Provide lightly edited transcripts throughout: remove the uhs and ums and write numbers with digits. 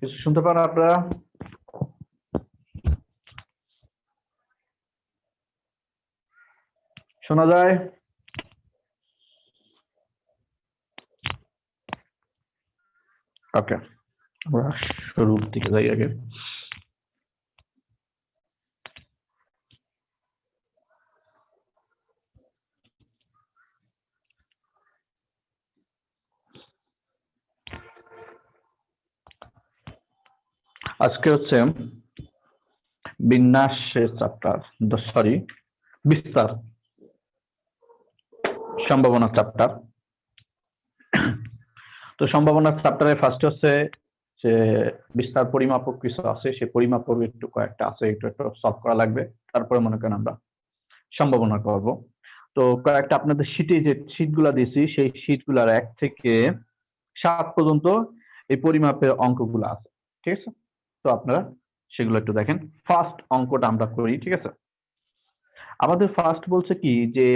কিছু শুনতে পান আপনারা? শোনা যায়? ওকে, আমরা শুরুর দিকে যাই আগে। আজকে হচ্ছে বিন্যাসের চ্যাপ্টার, সরি বিস্তার সম্ভাবনা চ্যাপ্টার। তো সম্ভাবনা চ্যাপ্টারে ফার্স্ট হচ্ছে যে বিস্তার পরিমাপক কিছু আছে, সে পরিমাপক একটু কয়েকটা আছে, একটু একটু সলভ করা লাগবে। তারপরে মনে করেন আমরা সম্ভাবনা করব। তো কয়েকটা আপনাদের শীটে যে শীটগুলা দিয়েছি, সেই শীটগুলার 1 থেকে 7 পর্যন্ত এই পরিমাপের অঙ্কগুলো আছে, ঠিক আছে? তো আপনারা সেগুলো একটু দেখেন। ফার্স্ট অঙ্কটা আমরা করি, ঠিক আছে? আমাদের ফার্স্ট বলছে কি যে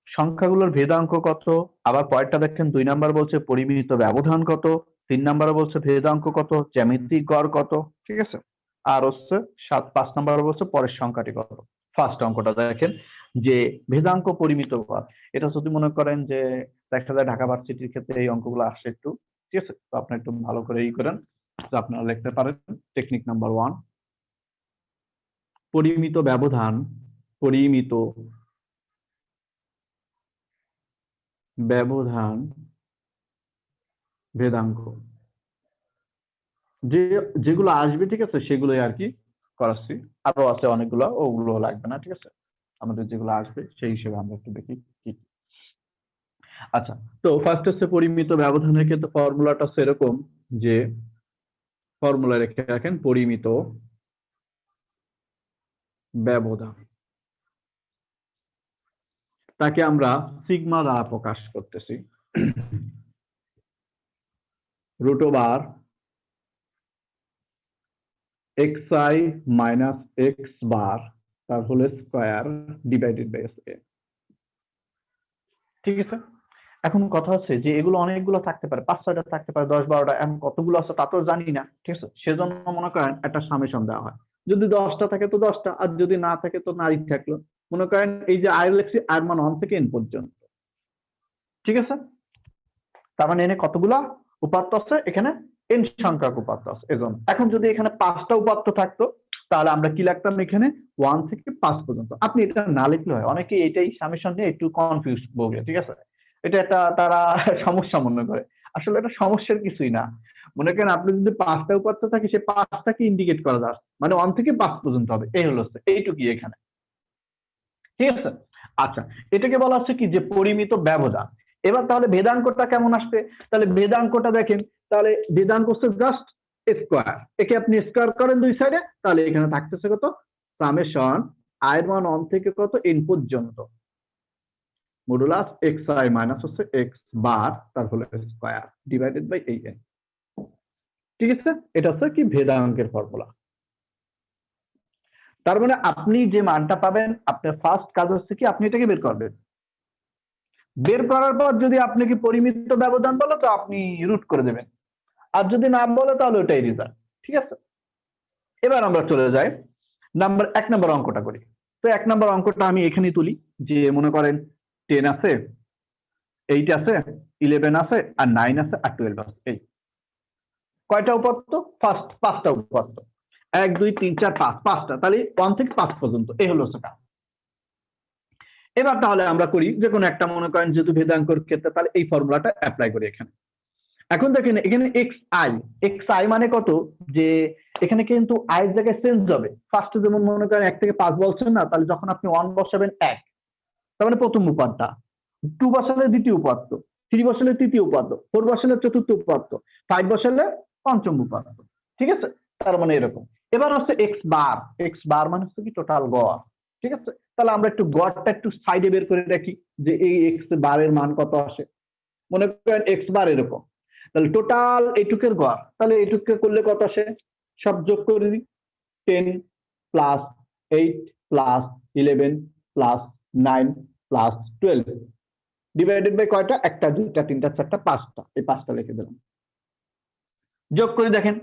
সংখ্যাগুলোর ভেদাঙ্ক কত, আবার পরেরটা দেখেন 2 নাম্বার বলছে পরিমিত ব্যবধান কত, 3 নাম্বারে বলছে ভেদাঙ্ক কত, জ্যামিতিক গড় কত, ঠিক আছে? আর হচ্ছে 5 নাম্বার বলছে পরের সংখ্যাটি কত। ফার্স্ট অঙ্কটা দেখেন যে ভেদাঙ্ক পরিমিত গড়, এটা যদি মনে করেন যে দেখা যায় ঢাকা ভার্সিটির ক্ষেত্রে এই অঙ্কগুলো আসে একটু, ঠিক আছে? তো আপনি একটু ভালো করে করেন, তো আপনারা লিখতে পারেন টেকনিক নাম্বার 1, পরিমিত ব্যবধান, পরিমিত ব্যবধান ভেদাঙ্ক, যেগুলো আসবে, ঠিক আছে, সেগুলোই আর কি করাচ্ছি। আরো আছে অনেকগুলো, ওগুলো লাগবে না, ঠিক আছে? আমাদের যেগুলো আসবে সেই হিসেবে আমরা একটু দেখি কি। আচ্ছা, তো ফার্স্ট হচ্ছে পরিমিত ব্যবধানের ক্ষেত্রে ফর্মুলাটা সেরকম যে ফর্মুলা রেখে রাখেন পরিমিত ব্যবধান, তাকে আমরা সিগমা দ্বারা প্রকাশ করতেছি, root over xi minus x bar তার whole square divided by a, ঠিক আছে? এখন কথা হচ্ছে যে এগুলো অনেকগুলো থাকতে পারে, 5-6টা থাকতে পারে, 10-12টা, এমন কতগুলো আছে তা তো জানি না, ঠিক আছে? সেজন্য মনে করেন একটা সামেশন দেওয়া হয়, যদি 10টা থাকে তো 10টা, আর যদি না থাকে তো নাই থাকলো। মনে করেন এই যে আর লেখছি, আর মান 1 থেকে n পর্যন্ত, ঠিক আছে? তার মানে এনে কতগুলা উপাত্ত আছে, এখানে n সংখ্যক উপাত্ত আছে। এজন্য এখন যদি এখানে 5টা উপাত্ত থাকতো তাহলে আমরা কি লিখতাম, এখানে 1 থেকে 5 পর্যন্ত। আপনি এটা না লিখলে হয়, অনেকে এটাই সামেশন নিয়ে একটু কনফিউজ ভোগে, ঠিক আছে? এটা একটা তারা সমস্যা মনে করে, আসলে এটা সমস্যার কিছুই না। মনে করেন আপনি যদি 5টা উপাত্ত থাকে, সে 5টাকে ইন্ডিকেট করা যায়, মানে 1 থেকে 5 পর্যন্ত হবে, এই হলো এইটুকুই এখানে, ঠিক আছে? আচ্ছা, এটাকে বলা হচ্ছে কি যে পরিমিত ব্যবধান। এবার তাহলে ভেদাঙ্কটা কেমন আসবে? তাহলে ভেদাঙ্কটা দেখেন, তাহলে ভেদাঙ্ক হচ্ছে জাস্ট স্কয়ার, একে আপনি স্কয়ার করেন দুই সাইডে, তাহলে এখানে থাকতেছে কত, সামেশন i এর মান 1 থেকে কত n পর্যন্ত, মডুলাস xi মাইনাস হচ্ছে x বার তার whole square divided by n, ঠিক আছে? এটা হচ্ছে কি ভেদাঙ্কের ফর্মুলা। তার মানে আপনি যে মানটা পাবেন, আপনার ফার্স্ট কাজ হচ্ছে কি আপনি এটাকে বের করবেন। বের করার পর যদি আপনি কি পরিমিত ব্যবধান বলো তো আপনি রুট করে দেবেন, আর যদি না বলে তাহলে ওটাই রেজাল্ট, ঠিক আছে? এবার আমরা চলে যাই এক নম্বর অঙ্কটা করি। তো 1 নম্বর অঙ্কটা আমি এখানেই তুলি, যে মনে করেন 10 আছে, 8 আছে, 11 আছে, আর 9 আছে, আর 12 আছে। এই কয়টা উপাত্ত? ফার্স্ট 5টা উপাত্ত, 1 2 3 4 5, 5টা, তাহলে 1 থেকে 5 পর্যন্ত, এই হলো সেটা। এবার তাহলে আমরা করি যে কোনো একটা, মনে করেন যেহেতু ভেদাঙ্কর ক্ষেত্রে, তাহলে এই ফর্মুলাটা অ্যাপ্লাই করি এখানে। এখন দেখেন এখানে xi মানে কত, যে এখানে কিন্তু i এর জায়গায় চেঞ্জ হবে। ফার্স্টে যেমন মনে করেন 1 থেকে 5 বলছেন না, তাহলে যখন আপনি 1 বসাবেন 1, তার মানে প্রথম উপাত্ত, 2 বসালে দ্বিতীয় উপাত্ত, 3 বসালে তৃতীয় উপাত্ত, 4 বসালে চতুর্থ উপাত্ত, 5 বসালে পঞ্চম উপাত্ত, ঠিক আছে? তার মানে এরকম। এবার হচ্ছে x বার মানে হচ্ছে কি টোটাল গড়, ঠিক আছে? তাহলে আমরা একটু গড়টা একটু সাইডে বের করে রাখি যে এই x বারের মান কত আসে। মনে করেন x বার এরকম, তাহলে টোটাল এইটুকের গড়, তাহলে এইটুকে করলে কত আসে, সব যোগ করে দিই, 10 plus 8 plus 11 plus 9 plus 12 divided by কয়টা, 1টা 2টা 3টা 4টা 5টা, এই 5টা লিখে দিলাম। যোগ করে দেখেন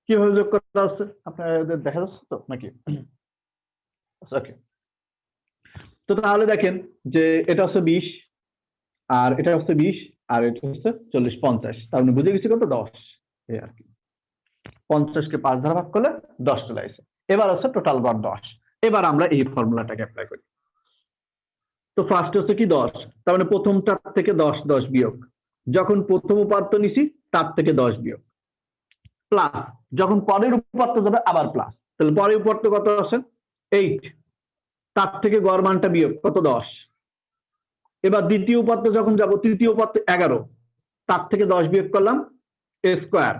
কিভাবে যোগ করতে হচ্ছে, আপনাদের দেখা যাচ্ছে তো নাকি? ওকে, তো তাহলে দেখেন যে এটা হচ্ছে 20, আর এটা হচ্ছে 20, আর এটা হচ্ছে 40, 50, তার মানে বুঝে গেছি কত? 10। এই আর কি, 50-কে 5 দ্বারা ভাগ করলে 10 চলে আসে। এবার হচ্ছে টোটাল গড় 10। এবার আমরা এই ফর্মুলাটাকে অ্যাপ্লাই করি। তো ফার্স্ট হচ্ছে কি 10, তার মানে প্রথমটার থেকে 10 10 বিয়োগ, যখন প্রথম উপাত্ত নিছি তার থেকে 10 বিয়োগ, প্লাস যখন পরের উপাত্ত যাবে আবার প্লাস, তাহলে পরের উপাত্ত কত আছে? 8, তার থেকে গড় মানটা বিয়োগ কত? 10। এবার দ্বিতীয় উপাত্ত যখন যাব, তৃতীয় উপাত্ত 11, তার থেকে 10 বিয়োগ করলাম, স্কোয়ার।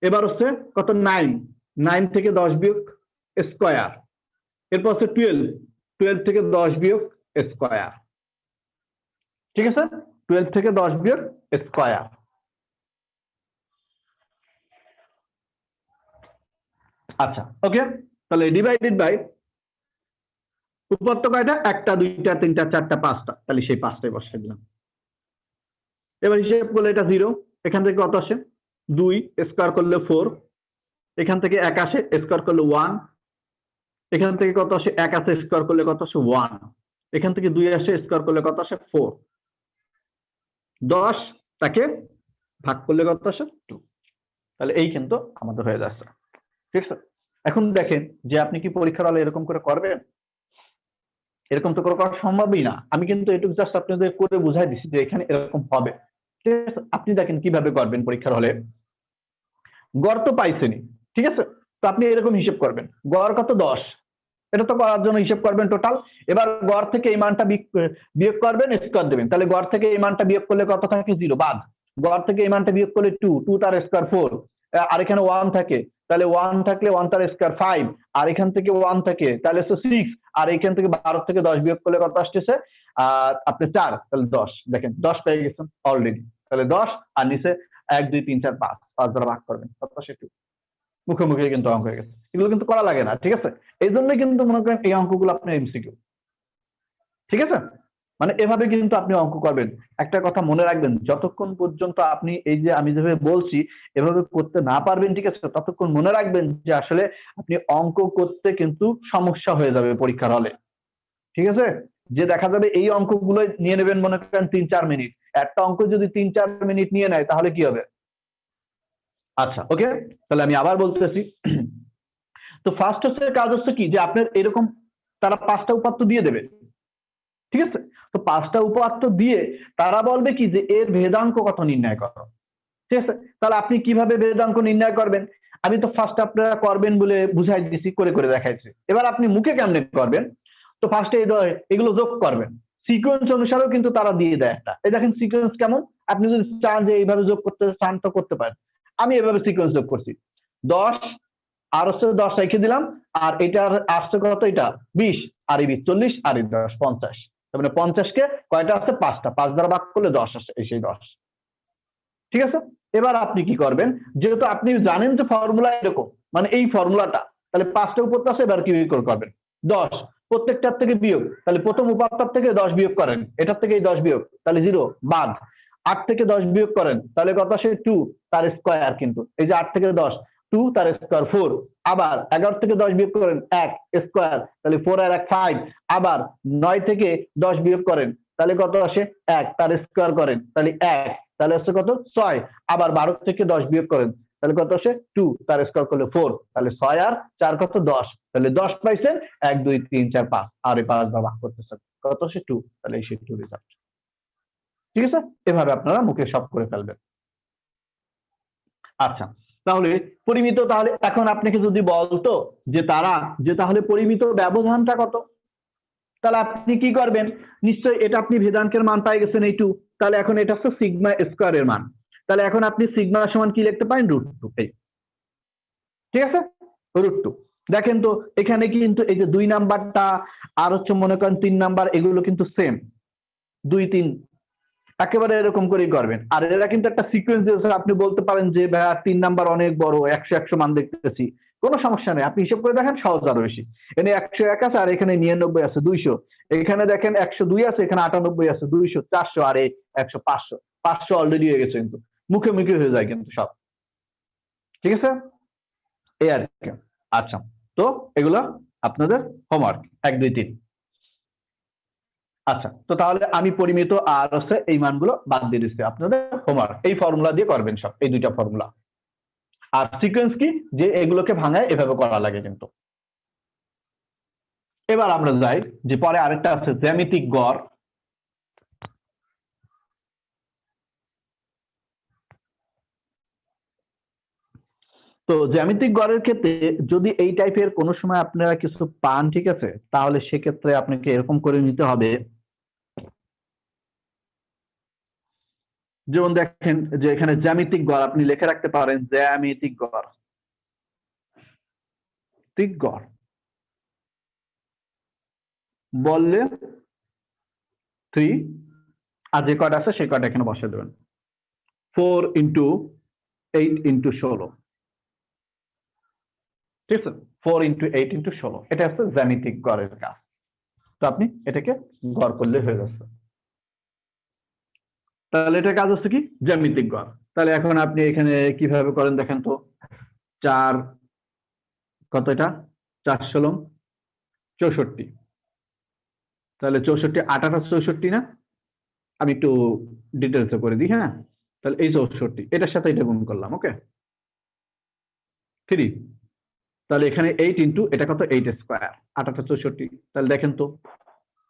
এবার হচ্ছে কত? 9, 9 থেকে 10 বিয়োগ, স্কোয়ার। এরপর হচ্ছে 12, 12 থেকে 10 বিয়োগ, স্কোয়ার। ঠিক আছে, 12 থেকে 10 বিয়োগ, স্কোয়ার। আচ্ছা, ওকে, তাহলে ডিভাইডেড বাই উপাত্ত কয়টা? 1টা 2টা 3টা 4টা 5টা, তাহলে সেই 5টাই বসিয়ে দিলাম। এবার হিসেব করলে এটা 0, এখান থেকে কত আসে? 2, স্কোয়ার করলে 4, এখান থেকে 1 আসে, স্কোয়ার করলে 1, এখান থেকে কত আসে? 1 আসে, স্কোয়ার করলে কত আসে? 1, এখান থেকে 2 আসে, স্কোয়ার করলে কত আসে? 4, 10 তাকে ভাগ করলে কত আসে? 2। তাহলে এই কিন্তু আমাদের হয়ে যাচ্ছে। ঠিক আছে, এখন দেখেন যে আপনি কি পরীক্ষার হলে এরকম করে করবেন? এরকম তো করা সম্ভবই না। আমি কিন্তু এটুকু জাস্ট আপনাদের করে বুঝাই দিচ্ছি যে এখানে এরকম হবে। ঠিক আছে, আপনি দেখেন কিভাবে করবেন পরীক্ষার হলে। গড় তো পাইছেনই, ঠিক আছে, তো আপনি এরকম হিসেব করবেন, গড় কত? 10, এটা তো করার জন্য হিসেব করবেন টোটাল। এবার গড় থেকে এই মানটা বিয়োগ করবেন, স্কোয়ার দেবেন, তাহলে গড় থেকে এই মানটা বিয়োগ করলে কত থাকে? 0 বাদ। গড় থেকে এই মানটা বিয়োগ করলে 2, 2 তার স্কোয়ার 4, আর এখানে 1 থাকে, তাহলে 1 থাকলে 1 তার স্কোয়ার 5, আর এখান থেকে 1 থাকে তাহলে 6, আর এখান থেকে 12 থেকে 10 বিয়োগ করলে কত আসতেছে? আপনি 4, তাহলে 10। দেখেন 10 পেয়ে গেছেন অলরেডি, তাহলে 10, আর নিচে 1 2 3 4 5, 5 দ্বারা ভাগ করবেন, কত আসে? 2। মুখে মুখে কিন্তু অঙ্ক হয়ে গেছে, এগুলো কিন্তু করা লাগে না। ঠিক আছে, এই জন্য কিন্তু মনে করেন এই অঙ্কগুলো আপনার এমসিকিউ। ঠিক আছে, মানে এভাবে কিন্তু আপনি অঙ্ক করবেন। একটা কথা মনে রাখবেন, যতক্ষণ পর্যন্ত আপনি এই যে আমি যেভাবে বলছি এভাবে করতে না পারবেন, ঠিক আছে, ততক্ষণ মনে রাখবেন যে আসলে আপনি অঙ্ক করতে কিন্তু সমস্যা হয়ে যাবে পরীক্ষার হলে। ঠিক আছে, যে দেখা যাবে এই অঙ্কগুলো নিয়ে নেবেন মনে করেন 3-4 মিনিট, একটা অঙ্ক যদি 3-4 মিনিট নিয়ে নেয় তাহলে কি হবে? আচ্ছা, ওকে, তাহলে আমি আবার বলতেছি। তো ফার্স্ট হচ্ছে কাজ হচ্ছে কি, যে আপনার এরকম তারা 5টা উপাত্ত দিয়ে দেবে। ঠিক আছে, তো 5টা উপাত্ত দিয়ে তারা বলবে কি যে এর ভেদাঙ্ক কত নির্ণয় করো। ঠিক আছে, তাহলে আপনি কিভাবে ভেদাঙ্ক নির্ণয় করবেন? আমি তো ফার্স্ট আপনারা করবেন বলে বুঝাই দিছি, করে করে দেখাইছি। এবার আপনি মুখে কেমনে করবেন? তো ফার্স্টে এগুলো যোগ করবেন, সিকোয়েন্স অনুসারেও কিন্তু তারা দিয়ে দেয় একটা। এই দেখেন সিকোয়েন্স কেমন, আপনি যদি চান যে এইভাবে যোগ করতে চান তো করতে পারেন। আমি এভাবে সিকোয়েন্স যোগ করছি, 10 আর হচ্ছে 10 রেখে দিলাম, আর এটার আসছে কত? এটা 20, আর এই 40, আর এই 10 50, তার মানে 50-কে কয়টা আছে? 5টা, 5 দ্বারা ভাগ করলে 10 আসে, এই সেই 10। ঠিক আছে, এবার আপনি কি করবেন? যেহেতু আপনি জানেন যে ফর্মুলা এরকম, মানে এই ফর্মুলাটা, তাহলে 5টা উপর আছে, এবার কি করবেন? 10 প্রত্যেকটার থেকে বিয়োগ, তাহলে প্রথম উপাত্তর থেকে 10 বিয়োগ করেন, এটার থেকে 10 বিয়োগ, তাহলে 0 বাদ। 8 থেকে 10 বিয়োগ করেন, তাহলে কত আসে? 2 তার স্কোয়ার, কিন্তু এই যে 8 থেকে 10, 2 তার স্কোয়ার 4, আবার 11 থেকে 10 বিয়োগ করেন 1 স্কোয়ার, তাহলে 4 আর 1 5, আবার 9 থেকে 10 বিয়োগ করেন, তাহলে কত আসে? 1 তার স্কোয়ার করেন, তাহলে 1, তাহলে হচ্ছে কত? 6, আবার 12 থেকে 10 বিয়োগ করেন, তাহলে কত আসে? 2 তার স্কোয়ার করলে 4, তাহলে 6 আর 4 কত? 10, তাহলে 10 পাইছেন। 1 2 3 4 5, আর এই 5 দ্বারা ভাগ করতেছেন, কত আসে? 2, তাহলে এই সেই 2 রেজাল্ট। ঠিক আছে, এভাবে আপনারা মুখে সব করে ফেলবেন। আচ্ছা, তাহলে পরিমিত, তাহলে এখন আপনাকে যদি বলতো যে তারা যে তাহলে পরিমিত ব্যবধানটা কত, তাহলে আপনি কি করবেন? নিশ্চয়ই এটা আপনি ভেদাঙ্কের মান পাই গেছেন এই 2, তাহলে এখন এটা হচ্ছে সিগমা স্কোয়ারের মান, তাহলে এখন আপনি সিগমা সমান কি লিখতে পারেন? √2। ঠিক আছে, √2। দেখেন তো এখানে কিন্তু এই যে 2 নাম্বারটা আর হচ্ছে মনে করেন 3 নাম্বার, এগুলো কিন্তু সেম, 2 3 একেবারে এরকম করেই করবেন। আর এরা কিন্তু একটা সিকোয়েন্স দিয়েছে, আপনি বলতে পারেন যে ভাইয়া 3 নাম্বার অনেক বড়, 100 100 মান দেখতেছি, কোনো সমস্যা নেই, আপনি হিসাব করে দেখেন, সহজ আরো বেশি। এখানে 101 আছে, আর এখানে 99 আছে, 200, এখানে দেখেন 102 আছে, এখানে 98 আছে, 200 400, আর এই 100 500 অলরেডি হয়ে গেছে, কিন্তু মুখে মুখে হয়ে যায় কিন্তু সব। ঠিক আছে, এই আর কি। আচ্ছা, তো এগুলো আপনাদের হোমওয়ার্ক 1 2 3। আচ্ছা, তো তাহলে আমি পরিমিত আর হচ্ছে এই মানগুলো বাদ দিয়ে দিচ্ছি, আপনাদের হোমওয়ার্ক এই ফর্মুলা দিয়ে করবেন সব, এই দুইটা ফর্মুলা। আর সিকোয়েন্স কি, যে এগুলোকে ভাঙায় এভাবে করা লাগে কিন্তু। এবার আমরা যাই যে পরে আরেকটা আছে জ্যামিতিক গড়। তো জ্যামিতিক গড়ের ক্ষেত্রে যদি এই টাইপের কোনো সময় আপনারা কিছু পান, ঠিক আছে, তাহলে সেক্ষেত্রে আপনাকে এরকম করে নিতে হবে। যেমন দেখেন যে এখানে জ্যামিতিক গড় আপনি লিখে রাখতে পারেন, জ্যামিতিক গড়, ঠিক গড় বললে 3, আর যে কয়টা আছে সেই কয়টা এখানে বসে দেবেন, 4 ইন্টু 8 ইন্টু 16, ঠিক আছে, 4 ইন্টু 8 ইন্টু 16, এটা হচ্ছে জ্যামিতিক গড়ের কাজ। তো আপনি এটাকে গড় করলে হয়ে যাচ্ছে। তাহলে এটার কাজ হচ্ছে কি, জ্যামিতিক গড়। তাহলে এখন আপনি এখানে কিভাবে করেন দেখেন তো। 4 কত, এটা 4 16 64, তাহলে 64 8 8 64 না, আমি একটু ডিটেলসে করে দিই। হ্যাঁ, তাহলে এই 64 এটার সাথে এটা গুণ করলাম, ওকে 3, তাহলে এখানে 8 ইন্টু এটা কত 8 স্কয়ার, 8 8 64, তাহলে দেখেন তো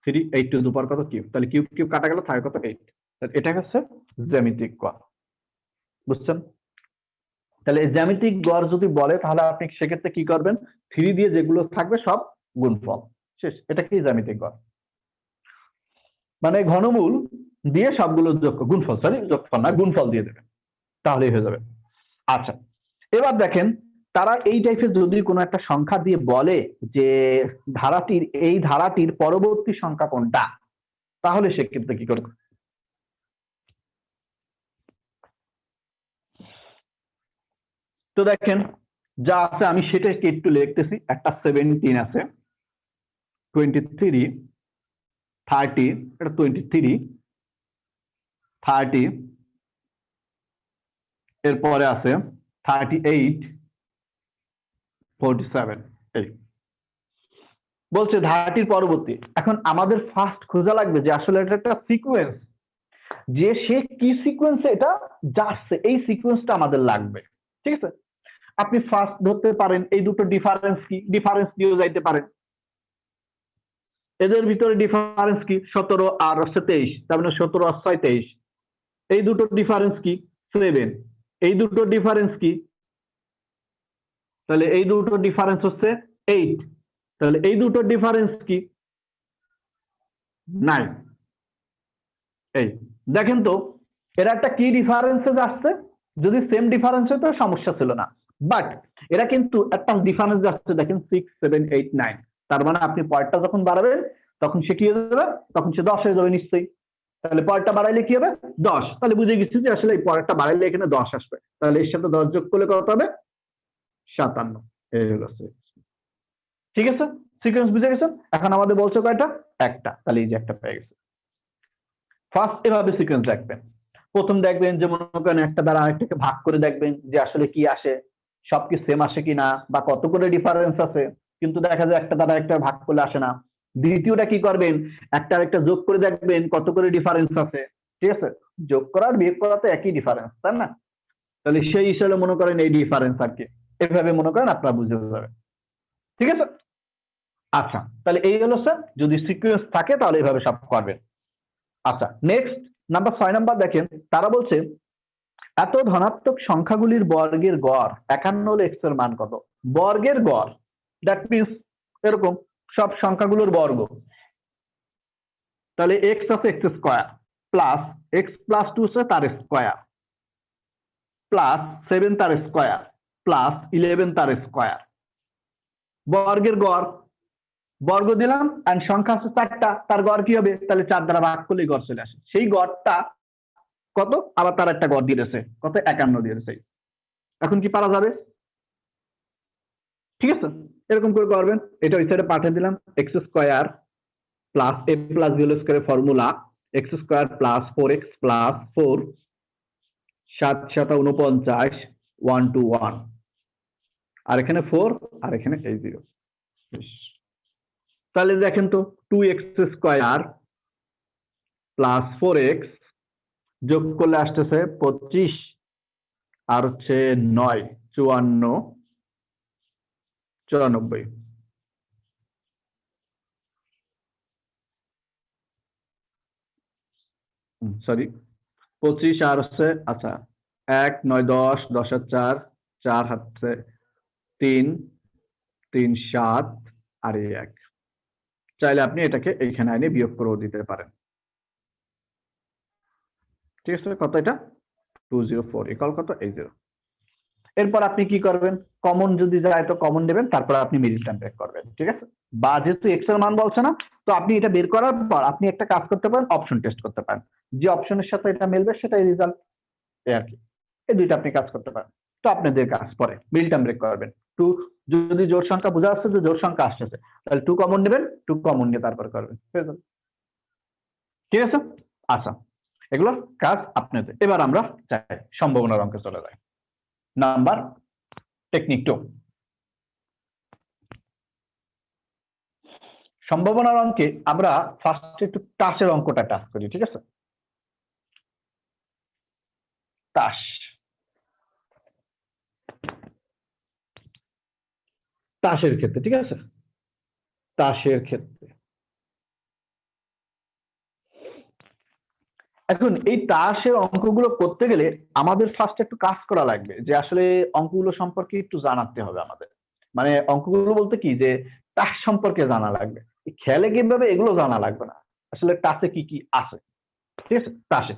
3 8 টু দি পাওয়ার কত কিউব, তাহলে কিউব কিউব কাটা গেল, থাকে কত 8। তাহলে এটা হচ্ছে জ্যামিতিক গড়, বুঝছেন? তাহলে এই জ্যামিতিক গড় যদি বলে তাহলে আপনি সেক্ষেত্রে কি করবেন, 3 দিয়ে যেগুলো থাকবে সব গুণফল, শেষ। এটা কি জ্যামিতিক গড়, মানে ঘনমূল দিয়ে সবগুলো যোগ, গুণফল, সরি যোগফল না, গুণফল দিয়ে দেবেন, তাহলেই হয়ে যাবে। আচ্ছা, এবার দেখেন তারা এই টাইপের যদি কোনো একটা সংখ্যা দিয়ে বলে যে ধারাটির, এই ধারাটির পরবর্তী সংখ্যা কোনটা, তাহলে সেক্ষেত্রে কি করবে। তো দেখেন যা আছে আমি সেটাকে একটু লিখতেছি। একটা 17 আছে, 23 30, এটা 23 30, এরপরে আছে 38 47, এই বলছে ধারাটির পরবর্তী। এখন আমাদের ফার্স্ট খোঁজা লাগবে যে আসলে এটা একটা সিকোয়েন্স, যে সে কি সিকোয়েন্সে এটা যাচ্ছে, এই সিকোয়েন্সটা আমাদের লাগবে, ঠিক আছে। আপনি ফার্স্ট ধরতে পারেন এই দুটো ডিফারেন্স কি, ডিফারেন্স দিয়েও যাইতে পারেন। এদের ভিতরে ডিফারেন্স কি, 17 আর হচ্ছে 23, তার মানে 17 আর 6 23, এই দুটো ডিফারেন্স কি 7, এই দুটো ডিফারেন্স কি, তাহলে এই দুটো ডিফারেন্স হচ্ছে 8, তাহলে এই দুটো ডিফারেন্স কি 9। এই দেখেন তো এরা একটা কি ডিফারেন্সে যাচ্ছে, যদি সেম ডিফারেন্স হতো সমস্যা ছিল না, বাট এরা কিন্তু একটা ডিফারেন্স যাচ্ছে, দেখেন 6 7 8 9, তার মানে আপনি পয়েন্টটা যখন বাড়াবেন তখন সে কি হয়ে যাবে, তখন সে 10 হয়ে যাবে নিশ্চয়ই। তাহলে পয়েন্টটা বাড়াইলে কি হবে 10, তাহলে বুঝে গেছি যে আসলে এই পয়েন্টটা বাড়াইলে এখানে 10 আসবে, তাহলে এর সাথে 10 যোগ করলে কত হবে 57, এই হলো, ঠিক আছে। সিকোয়েন্স বুঝে গেছেন? এখন আমাদের বলছে কয়টা, একটা, তাহলে এই যে একটা পেয়ে গেছে। ফার্স্ট এভাবে সিকোয়েন্স দেখবেন, প্রথম দেখবেন যে মনে করেন একটা দ্বারা আরেকটাকে ভাগ করে দেখবেন যে আসলে কি আসে, সব কি সেম আসে কিনা, বা কত করে ডিফারেন্স আছে, কিন্তু দেখা যায় একটা দ্বারা একটা ভাগ করলে আসে না। দ্বিতীয়টা কি করবেন, একটা আরেকটা যোগ করে দেখবেন কত করে ডিফারেন্স আছে, ঠিক আছে, যোগ করার বিয়োগ করা তো একই ডিফারেন্স, তাই না? তাহলে সেই হিসাবে মনে করেন এই ডিফারেন্স আর কি, এভাবে মনে করেন আপনারা বুঝে যাবেন, ঠিক আছে। আচ্ছা, তাহলে এই হলো স্যার, যদি সিকোয়েন্স থাকে তাহলে এইভাবে সব করবেন। আচ্ছা, নেক্সট নাম্বার 6 নাম্বার দেখেন, তারা বলছে এত ধনাত্মক সংখ্যাগুলির বর্গের গড় 51 হলে এক্স এর মান কত। বর্গের গড়, দ্যাট মিনস এরকম সব সংখ্যাগুলোর বর্গ, তাহলে এক্স আছে x square plus x plus 2 আছে তার স্কোয়ার প্লাস 7 তার স্কোয়ার প্লাস 11 তার স্কোয়ার, বর্গের গড়, বর্গ দিলাম এন্ড সংখ্যা আছে 4টা, তার গড় কি হবে, তাহলে 4 দ্বারা ভাগ করলেই গড় চলে আসে, সেই গড়টা কত, আবার তার একটা গড় দিয়েছে কত 51 দিয়েছে। এখন কি পারা যাবে, ঠিক আছে, এরকম করে করবেন। এটা ওই সাইডে পাঠিয়ে দিলাম, এক্স স্কোয়ার প্লাস এ প্লাস বি হোল স্কোয়ারের formula, x square plus 4x plus 4, 7 7 49, 1 to 1, আর এখানে 4 আর এখানে এই 0। তাহলে দেখেন তো 2x² প্লাস 4x যোগ করলে আসতেছে 25 আর হচ্ছে 9 54 94। সরি 25 আর হচ্ছে আচ্ছা 1 9 10 10 আর 4 4 হচ্ছে 3 3 7 আর 1। চাইলে আপনি এটাকে এইখানে এনে বিয়োগ করেও দিতে পারেন। ঠিক আছে, কত এটা 204 ইকুয়াল কত এই 0। এরপর আপনি কি করবেন, কমন যদি যায় তো কমন নেবেন, তারপর আপনি মিডিল টার্ম বের করবেন। ঠিক আছে, বা যেহেতু এক্স এর মান বলছে না, তো আপনি এটা বের করার পর আপনি একটা কাজ করতে পারেন, অপশন টেস্ট করতে পারেন, যে অপশনের সাথে এটা মিলবে সেটাই রেজাল্ট, এই আর কি। এই দুইটা আপনি কাজ করতে পারেন। তো আপনাদের কাজ পরে মিডিল টার্ম ব্রেক করবেন। টু যদি জোড় সংখ্যা বোঝা যাচ্ছে যে জোড় সংখ্যা আসতেছে, তাহলে 2 কমন নেবেন, 2 কমন নিয়ে তারপর করবেন। ঠিক আছে, আচ্ছা, এগুলো কাজ আপনাদের। এবার আমরা চাই সম্ভাবনার অঙ্কে চলে যাই। নাম্বার টেকনিক 2, সম্ভাবনার অঙ্কে আমরা ফার্স্ট একটু টাসের অঙ্কটা টাচ করি। ঠিক আছে, টাস তাসের ক্ষেত্রে, ঠিক আছে, তাসের ক্ষেত্রে এখন এই তাসের অঙ্কগুলো করতে গেলে আমাদের ফার্স্ট একটু কাজ করা লাগবে, যে আসলে অঙ্কগুলো সম্পর্কে একটু জানাতে হবে আমাদের। মানে অঙ্কগুলো বলতে কি, যে তাস সম্পর্কে জানা লাগবে, খেলে কিভাবে এগুলো জানা লাগবে না, আসলে টাসে কি কি আছে, ঠিক আছে, তাসে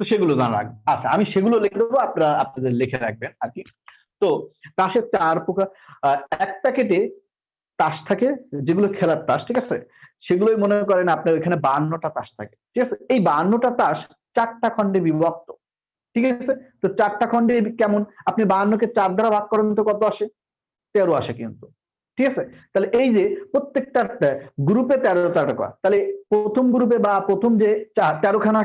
তো সেগুলো জানা লাগবে। আচ্ছা, আমি সেগুলো লিখে দেবো, আপনারা আপনাদের লিখে রাখবেন আর কি। তো তাসের 4 প্রকার, একটা কেটে তাস থাকে যেগুলো খেলার তাস, ঠিক আছে, সেগুলোই মনে করেন আপনার এখানে 52টা তাস থাকে। ঠিক আছে, এই 52টা তাস 4টা খণ্ডে বিভক্ত। ঠিক আছে, তো 4টা খণ্ডে কেমন, আপনি 52কে 4 দ্বারা ভাগ করেন তো কত আসে, 13 আসে কিন্তু। ঠিক আছে, তাহলে এই যে প্রত্যেকটা গ্রুপে 13টা টাকা, তাহলে প্রথম গ্রুপে বা প্রথম যে 13খানা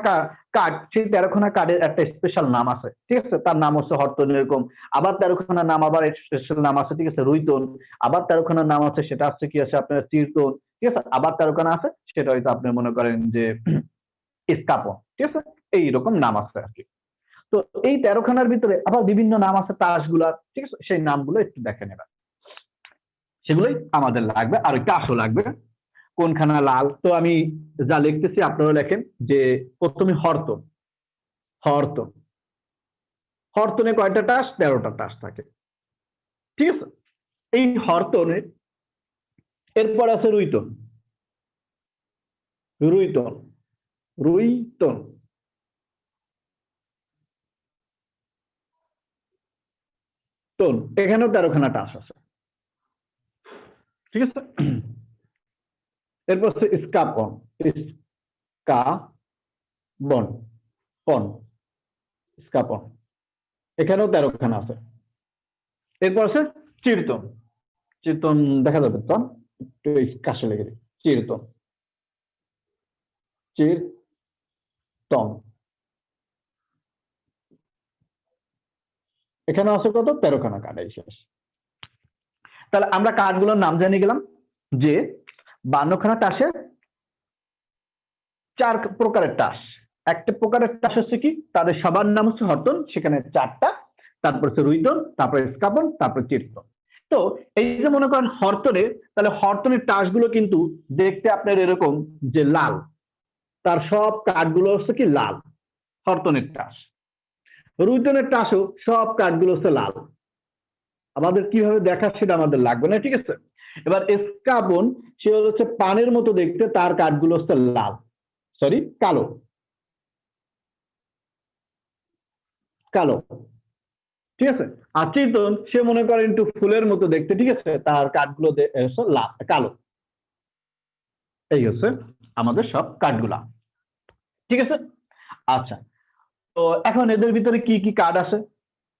কার্ড, সেই 13খানা কার্ডের একটা স্পেশাল নাম আছে। ঠিক আছে, তার নাম হচ্ছে হরতন, এরকম আবার 13খানার নাম আবার স্পেশাল নাম আছে। ঠিক আছে, রুইতন, আবার 13খানার নাম আছে, সেটা হচ্ছে কি আছে আপনার চিরতন। ঠিক আছে, আবার 13খানা আছে, সেটা হয়তো আপনি মনে করেন যে স্কাপন। ঠিক আছে, এইরকম নাম আছে আর কি। তো এই 13খানার ভিতরে আবার বিভিন্ন নাম আছে তাসগুলার। ঠিক আছে, সেই নামগুলো একটু দেখে নেবেন, সেগুলোই আমাদের লাগবে। আর ওই টাসও লাগবে, কোনখানা লাল। তো আমি যা লিখতেছি আপনারা লেখেন, যে প্রথমে হরতন, হরতন, হরতনে কয়টা টাস, 13টা টাস থাকে। ঠিক আছে, এই হরতনে এরপর আছে রুইতন, রুইতন, রুইতন, তন, এখানেও 13খানা টাস আছে। ঠিক আছে, এরপর হচ্ছে স্কাপন, স্কাবন, পন, স্কাপন, এখানেও 13খানা আছে। এরপর আছে চিরতন, চিরতন দেখা যাবে তো, একটু কাছে লেগে দিই, চিরতন, চিরতন, এখানে আছে কত, 13খানা কার্ড এই শেষ। তাহলে আমরা কার্ডগুলোর নাম জেনে গেলাম, যে 52খানা টাসে 4 প্রকারের টাস। একটা প্রকারের টাস হচ্ছে কি, তাদের সবার নাম হচ্ছে হরতন, সেখানে 4টা, তারপর হচ্ছে রুইতন, তারপর স্কাপন, তারপর চিরতন। তো এই যে মনে করেন হরতনে, তাহলে হরতনের টাসগুলো কিন্তু দেখতে আপনার এরকম, যে লাল, তার সব কার্ডগুলো হচ্ছে কি লাল, হরতনের টাস। রুইতনের টাসও সব কার্ডগুলো হচ্ছে লাল। আমাদের কিভাবে দেখা সেটা আমাদের লাগবে না। ঠিক আছে, এবার স্কাবন, সে হচ্ছে পানের মতো দেখতে, তার কার্ডগুলো হচ্ছে লাল, সরি কালো, কালো। ঠিক আছে, আর চিতন, সে মনে করেন একটু ফুলের মতো দেখতে। ঠিক আছে, তার কার্ডগুলো কালো। এই হচ্ছে আমাদের সব কার্ডগুলা। ঠিক আছে, আচ্ছা, তো এখন এদের ভিতরে কি কি কার্ড আছে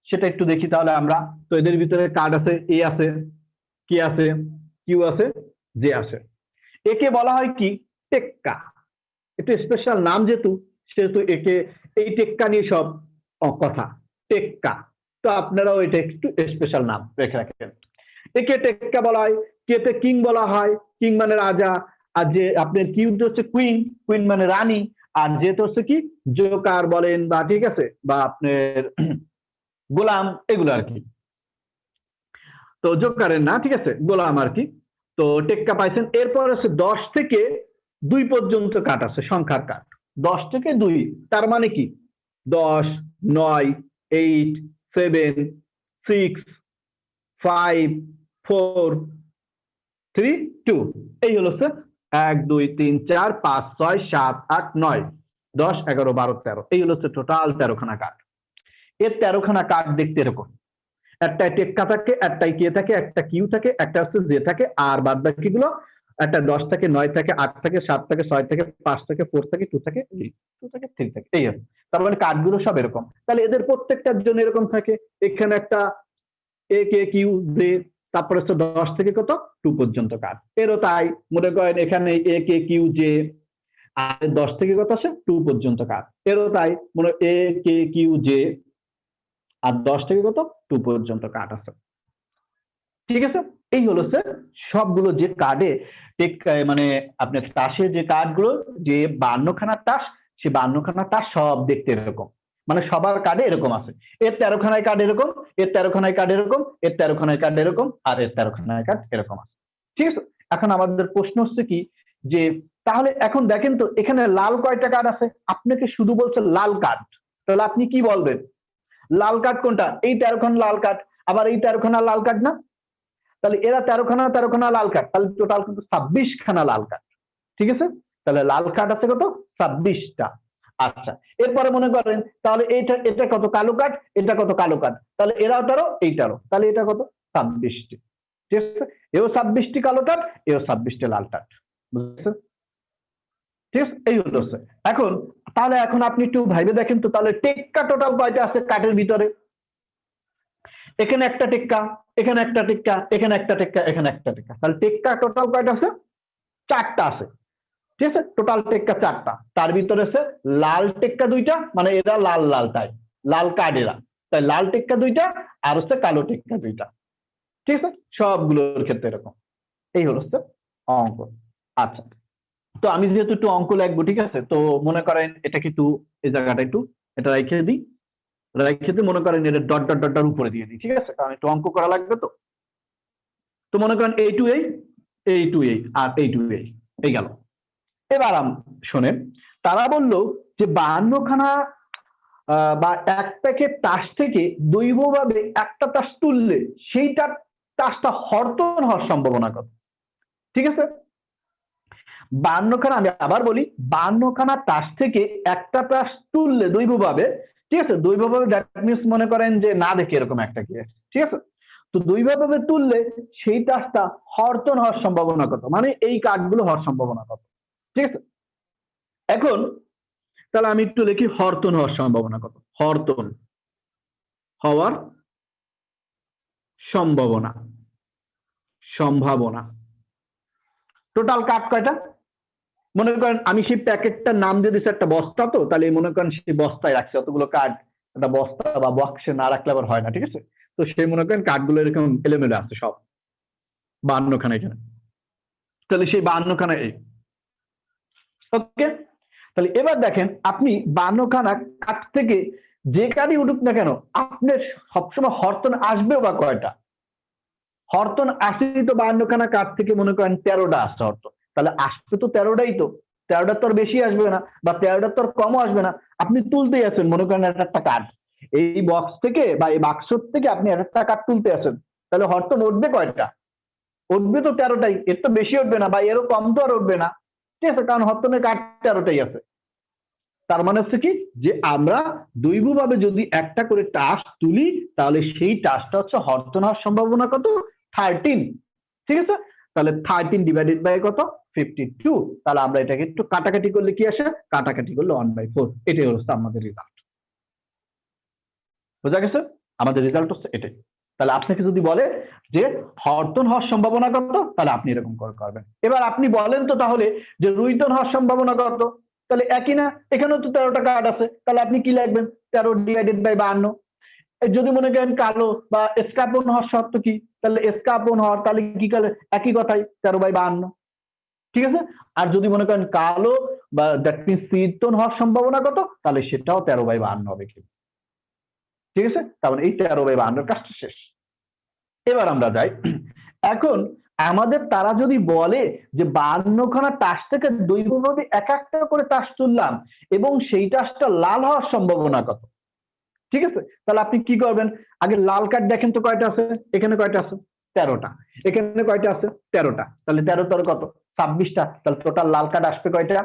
সেটা একটু দেখি তাহলে আমরা। তো এদের ভিতরে কার্ড আছে, এ আছে, কি আছে, কিউ আছে, জে আছে। একে বলা হয় কি, টেক্কা। একটু স্পেশাল নাম যেহেতু, সেহেতু একে এই টেক্কা নিয়ে সব কথা, টেক্কা। তো আপনারাও এটা একটু স্পেশাল নাম রেখে রাখেন। একে টেক্কা বলা হয়, কেতে কিং বলা হয়, কিং মানে রাজা, আর যে আপনার কিউতে হচ্ছে কুইন, কুইন মানে রানী, আর যেটা হচ্ছে কি জোকার বলেন বা ঠিক আছে বা আপনার গোলাম, এগুলো আর কি। তো জোকারের না, ঠিক আছে, গোলাম আর কি। তো টেক্কা পাইছেন। এরপর আছে 10 থেকে 2 পর্যন্ত কাঠ আছে, সংখ্যার কাঠ। 10 থেকে 2, তার মানে কি 10, 9, 8, 7, 6, 5, 4, 3, 2। এই হলো স্যার 1, 2, 3, 4, 5, 6, 7, 8, 9, 10, 11, 12, 13। এই হলো টোটাল 13 খানা কাঠ। এর 13 খানা কাঠ দেখতে এরকম, একটাই টেক্কা থাকে, একটাই কে থাকে, একটা কিউ থাকে, একটা হচ্ছে জে থাকে, আর বাদ বাকি গুলো একটা 10 থাকে, 9 থাকে, 8 থাকে, 7 থাকে, 6 থাকে, 5 থাকে, 4 থাকে, 2 থাকে, 2 থাকে, 3 থাকে, এই আছে। তার মানে কাঠগুলো সব এরকম। তাহলে এদের প্রত্যেকটার জন্য এরকম থাকে। এখানে একটা এ কে কিউ জে, তারপরে হচ্ছে 10 থেকে কত 2 পর্যন্ত কাঠ। এরও তাই, মনে করেন এখানে এ কে কিউ জে, আর 10 থেকে কত আছে 2 পর্যন্ত কাঠ। এরও তাই, মনে এ কে কিউ জে, আর 10 থেকে কত 2 পর্যন্ত কাঠ আছে। ঠিক আছে, এই হলো স্যার সবগুলো যে কার্ডে মানে আপনার তাসের যে কার্ডগুলো, যে 52 খানা তাস, সে 52 খানা তাস সব দেখতে এরকম, মানে সবার কার্ডে এরকম আছে। এর 13 খানায় কার্ড এরকম, এর 13 খানায় কার্ড এরকম, এর 13 খানায় কার্ড এরকম, আর এর 13 খানায় কার্ড এরকম আছে। ঠিক আছে, এখন আমাদের প্রশ্ন হচ্ছে কি যে তাহলে এখন দেখেন তো এখানে লাল কয়টা কার্ড আছে, আপনাকে শুধু বলছে লাল কার্ড, তাহলে আপনি কি বলবেন লাল কার্ড কোনটা? এই 13 খানা লাল কার্ড, আবার এই 13 খানা লাল কার্ড না? তাহলে এরা 13 খানা লাল কার্ড, তাহলে টোটাল কিন্তু 26 খানা লাল কার্ড। ঠিক আছে, তাহলে লাল কার্ড আছে কত 26টা। আচ্ছা, এরপরে মনে করেন তাহলে এটা এটা কত কালো কার্ড, এটা কত কালো কার্ড, তাহলে এরাও 13, এইটারও, তাহলে এটা কত 26টি। ঠিক আছে, এও 26টি কালো কার্ড, এও 26টি লাল কার্ড। বুঝছেন? ঠিক আছে, এই হলো। এখন তাহলে এখন আপনি একটু ভাইবে দেখেন তো, তাহলে টেক্কা টোটাল কয়টা আছে কার্ডের ভিতরে? এখানে একটা টেক্কা, এখানে একটা টেক্কা, এখানে একটা টেক্কা, এখানে একটা টেক্কা, তাহলে টেক্কা টোটাল কয়টা আছে? 4টা আছে। ঠিক আছে, টোটাল টেক্কা 4টা। তার ভিতরে আছে লাল টেক্কা 2টা, মানে এরা লাল লাল তাই লাল কার্ড এরা, তাই লাল টেক্কা 2টা, আর হচ্ছে কালো টেক্কা 2টা। ঠিক আছে, সবগুলোর ক্ষেত্রে এরকম। এই হলো অঙ্ক। আচ্ছা, তো আমি যেহেতু একটু অঙ্ক লিখবো, ঠিক আছে, তো মনে করেন এটাকে একটু এই জায়গাটা একটু এটা রেখে দিই, রেখে দিয়ে মনে করেন এটা ডট ডট ডট উপরে দিয়ে দিই। ঠিক আছে, কারণ একটু অঙ্ক করা লাগবে তো। তো মনে করেন এই টু এই, এই টু এই, আর এই টু এই গেল। এবার শোনেন, তারা বলল যে 52 খানা বা এক প্যাকেট তাস থেকে দৈবভাবে একটা তাস তুললে সেইটার তাসটা হরতন হওয়ার সম্ভাবনা কত? ঠিক আছে, 52 খানা, আমি আবার বলি, 52 খানা তাস থেকে একটা তাস তুললে দৈবভাবে, ঠিক আছে, দৈবভাবে দ্যাট মিনস মনে করেন যে না দেখে এরকম একটা কি, ঠিক আছে, তো দৈবভাবে তুললে সেই তাসটা হরতন হওয়ার সম্ভাবনা কত, মানে এই কার্ডগুলো হওয়ার সম্ভাবনা কত? ঠিক আছে, এখন তাহলে আমি একটু লিখি হরতন হওয়ার সম্ভাবনা কত। হরতন হওয়ার সম্ভাবনা, সম্ভাবনা টোটাল কার্ড কয়টা? মনে করেন আমি সেই প্যাকেটটার নাম দিয়ে দিচ্ছি একটা বস্তা, তো তাহলে মনে করেন সেই বস্তায় রাখছে অতগুলো কার্ড, একটা বস্তা বা বক্সে না রাখলে আবার হয় না। ঠিক আছে, তো সেই মনে করেন কার্ডগুলো এরকম এলোমেলো আছে সব 52 খানা এখানে, তাহলে সেই 52 খানা এই। ওকে, তাহলে এবার দেখেন আপনি 52 খানা কাঠ থেকে যে কার্ডই উঠুক না কেন, আপনার সবসময় হরতন আসবেও বা কয়টা? হরতন আসেই তো 52 খানা কাঠ থেকে মনে করেন 13টা আসছে হরতন, তাহলে আসবে তো 13টাই, তো 13টার তো আর বেশি আসবে না বা 13টার তো আর কমও আসবে না। আপনি তুলতেই আছেন, মনে করেন একটা কাঠ এই বক্স থেকে বা এই বাক্স থেকে আপনি একটা কাঠ তুলতে আছেন, তাহলে হরতন উঠবে কয়টা? উঠবে তো 13টাই, এর তো বেশি উঠবে না বা এরও কম তো আর উঠবে না। ঠিক আছে, কারণ হরতনের কাঠ 13টাই আছে। তার মানে হচ্ছে কি যে আমরা দৈবভাবে যদি একটা করে টাস তুলি, তাহলে সেই টাসটা হচ্ছে হরতন হওয়ার সম্ভাবনা কত? 13। ঠিক আছে, তাহলে 13 ডিভাইডেড বাই কত? 52। তাহলে আমরা এটাকে একটু কাটাকাটি করলে কি আসে? কাটাকাটি করলে 1/4। এটাই হচ্ছে আমাদের রেজাল্ট। বোঝা গেছে? আমাদের রেজাল্ট হচ্ছে এটাই। তাহলে আপনাকে যদি বলে যে হরতন হওয়ার সম্ভাবনা কত, তাহলে আপনি এরকম করে করবেন। এবার আপনি বলেন তো তাহলে যে রুইতন হওয়ার সম্ভাবনা কত? তাহলে একই না, এখানেও তো 13টা কার্ড আছে, তাহলে আপনি কি লিখবেন? 13 ডিভাইডেড বাই 52। যদি মনে করেন কালো বা এসকাপন হওয়ার শর্ত কি, তাহলে এসকাপন হওয়ার তাহলে কি কালে একই কথাই 13/52, ঠিক আছে। আর যদি মনে করেন কালো বা দ্যাট মিনস চিত্তন হওয়ার সম্ভাবনা কত, তাহলে সেটাও 13/52 হবে কি, ঠিক আছে। তার মানে এই 13/52 কাজটা শেষ। এবার আমরা যাই, এখন আমাদের তারা যদি বলে যে 52খানা তাস থেকে দৈবভাবে এক একটা করে তাস তুললাম এবং সেই তাসটা লাল হওয়ার সম্ভাবনা কত, ঠিক আছে। তাহলে আপনি কি করবেন, আগে লাল কার্ড দেখেন তো কয়টা আছে, এখানে কয়টা আছে 13টা, এখানে কয়টা আছে 13টা, তাহলে 13 কত 26টা, তাহলে টোটাল লাল কার্ড আসবে কয়টা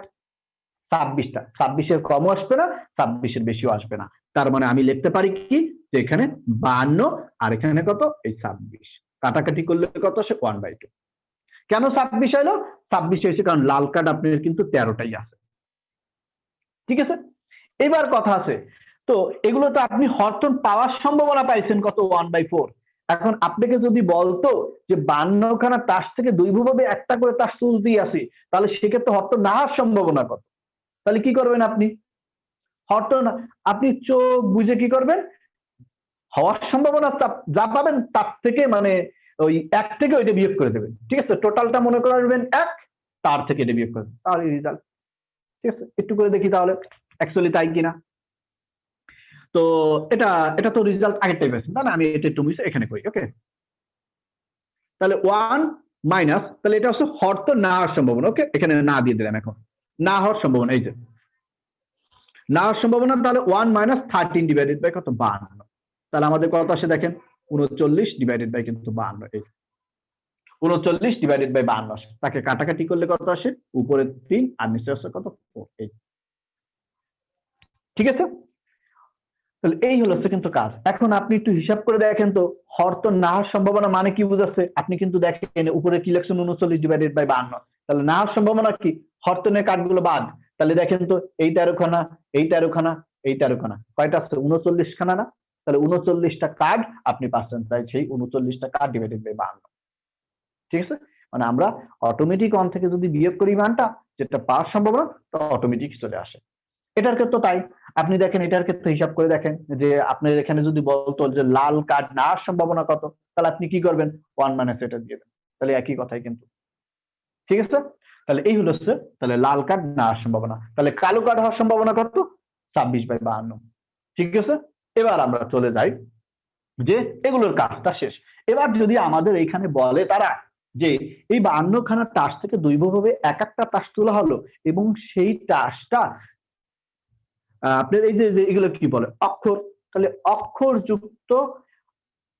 26টা, 26-এর কমও আসবে না 26-এর বেশিও আসবে না। তার মানে আমি লিখতে পারি কি যে এখানে 52 আর এখানে কত এই 26, কাটাকাটি করলে কত আসে 1/2। কেন 26 হলো, 26 হয়েছে কারণ লাল কার্ড আপনার কিন্তু 13টাই আছে, ঠিক আছে। এবার কথা আছে, তো এগুলো তো আপনি হরতন পাওয়ার সম্ভাবনা পাইছেন কত 1/4। এখন আপনাকে যদি বলতো যে 52খানা তাস থেকে দৈবভাবে একটা করে তাস তুলতেই আসি, তাহলে সেক্ষেত্রে হরতন না হওয়ার সম্ভাবনা কত, তাহলে কি করবেন আপনি, হরতন আপনি চোখ বুঝে কি করবেন, হওয়ার সম্ভাবনা যা পাবেন তার থেকে মানে ওই 1 থেকে ওইটা বিয়োগ করে দেবেন, ঠিক আছে। টোটালটা মনে করবেন 1, তার থেকে এটা বিয়োগ করবেন, তাহলে রেজাল্ট, ঠিক আছে। একটু করে দেখি তাহলে অ্যাকচুয়ালি তাই কিনা। তো এটা এটা তো রেজাল্ট আগেরটাই পেয়েছেন, তাই না, আমি এটা একটু মিশে এখানে করি, ওকে। তাহলে 1 মাইনাস, তাহলে এটা হচ্ছে হরতো না হওয়ার সম্ভাবনা, ওকে, এখানে না দিয়ে দিলাম, এখন না হওয়ার সম্ভাবনা, এই যে না হওয়ার সম্ভাবনা, তাহলে 1 মাইনাস 13 ডিভাইডেড বাই কত 52, তাহলে আমাদের কত আসে দেখেন 39 ডিভাইডেড বাই কিন্তু 52, এই 39 ডিভাইডেড বাই 52 আসে, তাকে কাটাকাটি করলে কত আসে উপরে 3 আর নিচে আসে কত 4, এই, ঠিক আছে। তাহলে এই হলো কিন্তু কাজ। এখন আপনি একটু হিসাব করে দেখেন তো হরতন না হওয়ার সম্ভাবনা মানে কি বুঝাচ্ছে, আপনি কিন্তু দেখেন উপরে কি লিখছেন 39 ডিভাইডেড বাই 52, তাহলে না হওয়ার সম্ভাবনা কি হরতনের কার্ডগুলো বাদ, তাহলে দেখেন তো এই 13খানা, এই 13খানা, এই 13খানা কয়টা আছে 39খানা না, তাহলে 39টা কার্ড আপনি পাচ্ছেন, তাই সেই 39টা কার্ড ডিভাইডেড বাই 52, ঠিক আছে। মানে আমরা অটোমেটিক অন থেকে যদি বিয়োগ করি মানটা যেটা পাওয়ার সম্ভাবনা, তো অটোমেটিক চলে আসে। এটার ক্ষেত্রে তাই, আপনি দেখেন এটার ক্ষেত্রে হিসাব করে দেখেন যে আপনার এখানে যদি বলতো যে লাল কার্ড না হওয়ার সম্ভাবনা কত, তাহলে আপনি কি করবেন 1 মাইনাস এটা দিয়ে দেন, তাহলে একই কথাই কিন্তু, ঠিক আছে। তাহলে এই হলো তাহলে লাল কার্ড না হওয়ার সম্ভাবনা, তাহলে কালো কার্ড হওয়ার সম্ভাবনা কত 26/52, ঠিক আছে। এবার আমরা চলে যাই যে এগুলোর কাজটা শেষ। এবার যদি আমাদের এইখানে বলে তারা যে এই 52খানা তাস থেকে দৈবভাবে এক একটা তাস তোলা হলো এবং সেই তাসটা আপনার এই যে এগুলো কি বলে অক্ষর, তাহলে অক্ষর যুক্ত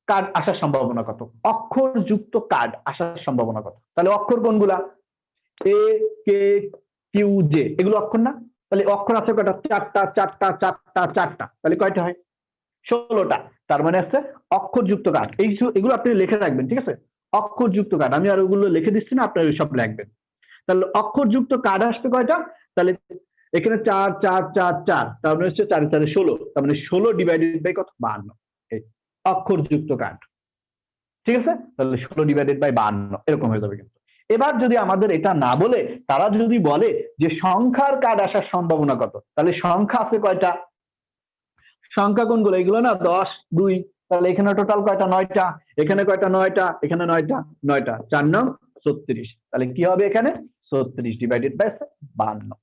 কার্ড আসার সম্ভাবনা কত, অক্ষর যুক্ত কার্ড আসার সম্ভাবনা কত, তাহলে অক্ষর কোনগুলা এ কে কিউ জে, এগুলো অক্ষর না, তাহলে অক্ষর আছে কয়টা 4টা 4টা 4টা 4টা, তাহলে কয়টা হয় 16টা। তার মানে আছে অক্ষর যুক্ত কার্ড, এগুলো আপনি লিখে রাখবেন, ঠিক আছে। অক্ষর যুক্ত কার্ড আমি আর ওগুলো লিখে দিচ্ছি না, আপনারা সব লিখবেন। তাহলে অক্ষর যুক্ত কার্ড আসবে কয়টা, তাহলে এখানে 4 4 4 4, তার মানে হচ্ছে 4 4 16, তার মানে 16 ডিভাইডেড বাই কত 52, এই অক্ষর যুক্ত কার্ড, ঠিক আছে। তাহলে 16 ডিভাইডেড বাই 52 এরকম হয়ে যাবে কিন্তু। এবার যদি আমাদের এটা না বলে তারা যদি বলে যে সংখ্যার কার্ড আসার সম্ভাবনা কত, তাহলে সংখ্যা আছে কয়টা, সংখ্যা কোনগুলো এগুলো না 10 2, তাহলে এখানে টোটাল কয়টা 9টা, এখানে কয়টা 9টা, এখানে 9টা 9টা, 4 9 36, তাহলে কি হবে এখানে 36 ডিভাইডেড বাই 52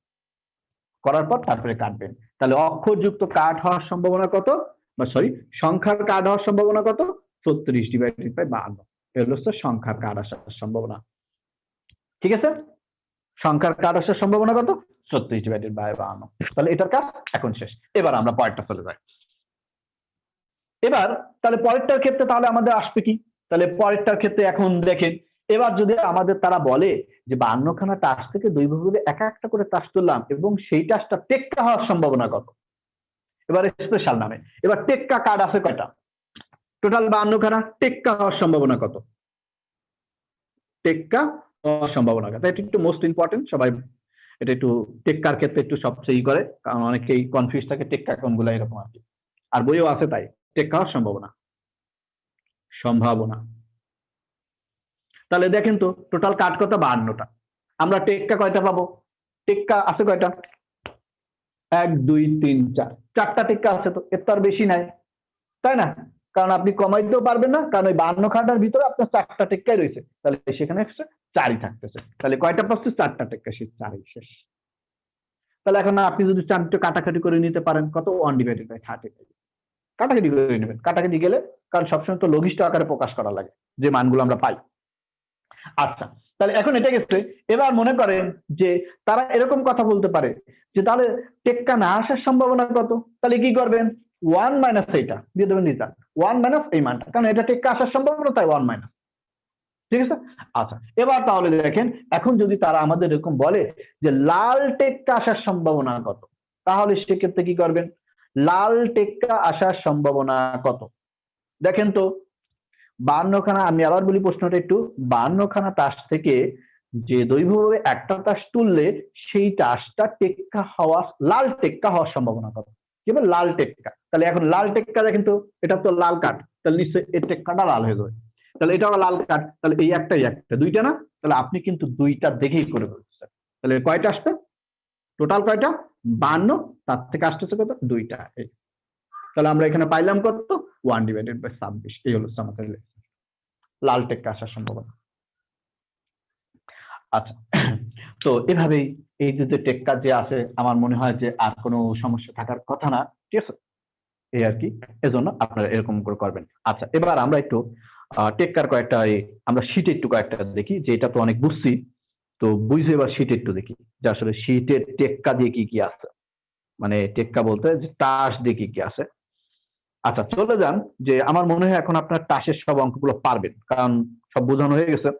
করার পর তারপরে কাটবেন। তাহলে অক্ষরযুক্ত কার্ড হওয়ার সম্ভাবনা কত, বা সরি সংখ্যার কার্ড হওয়ার সম্ভাবনা কত 36 ডিভাইডেড বাই 52, এগুলো হচ্ছে সংখ্যার কার্ড আসার সম্ভাবনা, ঠিক আছে। সংখ্যার কার্ড আসার সম্ভাবনা কত 36 ডিভাইডেড বাই 52, তাহলে এটার কাজ এখন শেষ। এবার আমরা পরেরটা চলে যাই। এবার তাহলে পরেরটার ক্ষেত্রে তাহলে আমাদের আসবে কি, তাহলে পরেরটার ক্ষেত্রে এখন দেখেন এবার যদি আমাদের তারা বলে যে 52খানা তাস থেকে দৈবভাবে এক একটা করে তাস তুললাম এবং সেই তাসটা টেক্কা হওয়ার সম্ভাবনা কত, এবার স্পেশাল নামে এবার টেক্কা কার্ড আছে কয়টা, টোটাল 52খানা, টেক্কা হওয়ার সম্ভাবনা কত, টেক্কা হওয়ার সম্ভাবনা কত, এটা একটু মোস্ট ইম্পর্টেন্ট, সবাই এটা একটু টেক্কার ক্ষেত্রে একটু সবচেয়ে করে, কারণ অনেকেই কনফিউজ থাকে টেক্কা কোনগুলো এরকম আর কি, আর বইও আছে তাই টেক্কা হওয়ার সম্ভাবনা সম্ভাবনা। তাহলে দেখেন তো টোটাল কার্ড কত 52টা, আমরা টেক্কা কয়টা পাবো, টেক্কা আছে কয়টা 1 2 3 4, 4টা টেক্কা আছে, তো এর তো আর বেশি নাই, তাই না? কারণ আপনি কমাইতেও পারবেন না, কারণ ওই 52 খানাটার ভিতরে আপনার 4টা টেক্কাই রয়েছে, তাহলে সেখানে এক্সট্রা 4ই থাকতেছে। তাহলে কয়টা পাচ্ছে? 4টা টেক্কা, সেই 4ই শেষ। তাহলে এখন আপনি যদি চান একটু কাটাকাটি করে নিতে পারেন, কত? 1/30 কাটাকাটি করে নেবেন, কাটাকাটি গেলে, কারণ সবসময় তো লঘিষ্ঠ আকারে প্রকাশ করা লাগে যে মানগুলো আমরা পাই। আচ্ছা, তাহলে এখন এটা গেছে। এবার মনে করেন যে তারা এরকম কথা বলতে পারে যে তাহলে টেক্কা না আসার সম্ভাবনা কত? তাহলে কি করবেন? 1 মাইনাস এইটা দিয়ে দেবেন রেজাল্ট, 1 মাইনাস এই মানটা, কারণ এটা টেক্কা আসার সম্ভাবনা, তাই 1 মাইনাস। ঠিক আছে? আচ্ছা, এবার তাহলে দেখেন, এখন যদি তারা আমাদের এরকম বলে যে লাল টেক্কা আসার সম্ভাবনা কত, তাহলে সেক্ষেত্রে কি করবেন? লাল টেক্কা আসার সম্ভাবনা কত? দেখেন তো, 52 খানা, আমি আবার বলি প্রশ্নটা একটু, 52 খানা তাস থেকে যে দৈর্ঘ্যভাবে একটা তাস তুললে সেই তাসটা টেক্কা হওয়া, লাল টেক্কা হওয়ার সম্ভাবনা কত? কি বলে? লাল টেক্কা। তাহলে এখন লাল টেক্কা দেখেন তো, এটা তো লাল কাঠ, তাহলে নিশ্চয়ই এই টেক্কাটা লাল হয়ে যাবে। তাহলে এটাও লাল কাঠ, তাহলে এই একটা দুইটা না? তাহলে আপনি কিন্তু দুইটা দেখেই করে ফেলছেন। তাহলে কয়টা আসবে? টোটাল কয়টা? 52, তার থেকে আসতেছে কত? দুইটা। তাহলে আমরা এখানে পাইলাম কত? 1/26। এই হলো আমাদের লাল টেক্কা আসার সম্ভাবনা। আচ্ছা, তো এভাবেই এই যে টেক্কা যে আছে, আমার মনে হয় যে আর কোনো সমস্যা থাকার কথা না। ঠিক আছে? এই আর কি, এজন্য আপনারা এরকম করে করবেন। আচ্ছা, এবার আমরা একটু টেক্কার কয়েকটা, আমরা শীটে একটু কয়েকটা দেখি, যে এটা তো অনেক বুঝছি, তো বুঝে এবার শীটে একটু দেখি যে আসলে শীটের টেক্কা দিয়ে কি কি আছে, মানে টেক্কা বলতে যে তাস দিয়ে কি কি আছে। আচ্ছা, চলে যান, যে আমার মনে হয় এখন আপনার তাসের সব অঙ্কগুলো পারবেন, কারণ সব বোঝানো হয়ে গেছে।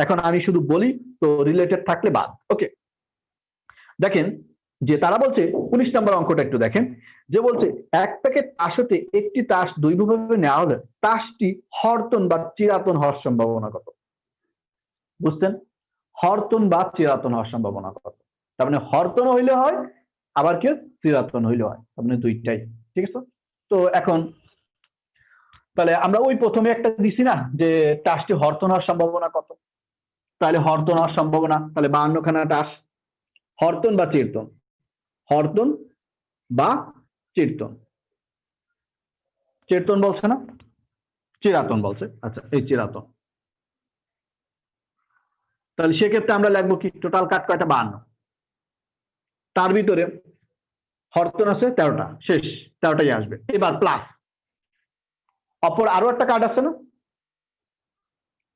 এখন আমি শুধু বলি, তো রিলেটেড থাকলে বাদ। ওকে, দেখেন যে তারা বলছে 19 নম্বর অঙ্কটা একটু দেখেন, যে বলছে এক প্যাকেট তাস হতে একটি তাস দৈর্ঘ্যভাবে নেওয়া হলে তাসটি হরতন বা চিরাতন হওয়ার সম্ভাবনা কত? বুঝছেন? হরতন বা চিরাতন হওয়ার সম্ভাবনা কত? তার মানে হরতন হইলে হয়, আবার কি চিরাতন হইলে হয়, তার মানে দুইটাই। ঠিক আছে? তো এখন তাহলে আমরা ওই প্রথমে একটা দিছি না, যে টাসটি হরতন হওয়ার সম্ভাবনা কত? তাহলে হরতন হওয়ার সম্ভাবনা, তাহলে 52 খানা টাস, হরতন বা চিরতন? হরতন বা চিরতন? চিরতন বলছে না, চিরাতন বলছে। আচ্ছা, এই চিরাতন। তাহলে সেক্ষেত্রে আমরা লিখবো কি? টোটাল কাট কয়টা? 52। তার ভিতরে হরতন আছে 13টা, শেষ, 13টাই আসবে। এবার প্লাস অপর আরো একটা কার্ড আছে না,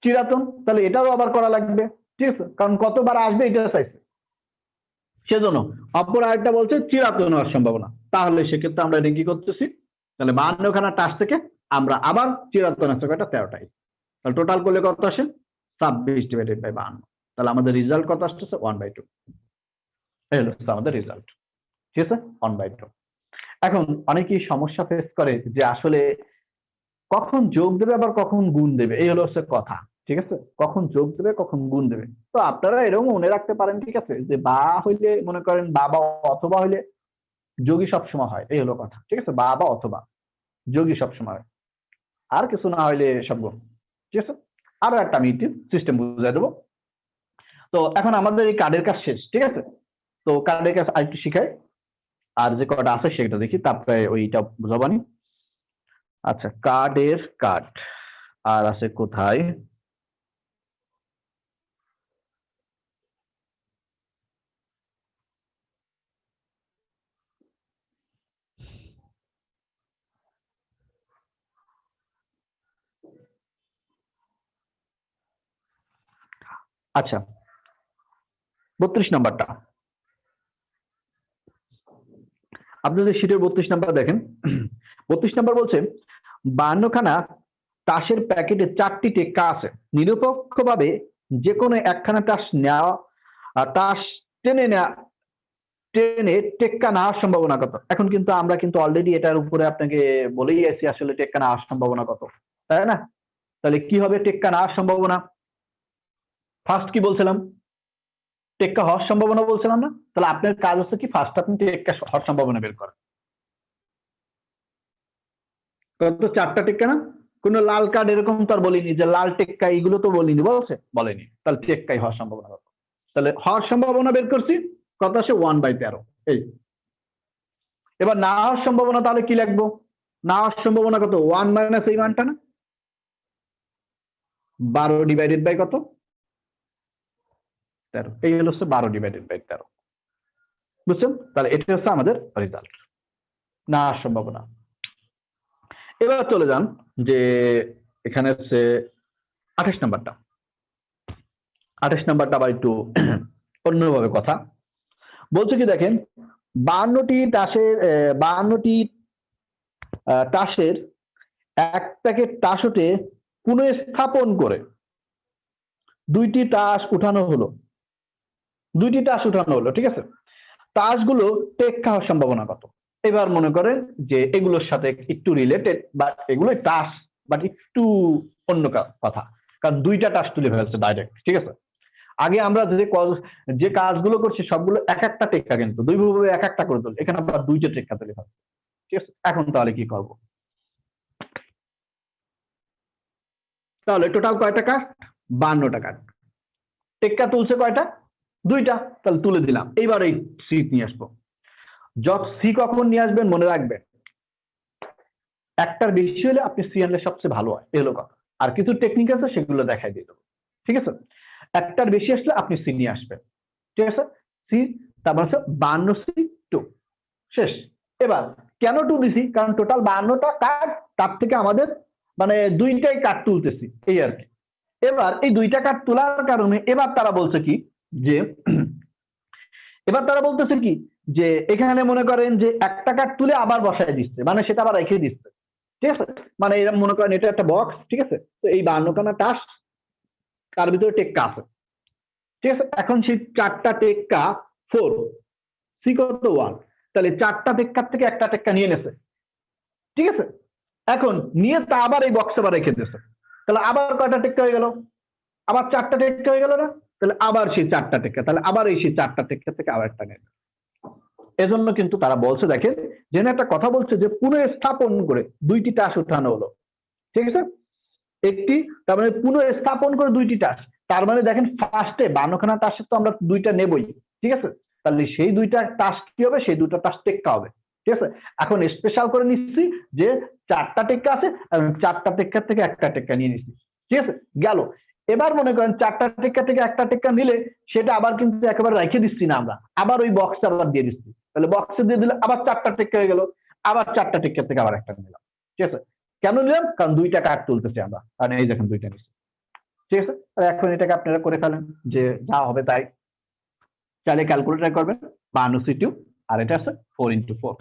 চিরাতন, তাহলে এটাও আবার করা লাগবে। ঠিক আছে? কারণ কতবার আসবে এটা চাইছে, সেজন্য অপর আরেকটা বলছে চিরাতন হওয়ার সম্ভাবনা। তাহলে সেক্ষেত্রে আমরা এটা কি করতেছি? তাহলে 52 খানা টাস থেকে আমরা আবার চিরাতন আছে কয়টা? 13টাই। তাহলে টোটাল করলে কত আসে? 26/52। তাহলে আমাদের রেজাল্ট কত আসতেছে? 1/2। এই হলো আমাদের রেজাল্ট। ঠিক আছে? 1/2। এখন অনেকেই সমস্যা ফেস করে যে আসলে কখন যোগ দেবে আবার কখন গুণ দেবে, এই হলো হচ্ছে কথা। ঠিক আছে? কখন যোগ দেবে কখন গুণ দেবে, তো আপনারা এরকম মনে রাখতে পারেন। ঠিক আছে? যে বা হইলে মনে করেন বাবা, অথবা হইলে যোগী সবসময় হয়, এই হলো কথা। ঠিক আছে? বা অথবা যোগী সবসময় হয়, আর কিছু না হইলে সব গুণ। ঠিক আছে? আরো একটা আমি সিস্টেম বুঝাই দেবো। তো এখন আমাদের এই কার্ডের কাজ শেষ। ঠিক আছে? তো কার্ডের কাজ আরেকটু শিখাই, আর যে কটা আছে সেটা দেখি, তারপরে ওইটা বুঝাবানি। আচ্ছা, কার্ডের কার্ড আর আছে কোথায়? আচ্ছা, 32 নাম্বারটা, আপনাদের শীটের 32 নাম্বার দেখেন। 32 নাম্বার বলছে 52 খানা তাসের প্যাকেটে 4টি টেক্কা আছে, নিরপেক্ষভাবে যে কোনো একখানা তাস নেওয়া, তাস টেনে নেওয়া, টেনে টেক্কা নেওয়ার সম্ভাবনা কত? এখন কিন্তু আমরা কিন্তু অলরেডি এটার উপরে আপনাকে বলেই আছি আসলে টেক্কা নেওয়ার সম্ভাবনা কত, তাই না? তাহলে কি হবে টেক্কা নেওয়ার সম্ভাবনা? ফার্স্ট কি বলছিলাম? টেক্কা হওয়ার সম্ভাবনা বলছিলাম না? তাহলে আপনার কাজ হচ্ছে কি, ফার্স্ট আপনি টেক্কা হওয়ার সম্ভাবনা বের করেন। কত? 4টা টেক্কা না? কোন লাল কার্ড এরকম তো আর বলিনি যে লাল টেক্কা, এইগুলো তো বলিনি, বলছে? বলেনি। তাহলে টেক্কাই হওয়ার সম্ভাবনা কত? তাহলে হওয়ার সম্ভাবনা বের করছি, কত আসে? 1/13। এই, এবার না হওয়ার সম্ভাবনা তাহলে কি লিখবো? না হওয়ার সম্ভাবনা কত? 1 মাইনাস এই মানটা না, 12 ডিভাইডেড বাই কত? 13। এই হলো 12 ডিভাইডেড বাই 13। বুঝছেন? তাহলে এটা হচ্ছে আমাদের রেজাল্ট, না হওয়ার সম্ভাবনা। এবার চলে যান যে এখানে হচ্ছে 28 নাম্বারটা। 28 নাম্বারটা আবার একটু অন্যভাবে কথা বলছে কি দেখেন, 52টি তাসের এক প্যাকেট তাসতে পুনঃস্থাপন করে 2টি তাস উঠানো হলো। 2টি তাস উঠানো হলো, ঠিক আছে? তাসগুলো টেক খাওয়ার সম্ভাবনা কত? এবার মনে করেন যে এগুলোর সাথে একটু রিলেটেড, বা এগুলো তাস বাট একটু অন্য কথা, কারণ 2টা তাস তুলে ফেলছে ডাইরেক্ট, ঠিক আছে? আগে আমরা যে কাজগুলো করছি সবগুলো এক একটা টেক্কা, কিন্তু দুইভাবে এক একটা করে তুলি, এখানে আবার 2টা টেক্কা তুলে ফেলছে, ঠিক আছে? এখন তাহলে কি করব? তাহলে টোটাল কয়টা কাঠ? 52টা কাঠ। টেক্কা তুলছে কয়টা? 2টা। তাহলে তুলে দিলাম। এইবার এই সি নিয়ে আসবো। সি কখন নিয়ে আসবেন মনে রাখবেন, একটার বেশি হলে আপনি সি আনলে সবচেয়ে ভালো হয়, এলো কথা। আর কিছু টেকনিক আছে, সেগুলো দেখাই দিয়ে দেবো, ঠিক আছে? একটার বেশি আসলে আপনি সি নিয়ে আসবেন, ঠিক আছে? সি, তারপর হচ্ছে 52 সি 2, শেষ। এবার কেন 2 দিছি? কারণ টোটাল 52টা কার্ড, তার থেকে আমাদের মানে 2টাই কার্ড তুলতেছি, এই আর কি। এবার এই 2টা কার্ড তোলার কারণে এবার তারা বলছে কি যে এবার তারা বলতেছে কি যে এখানে মনে করেন যে একটা কার্ড তুলে আবার বসায় দিচ্ছে, মানে সেটা আবার রেখে দিচ্ছে, ঠিক আছে? মানে এরকম মনে করেন এটা একটা বক্স, ঠিক আছে? তো এই 52খানা টাস, তার ভিতরে টেক্কা আছে, ঠিক আছে? এখন সেই 4টা টেক্কা 4, সি কত 1, তাহলে 4টা টেক্কার থেকে একটা টেক্কা নিয়ে নেছে, ঠিক আছে? এখন নিয়ে তা আবার এই বক্সে আবার রেখে দিয়েছে, তাহলে আবার কয়টা টেক্কা হয়ে গেল? আবার 4টা টেক্কা হয়ে গেল না? তাহলে আবার সেই 4টা টেক্কা, তাহলে আবার এই সেই 4টা টেক্কা থেকে আবার একটা নেবে। এজন্য কিন্তু তারা বলছে, দেখেন যেন একটা কথা বলছে যে পুনঃস্থাপন করে 2টি টাস উঠানো হলো, ঠিক আছে? একটি, তার মানে পুনঃস্থাপন করে 2টি টাস, তার মানে দেখেন ফার্স্টে 52খানা টাসের তো আমরা 2টা নেবই, ঠিক আছে? তাহলে সেই 2টা টাস কি হবে? সেই 2টা টাস টেক্কা হবে, ঠিক আছে? এখন স্পেশাল করে নিচ্ছি যে 4টা টেক্কা আছে, এবং 4টা টেক্কার থেকে একটা টেক্কা নিয়ে নিচ্ছি, ঠিক আছে? গেল। এবার মনে করেন 4টা টেক্কা থেকে একটা টেক্কা নিলে সেটা আবার কিন্তু একেবারে রেখে দিচ্ছি না আমরা, আবার ওই বক্সটা আবার দিয়ে দিচ্ছি, তাহলে বক্সে দিয়ে দিলে আবার 4টা টেক্কা হয়ে গেল, আবার 4টা টেক্কা থেকে আবার একটা নিলাম, ঠিক আছে? কেন নিলাম? কারণ 2টা কার্ড তুলতেছি আমরা, কারণ এই দেখেন 2টা নিচ্ছি, ঠিক আছে? এখন এটাকে আপনারা করে ফেলেন, যে যা হবে তাই। চাইলে ক্যালকুলেটর করবেন, 52 আর এটা আছে 4x4,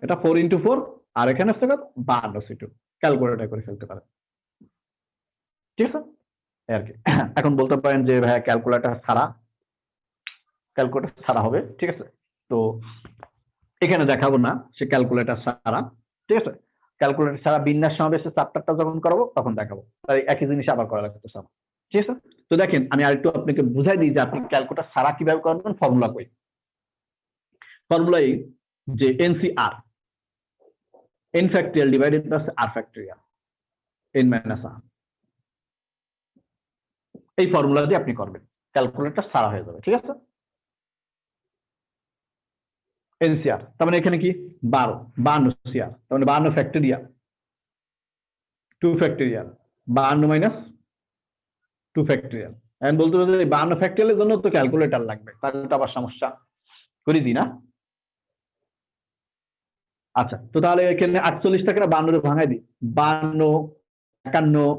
এটা 4x4, আর এখানে আছে 52 ক্যালকুলেটর করে ফেলতে পারেন, ঠিক আছে? আর কি এখন বলতে পারেন যে ভাইয়া ক্যালকুলেটর ছাড়া হবে, ঠিক আছে? তো এখানে দেখাবো না সে ক্যালকুলেটর ছাড়া, ঠিক আছে? ক্যালকুলেটর ছাড়া বিন্যাস সমাবেশের চ্যাপ্টারটা যখন করাবো তখন দেখাবো, তাই একই জিনিস আবার করা লাগতেছে আমার, ঠিক আছে? তো দেখেন আমি আরেকটু আপনাকে বুঝাই দিই যে আপনি ক্যালকুলেটর ছাড়া কিভাবে করবেন। ফর্মুলা কই? ফর্মুলা এই যে NCR, N factorial divided by R factorial, N minus R, এই ফর্মুলা দিয়ে আপনি করবেন, ক্যালকুলেটর ছাড়া হয়ে যাবে, ঠিক আছে? এনসিআর তার মানে এখানে কি 52 সিআর, তার মানে 52 ফ্যাক্টরিয়াল 2 ফ্যাক্টরিয়াল, 52 মাইনাস 2 ফ্যাক্টরিয়াল। এখন বলতে হবে যে 52 ফ্যাক্টরিয়ালের জন্য তো ক্যালকুলেটর লাগবে, তাহলে তো আবার সমস্যা, করে দিই না? আচ্ছা, তো তাহলে এখানে 48 টাকা 52 ভাঙাই দিই, 52, 51,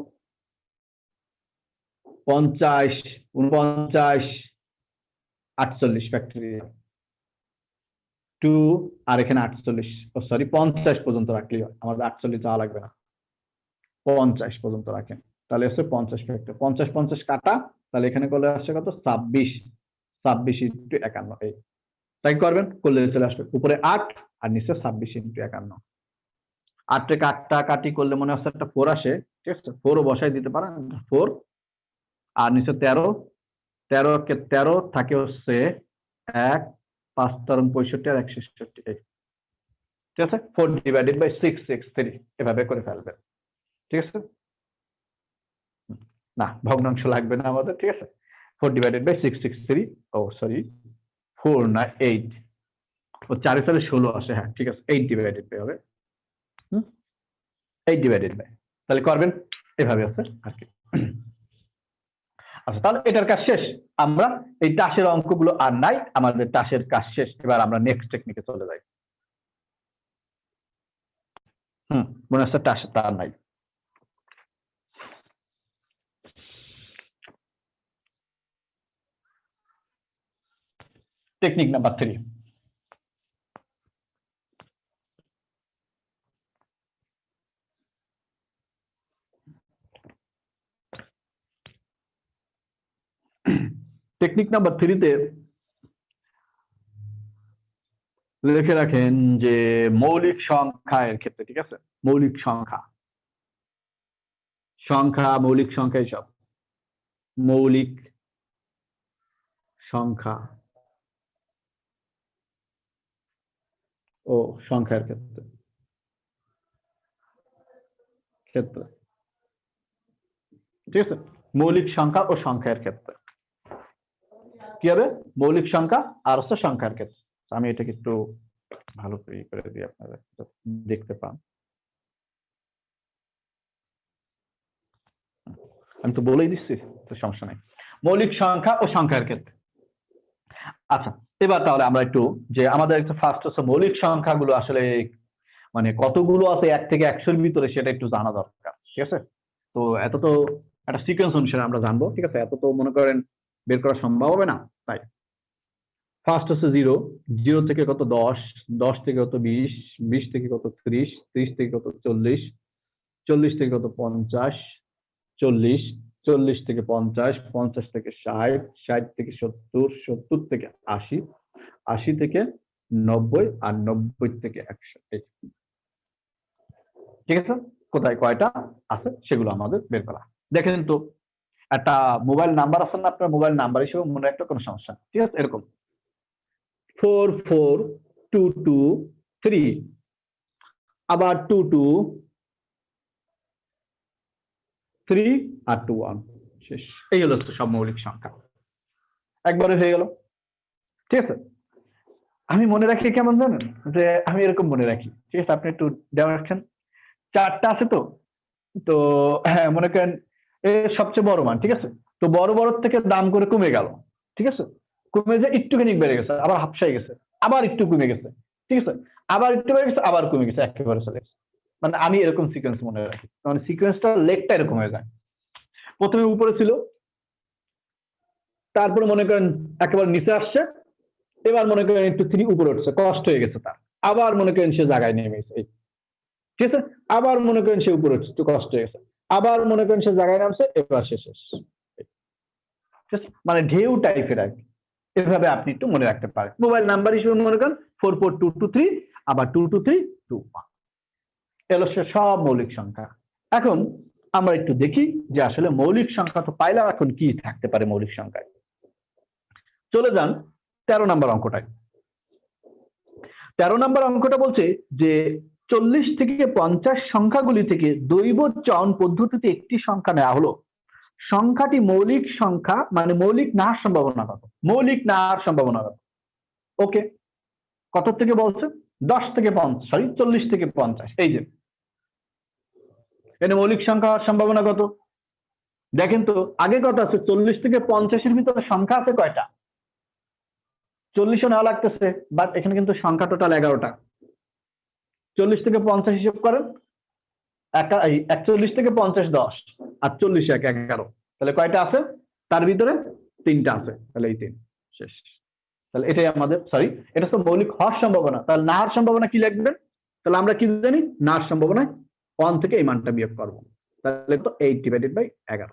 50, 49, 48 ফ্যাক্টরিয়াল 2, আর এখানে 48, সরি 50 পর্যন্ত রাখলেই হয়, আমাদের 48 যাওয়া লাগবে না, 50 পর্যন্ত রাখেন, তাহলে হচ্ছে 50 ফ্যাক্টর, 50 50 কাটা, তাহলে এখানে করলে আসছে কত? 26, 26 ইন্টু 51, এই তাই করবেন, করলে চলে আসবে উপরে 8 আর নিচে 26 ইন্টু 51। 8 থেকে 8টা কাটি করলে মনে হচ্ছে একটা 4 আসে, ঠিক আছে? 4ও বসাই দিতে পারেন, 4 আর নিচে 13, 13 কে 13 থাকে হচ্ছে 1, 5 13 65 আর 166, ঠিক আছে? 4 ডিভাইডেড বাই 663, এভাবে করে ফেলবেন, ঠিক আছে? না, ভগ্নাংশ লাগবে না আমাদের, ঠিক আছে? 4 ডিভাইডেড বাই 663, ও সরি 4 না 8, ও 4/16 আসে, হ্যাঁ ঠিক আছে, 8 ডিভাইডেড বাই হবে, 8 ডিভাইডেড বাই, তাহলে করবেন এভাবে আছে আর কি। আচ্ছা, তাহলে এটার কাজ শেষ। আমরা এই টাসের অঙ্কগুলো আর নাই, আমাদের টাসের কাজ শেষ। এবার আমরা নেক্সট টেকনিকে চলে যাই। মনে হচ্ছে টাসের তার নাই। Technique number 3। টেকনিক নাম্বার 3-তে লিখে রাখেন যে মৌলিক সংখ্যা এর ক্ষেত্রে, ঠিক আছে, মৌলিক সংখ্যা, মৌলিক সংখ্যা সব মৌলিক সংখ্যা ও সংখ্যার ক্ষেত্রে ঠিক আছে, মৌলিক সংখ্যা ও সংখ্যার ক্ষেত্রে কি হবে? মৌলিক সংখ্যা আর হচ্ছে সংখ্যার ক্ষেত্রে। আমি এটাকে একটু ভালো করে দিই, আপনারা দেখতে পান। আমি তো বলেই দিচ্ছি, তো সমস্যা নাই। মৌলিক সংখ্যা ও সংখ্যার ক্ষেত্রে। আচ্ছা, এবার তাহলে আমরা একটু যে আমাদের একটা ফার্স্ট হচ্ছে মৌলিক সংখ্যাগুলো আসলে মানে কতগুলো আছে 1 থেকে 100-এর ভিতরে, সেটা একটু জানা দরকার, ঠিক আছে। তো এত তো একটা সিকোয়েন্স অনুসারে আমরা জানবো, ঠিক আছে, এত তো মনে করেন বের করা সম্ভব হবে না। তাই ফার্স্ট হচ্ছে 0, 0 থেকে কত 10, 10 থেকে কত 20, 20 থেকে কত 30, 30 থেকে কত 40, 40 থেকে কত 50, 40, 40 থেকে 50, 50 থেকে 60, 60 থেকে 70, 70 থেকে 80, 80 থেকে 90 আর 90 থেকে 100। ঠিক আছে, কোথায় কয়টা আছে সেগুলো আমাদের বের করা। দেখেন তো একটা মোবাইল নাম্বার আছে না, আপনার মোবাইল নাম্বার হিসেবে মনে রাখতে কোনো সমস্যা, ঠিক আছে, এরকম 44223, আবার 223 আর 21 শেষ। এই হলো সব মৌলিক সংখ্যা, একবারে হয়ে গেল। ঠিক আছে, আমি মনে রাখি কেমন জানেন, যে আমি এরকম মনে রাখি, ঠিক আছে, আপনি একটু দেওয়া রাখছেন 4টা আছে তো, তো হ্যাঁ মনে করেন সবচেয়ে বড় মান, ঠিক আছে, তো বড় বড় থেকে দাম করে কমে গেল, ঠিক আছে, কমে যে একটুখানি বেড়ে গেছে, আবার হাফসাই গেছে, আবার একটু কমে গেছে, ঠিক আছে, আবার একটু বেড়ে গেছে, আবার কমে গেছে, একেবারে চলে গেছে। মানে আমি এরকম সিকোয়েন্স মনে রাখি, মানে সিকোয়েন্সটা লেগটা এরকম হয়ে যায়, প্রথমে উপরে ছিল, তারপরে মনে করেন একেবারে নিচে আসছে, এবার মনে করেন একটু 3 উপরে উঠছে, কষ্ট হয়ে গেছে তার, আবার মনে করেন সে জায়গায় নেমে গেছে, ঠিক আছে, আবার মনে করেন সে উপরে উঠছে, একটু কষ্ট হয়ে গেছে, আবার মনে করেন সে জায়গায় নামছে, এবার সে শেষ। মানে ঢেউ টাইপের আর কি, এভাবে আপনি একটু মনে রাখতে পারেন। মোবাইল নাম্বার হিসেবে মনে করেন 44223, আবার 22321, এগুলো সব মৌলিক সংখ্যা। এখন আমরা একটু দেখি যে আসলে মৌলিক সংখ্যা তো পাইলাম, এখন কি থাকতে পারে মৌলিক সংখ্যায়। চলে যান 13 নম্বর অঙ্কটায়। 13 নম্বর অঙ্কটা বলছে যে 40 থেকে 50 সংখ্যাগুলি থেকে দৈব চয়ন পদ্ধতিতে একটি সংখ্যা নেওয়া হলো, সংখ্যাটি মৌলিক সংখ্যা, মানে মৌলিক না হওয়ার সম্ভাবনা কত? মৌলিক না হওয়ার সম্ভাবনা কত? ওকে, কত থেকে বলছে? 10 থেকে 50, সরি 40 থেকে 50। এই যে এটা মৌলিক সংখ্যা হওয়ার সম্ভাবনা কত? দেখেন তো আগে কত আছে, 40 থেকে 50-এর ভিতরে সংখ্যা আছে কয়টা? 40ও নেওয়া লাগতেছে, বাট এখানে কিন্তু সংখ্যা টোটাল 11টা। 40 থেকে 50 হিসেব করেন, 41 থেকে 50 10, আর 40 1 11, তাহলে কয়টা আছে? তার ভিতরে 3টা আছে, তাহলে এই 3 শেষ। তাহলে এটাই আমাদের, সরি এটা তো মৌলিক হওয়ার সম্ভাবনা, তাহলে না হওয়ার সম্ভাবনা কি লিখবেন? তাহলে আমরা কি জানি, না হওয়ার সম্ভাবনা 1 থেকে এই মানটা বিয়োগ করব, তাহলে তো 8/11।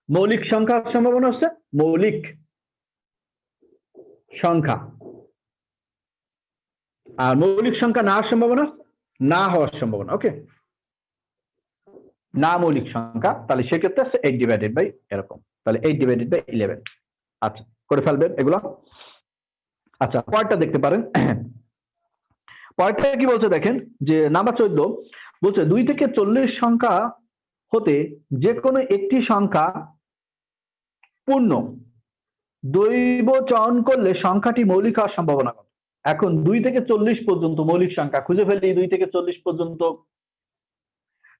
মৌলিক সংখ্যার সম্ভাবনা হচ্ছে মৌলিক সংখ্যা, আর মৌলিক সংখ্যা না হওয়ার সম্ভাবনা না হওয়ার সম্ভাবনা। ওকে, না মৌলিক সংখ্যা, তাহলে সেক্ষেত্রে 8/, এরকম, তাহলে 8/11। আচ্ছা, করে ফেলবেন এগুলো। আচ্ছা, পরেরটা দেখতে পারেন। পরেরটা কি বলছে দেখেন, যে নাম্বার 14 বলছে 2 থেকে 40 সংখ্যা হতে যে কোনো একটি সংখ্যা পূর্ণ দৈব চয়ন করলে সংখ্যাটি মৌলিক হওয়ার সম্ভাবনা কত? এখন 2 থেকে 40 পর্যন্ত মৌলিক সংখ্যা খুঁজে ফেলি। 2 থেকে 40 পর্যন্ত,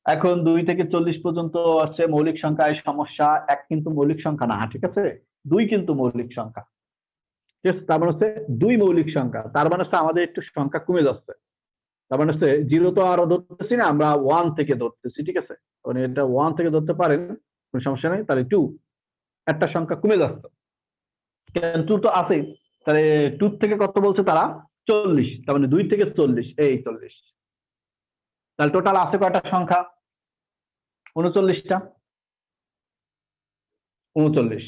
এখন 2 থেকে 40 পর্যন্ত আছে মৌলিক সংখ্যায় সমস্যা। এক কিন্তু মৌলিক সংখ্যা না, ঠিক আছে? 2 কিন্তু মৌলিক সংখ্যা, ঠিক আছে? তার মানে হচ্ছে 2 মৌলিক সংখ্যা, তার মানে হচ্ছে আমাদের একটু সংখ্যা কমে যাচ্ছে। তার মানে হচ্ছে 0 তো আরো ধরতেছি না, আমরা 1 থেকে ধরতেছি, ঠিক আছে? মানে এটা 1 থেকে ধরতে পারেন, কোনো সমস্যা নেই। তাহলে 2 একটা সংখ্যা কমে যাচ্ছে, কারণ 2 তো আছেই। তাহলে 2 থেকে কত বলছে তারা? 40। তার মানে 2 থেকে 40, এই 40। তাহলে টোটাল আছে কয়টা সংখ্যা? 39টা। 39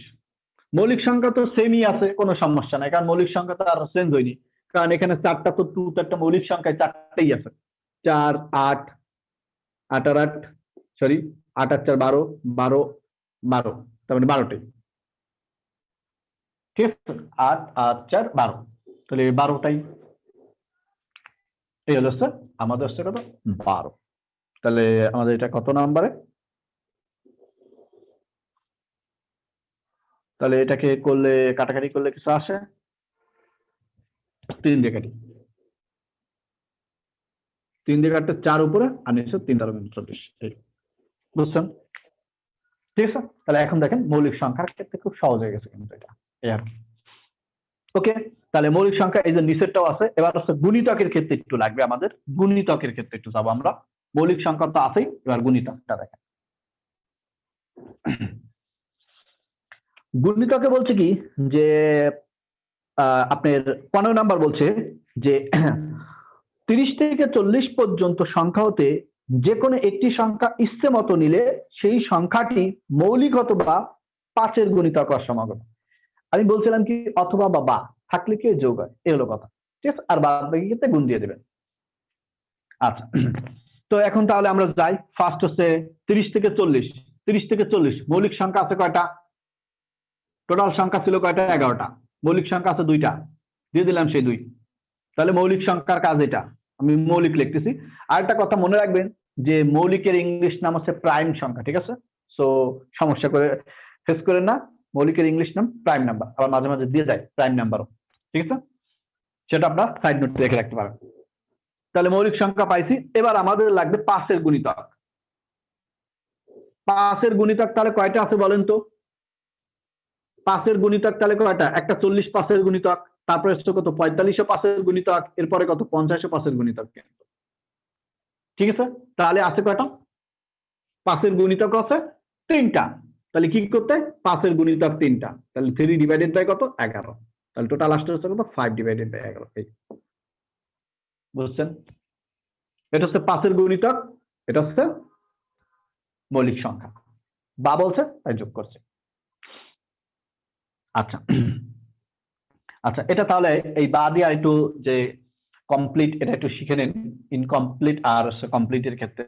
মৌলিক সংখ্যা তো সেমই আছে, কোনো সমস্যা নাই, কারণ মৌলিক সংখ্যা তো আর চেঞ্জ হয়নি। কারণ এখানে 4টা তো 2 তো একটা মৌলিক সংখ্যায় 4টাই আছে। 4 8 8 আর 8, সরি 8 আর 4 12, 12 12, তার মানে 12টাই, ঠিক আছে? 8 আর 4 12, তাহলে 12টাই। এই হলো স্যার আমাদের হচ্ছে কত? 12। তাহলে আমাদের এটা কত নাম্বারে? তাহলে এটাকে করলে কাটাকাটি করলে কিছু আসে? 3 দিয়ে কাটি, 3 দিয়ে কাটতে 4 উপরে আর নিচে 3 দ্বারা 39, এই বুঝছেন? ঠিক আছে, তাহলে এখন দেখেন মৌলিক সংখ্যার ক্ষেত্রে খুব সহজ হয়ে গেছে কিন্তু এটা, এই আর কি। ওকে, তাহলে মৌলিক সংখ্যা এই যে নিচেরটাও আছে। এবার হচ্ছে গুণিতকের ক্ষেত্রে একটু লাগবে আমাদের, গুণিতকের ক্ষেত্রে একটু যাবো আমরা। মৌলিক সংখ্যা তো আছেই, এবার গুণিতকটা দেখেন। গুণিতকে বলছে কি যে আপনার 15 নাম্বার বলছে যে 30 থেকে 40 পর্যন্ত সংখ্যা হতে যে কোনো একটি সংখ্যা ইচ্ছে মতো নিলে সেই সংখ্যাটি মৌলিক অথবা 5-এর গুণিতক হওয়ার সম্ভাবনা। আমি বলছিলাম কি অথবা বা থাকলে কি যোগ হয়, এই হলো কথা, ঠিক আছে? আর বাদ বাকি ক্ষেত্রে গুণ দিয়ে দেবেন। আচ্ছা, তো এখন তাহলে আমরা যাই। ফার্স্ট হচ্ছে 30 থেকে 40। 30 থেকে 40 মৌলিক সংখ্যা আছে কয়টা? টোটাল সংখ্যা ছিল কয়টা? 11টা। মৌলিক সংখ্যা আছে 2টা, দিয়ে দিলাম সেই 2। তাহলে মৌলিক সংখ্যার কাজ এটা, আমি মৌলিক লিখতেছি। আর একটা কথা মনে রাখবেন যে মৌলিকের ইংলিশ নাম হচ্ছে প্রাইম সংখ্যা, ঠিক আছে? সো সমস্যা করে ফেস করেন না, মৌলিকের ইংলিশ নাম প্রাইম নাম্বার, আবার মাঝে মাঝে দিয়ে যায় প্রাইম নাম্বারও, ঠিক আছে? সেটা আপনার সাইড নোট রেখে রাখতে পারেন। তাহলে মৌলিক সংখ্যা পাইছি, এবার আমাদের লাগবে 5-এর গুণিতক। 5-এর গুণিতক তাহলে কয়টা আছে বলেন তো? 5-এর গুণিতক তাহলে কয়টা? একটা 40 5-এর গুণিতক, তারপরে হচ্ছে কত 45 5-এর গুণিতক, এরপরে কত 50 5-এর গুণিতক, ঠিক আছে? তাহলে আছে কয়টা? 5-এর গুণিতক আছে 3টা। তাহলে কি করতে? 5-এর গুণিতক 3টা, তাহলে 3 ডিভাইডেড বাই কত? 11। তাহলে টোটাল আসতে হচ্ছে কত? 5 ডিভাইডেড বাই 11। এই বুঝছেন? এটা হচ্ছে 5-এর গুণিতক, এটা হচ্ছে মৌলিক সংখ্যা। বা বলছে তাই যোগ করছে। আচ্ছা, আচ্ছা এটা তাহলে এই বা দিয়ে আর একটু যে কমপ্লিট, এটা একটু শিখে নিন। ইনকমপ্লিট আর কমপ্লিটের ক্ষেত্রে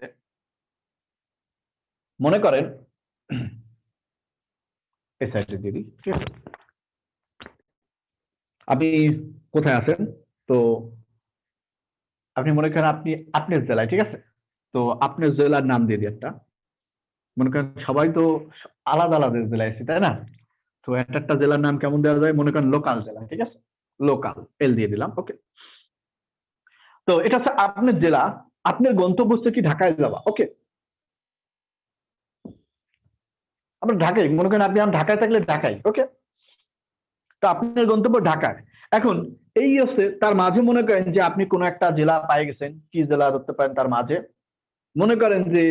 মনে করেন এই সাইডে দিয়ে দিই, ঠিক আছে? আপনি কোথায় আছেন? তো আপনি মনে করেন আপনি আপনার জেলায়, ঠিক আছে? তো আপনার জেলার নাম দিয়ে দিই একটা। মনে করেন সবাই তো আলাদা আলাদা জেলায় আছে, তাই না? তো একটা একটা জেলার নাম কেমন দেওয়া যায়? মনে করেন লোকাল জেলা, ঠিক আছে? লোকাল, এল দিয়ে দিলাম, ওকে। তো এটা হচ্ছে আপনার জেলা, আপনার গন্তব্য হচ্ছে কি ঢাকায় যাওয়া, ওকে? আমরা ঢাকায়, মনে করেন আপনি ঢাকায় থাকলে ঢাকায়, ওকে? তো আপনার গন্তব্য ঢাকায়। এখন এই হচ্ছে তার মাঝে মনে করেন যে আপনি কোনো একটা জেলা পাই গেছেন, কি জেলা ধরতে পারেন তার মাঝে? মনে করেন যে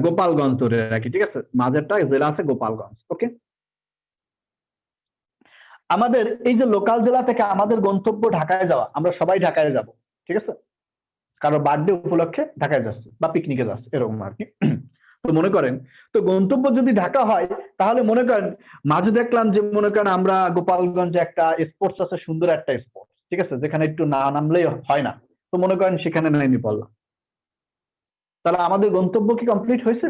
গোপালগঞ্জ ধরে রাখি, ঠিক আছে? মাঝেরটা জেলা আছে গোপালগঞ্জ, ওকে? আমাদের এই যে লোকাল জেলা থেকে আমাদের গন্তব্য ঢাকায় যাওয়া, আমরা সবাই ঢাকায় যাব, ঠিক আছে? কারো বার্থডে উপলক্ষে ঢাকায় যাচ্ছে বা পিকনিকে যাচ্ছে, এরকম আর কি। তো মনে করেন, তো গন্তব্য যদি ঢাকা হয়, তাহলে মনে করেন মাঝে দেখলাম যে মনে করেন আমরা গোপালগঞ্জে একটা স্পোর্টস আছে, সুন্দর একটা স্পোর্টস, ঠিক আছে? যেখানে একটু না নামলেই হয় না, তো মনে করেন সেখানে নেমে পড়লাম। তাহলে আমাদের গন্তব্য কি কমপ্লিট হয়েছে?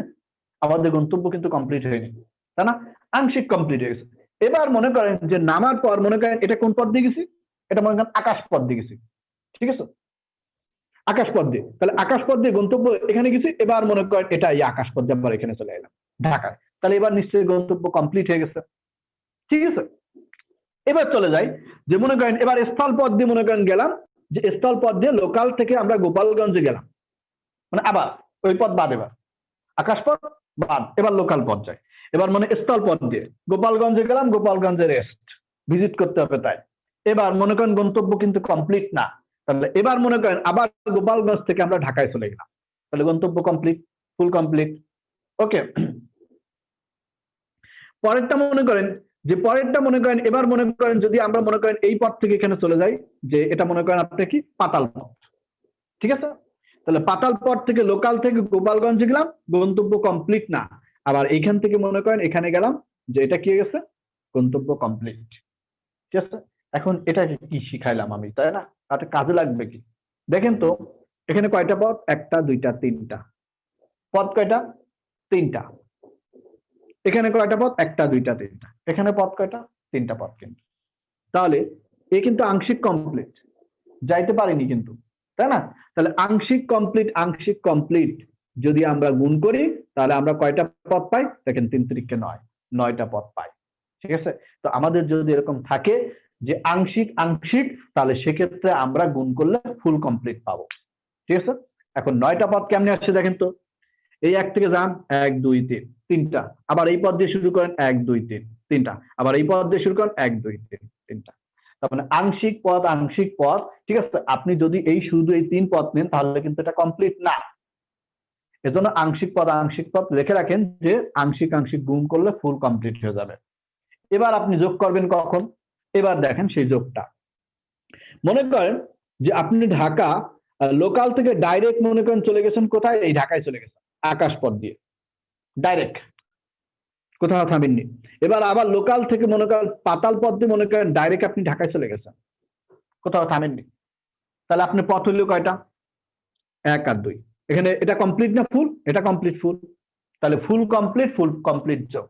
আমাদের গন্তব্য কিন্তু কমপ্লিট হয়নি, তাই না? আংশিক কমপ্লিট হয়ে গেছে। এবার মনে করেন যে নামার পর মনে করেন এটা কোন পথ দিয়ে গেছি? এটা মনে করেন আকাশ পথ দিয়ে গেছি, ঠিক আছে? আকাশ পথ দিয়ে, তাহলে আকাশ পথ দিয়ে গন্তব্য এখানে গেছি, এবার মনে করেন এটা এই আকাশ পথ দিয়ে আবার এখানে চলে এলাম ঢাকায়, তাহলে এবার নিশ্চয়ই গন্তব্য কমপ্লিট হয়ে গেছে, ঠিক আছে? এবার চলে যাই যে মনে করেন এবার স্থলপথ দিয়ে মনে করেন গেলাম, যে স্থলপথ দিয়ে লোকাল থেকে আমরা গোপালগঞ্জে গেলাম, মানে আবার ওই পথ বাদ, এবার আকাশপথ বাদ, এবার লোকাল পথ যায়। এবার মানে স্থলপথ দিয়ে গোপালগঞ্জে গেলাম, গোপালগঞ্জে রেস্ট ভিজিট করতে হবে, তাই এবার মনে করেন গন্তব্য কিন্তু কমপ্লিট না, তাহলে এবার মনে করেন আবার গোপালগঞ্জ থেকে আমরা ঢাকায় চলে গেলাম, তাহলে গন্তব্য কমপ্লিট, ফুল কমপ্লিট। ওকে, পরেরটা মনে করেন যে পরেরটা মনে করেন এবার মনে করেন যদি আমরা মনে করেন এই পথ থেকে এখানে চলে যাই, যে এটা মনে করেন আপনি কি পাতাল পথ, ঠিক আছে? তাহলে পাতাল পথ থেকে লোকাল থেকে গোপালগঞ্জে গেলাম, গন্তব্য কমপ্লিট না, আবার এইখান থেকে মনে করেন এখানে গেলাম, যে এটা কি গেছে, গন্তব্য কমপ্লিট, ঠিক আছে? এখন এটা কি শিখাইলাম আমি, তাই না? তাতে কাজে লাগবে কি দেখেন তো, এখানে কয়টা পথ, একটা দুইটা তিনটা পথ, কয়টা, তিনটা। এখানে কয়টা পথ, একটা দুইটা তিনটা। এখানে পথ কয়টা, তিনটা পথ। কিন্তু তাহলে এ কিন্তু আংশিক কমপ্লিট, যাইতে পারিনি কিন্তু, তাই না? তাহলে আংশিক কমপ্লিট, আংশিক কমপ্লিট যদি আমরা গুণ করি তাহলে আমরা কয়টা পথ পাই, দেখেন 3 3 9, 9টা পথ পাই, ঠিক আছে? তো আমাদের যদি এরকম থাকে যে আংশিক আংশিক, তাহলে সেক্ষেত্রে আমরা গুণ করলে ফুল কমপ্লিট পাবো, ঠিক আছে? এখন 9টা পথ কেমনে আসছে দেখেন তো, এই এক থেকে যান 1 2 3, তিনটা, আবার এই পথ দিয়ে শুরু করেন 1 2 3, তিনটা, আবার এই পথ দিয়ে শুরু করেন 1 2 3, তিনটা। তার মানে আংশিক পথ, আংশিক পথ, ঠিক আছে? আপনি যদি এই শুধু এই 3 পথ নেন তাহলে কিন্তু এটা কমপ্লিট না, এজন্য আংশিক পথ, আংশিক পথ লিখে রাখেন, যে আংশিক আংশিক গুণ করলে ফুল কমপ্লিট হয়ে যাবে। এবার আপনি যোগ করবেন কখন, এবার দেখেন সেই যোগটা, মনে করেন যে আপনি ঢাকা লোকাল থেকে ডাইরেক্ট মনে করেন চলে গেছেন কোথায়, এই ঢাকায় চলে গেছেন আকাশ পথ দিয়ে ডাইরেক্ট, কোথাও থামেননি। এবার আবার লোকাল থেকে মনে করেন পাতাল পথ দিয়ে মনে করেন ডাইরেক্ট আপনি ঢাকায় চলে গেছেন, কোথাও থামেননি, তাহলে আপনি পথ হইল কয়টা, 1 আর 2। এখানে এটা কমপ্লিট না ফুল, এটা কমপ্লিট ফুল, তাহলে ফুল কমপ্লিট যোগ,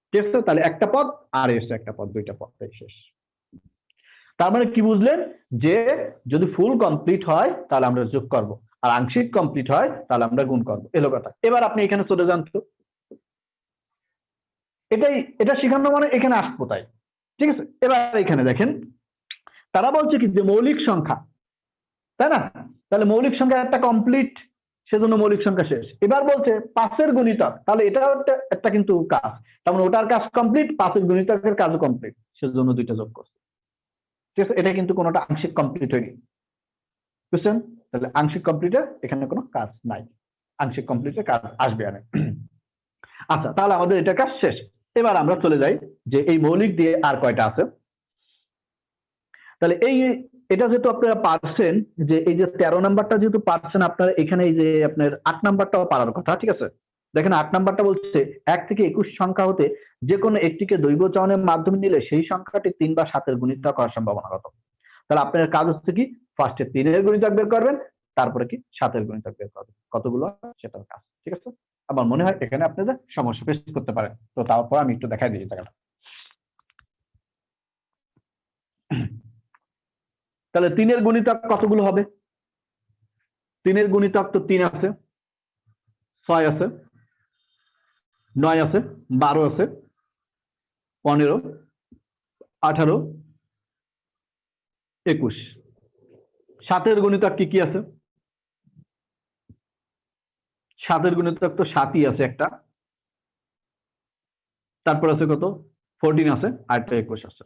ঠিক আছে? তাহলে একটা পথ আর এসে একটা পথ, দুইটা পথ শেষ। তার মানে কি বুঝলেন, যে যদি ফুল কমপ্লিট হয় তাহলে আমরা যোগ করব, আর আংশিক কমপ্লিট হয় তাহলে আমরা গুণ করব, এলো কথা। এবার আপনি এখানে চলে যান তো, এটা শেখানো মানে এখানে আসবো, তাই ঠিক আছে? এবার এখানে দেখেন তারা বলছে কি যে মৌলিক সংখ্যা, তাই না? তাহলে মৌলিক সংখ্যা একটা কমপ্লিট, সেজন্য মৌলিক সংখ্যা শেষ। এবার বলছে 5-এর গুণিতক, তাহলে এটাও একটা কিন্তু কাজ, তার মানে ওটার কাজ কমপ্লিট, 5-এর গুণিতকের কাজও কমপ্লিট, সেজন্য দুইটা যোগ করছে, ঠিক আছে? এটা কিন্তু কোনোটা আংশিক কমপ্লিট হয়নি, বুঝছেন? তাহলে আংশিক কমপ্লিটের এখানে কোনো কাজ নাই, আংশিক কমপ্লিটের কাজ আসবে না। আচ্ছা, তাহলে আমাদের এটা কাজ শেষ। এবার আমরা চলে যাই যে এই মৌলিক দিয়ে আর কয়টা আছে। তাহলে এই এটা যেহেতু আপনারা পারছেন, যে এই যে 13 নাম্বারটা যেহেতু পারছেন আপনারা, এখানে এই যে আপনার 8 নাম্বারটাও পারার কথা, ঠিক আছে? দেখেন 8 নাম্বারটা বলছে 1 থেকে 21 সংখ্যা হতে যে কোনো একটিকে দৈব চয়নের মাধ্যমে নিলে সেই সংখ্যাটি 3 বা 7-এর গুণিতক হওয়ার সম্ভাবনা কত। তাহলে আপনার কাজ হচ্ছে কি, ফার্স্টে 3-এর গুণিতক বের করবেন, তারপরে কি 7-এর গুণিতক বের করবেন, কতগুলো সেটার কাজ, ঠিক আছে? আমার মনে হয় এখানে আপনাদের সমস্যা ফেস করতে পারেন, তো তারপর আমি একটু দেখাই দিই জায়গাটা। তাহলে 3-এর গুণিতক কতগুলো হবে, 3-এর গুণিতক তো 3 আছে, 6 আছে, 9 আছে, 12 আছে, 15, 18, 21। 7-এর গুণিতক কি কি আছে, 7-এর গুণিতক তো 7ই আছে একটা, তারপর আছে কত, 14 আছে, আর একটা 21 আছে।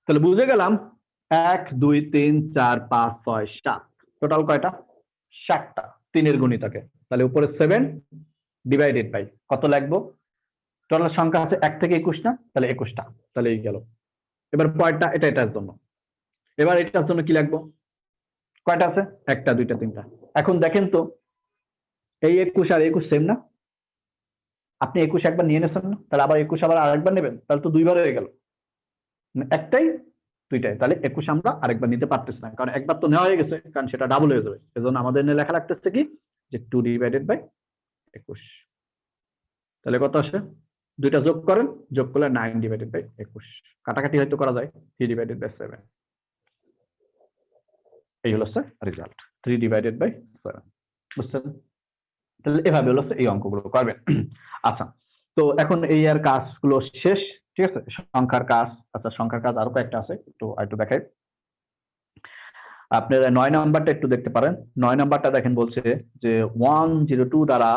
তাহলে বুঝে গেলাম 1 2 3 4 5 6 7, টোটাল কয়টা, 7টা 3-এর গুণিতকে। তাহলে উপরে 7 ডিভাইডেড বাই কত লাগবো, টোটাল সংখ্যা আছে 1 থেকে 21 না, তাহলে 21টা, তাহলে এই গেল। এবার পরেরটা, এটার জন্য, এবার এটার জন্য কি লাগবো, কয়টা আছে, 1টা 2টা 3টা। এখন দেখেন তো এই 21 আর 21 সেম না, আপনি 21 একবার নিয়ে নিয়েছেন না, তাহলে আবার 21 আবার আরেকবার নেবেন, তাহলে তো দুইবার হয়ে গেল, একটাই দুইটাই, তাহলে 21 আমরা আরেকবার নিতে পারতেছি না, কারণ একবার তো নেওয়া হয়ে গেছে, কারণ সেটা ডাবল হয়ে যাবে। সেজন্য আমাদের এখানে লেখা লাগতেছে কি, যে 2 ডিভাইডেড বাই 21। তাহলে কত আসে, দুইটা যোগ করেন, যোগ করলে 9 ডিভাইডেড বাই 21, কাটাকাটি হয়তো করা যায়, 3 ডিভাইডেড বাই 7, এই হলো স্যার রেজাল্ট, 3 ডিভাইডেড বাই 7, বুঝছেন? তাহলে এভাবে হলো এই অঙ্কগুলো করবেন। আচ্ছা, তো এখন এই আর কাজগুলো শেষ, ঠিক আছে, সংখ্যার কাজ। আচ্ছা, সংখ্যার কাজ আরো কয়েকটা আছে, একটু দেখাই। আপনারা 9 নাম্বারটা একটু দেখতে পারেন। 9 নাম্বারটা দেখেন, বলছে যে 102 দ্বারা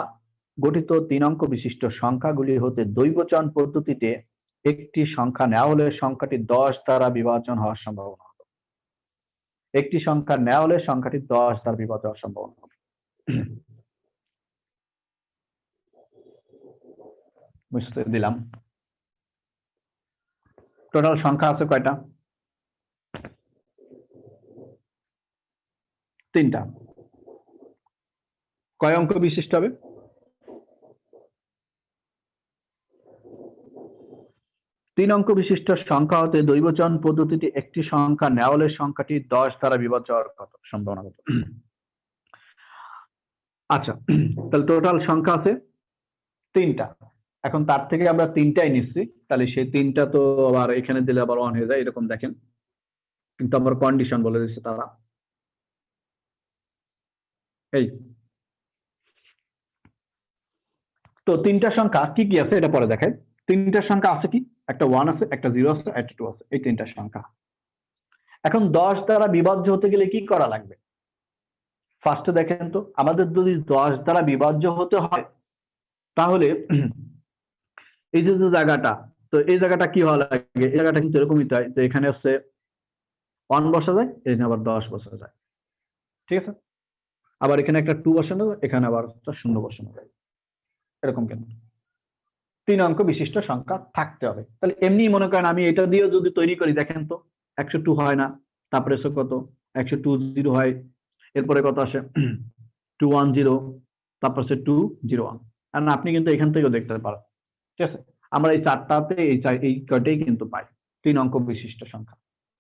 গঠিত 3 অঙ্ক বিশিষ্ট সংখ্যাগুলি হতে দ্বৈবচন পদ্ধতিতে একটি সংখ্যা নেওয়া হলে সংখ্যাটি 10 দ্বারা বিভাজন হওয়ার সম্ভাবনা হবে। একটি সংখ্যা নেওয়া হলে সংখ্যাটি 10 দ্বারা বিভাজন হওয়ার সম্ভাবনা হবে। বুঝতে দিলাম। টোটাল সংখ্যা আছে কয়টা? 3টা। কয় অঙ্ক বিশিষ্ট হবে? 3 অঙ্ক বিশিষ্ট সংখ্যা হতে দ্বৈবচন পদ্ধতিতে একটি সংখ্যা নেওয়া হলে সংখ্যাটি 10 দ্বারা বিভাজ্য হওয়ার কত সম্ভাবনা কত? আচ্ছা, তাহলে টোটাল সংখ্যা আছে 3টা। এখন তার থেকে আমরা 3টাই নিচ্ছি, তাহলে সেই 3টা তো আবার এখানে দিলে আবার 1 হয়ে যায়, এরকম দেখেন। কিন্তু আমার কন্ডিশন বলে দিচ্ছে তারা, এই তো 3টা সংখ্যা কি কি আছে এটা পরে দেখায়। 3টা সংখ্যা আছে কি? একটা 1 আছে, একটা 0 আছে, একটা 2 আছে, এই 3টা সংখ্যা। এখন 10 দ্বারা বিভাজ্য হতে গেলে কি করা লাগবে? ফার্স্টে দেখেন তো, আমাদের যদি 10 দ্বারা বিভাজ্য হতে হয় তাহলে এই যে জায়গাটা, তো এই জায়গাটা কি হওয়া লাগে? এই জায়গাটা কিন্তু এরকমই তাই, তো এখানে হচ্ছে 1 বসা যায়, এখানে আবার 10 বসা যায়, ঠিক আছে। আবার এখানে একটা 2 বসানো যায়, এখানে আবার 0 বসানো যায়, এরকম কেন? 3 অঙ্ক বিশিষ্ট সংখ্যা থাকতে হবে। তাহলে এমনি মনে করেন আমি এটা দিয়েও যদি তৈরি করি, দেখেন তো 102 হয় না, তারপরে কত 120 হয়, এরপরে কত আসে 210, তারপর 201। কারণ আপনি কিন্তু এখান থেকেও দেখতে পারেন, ঠিক আছে। আমরা এই 4টাতে এই কয়টাই কিন্তু পাই 3 অঙ্ক বিশিষ্ট সংখ্যা।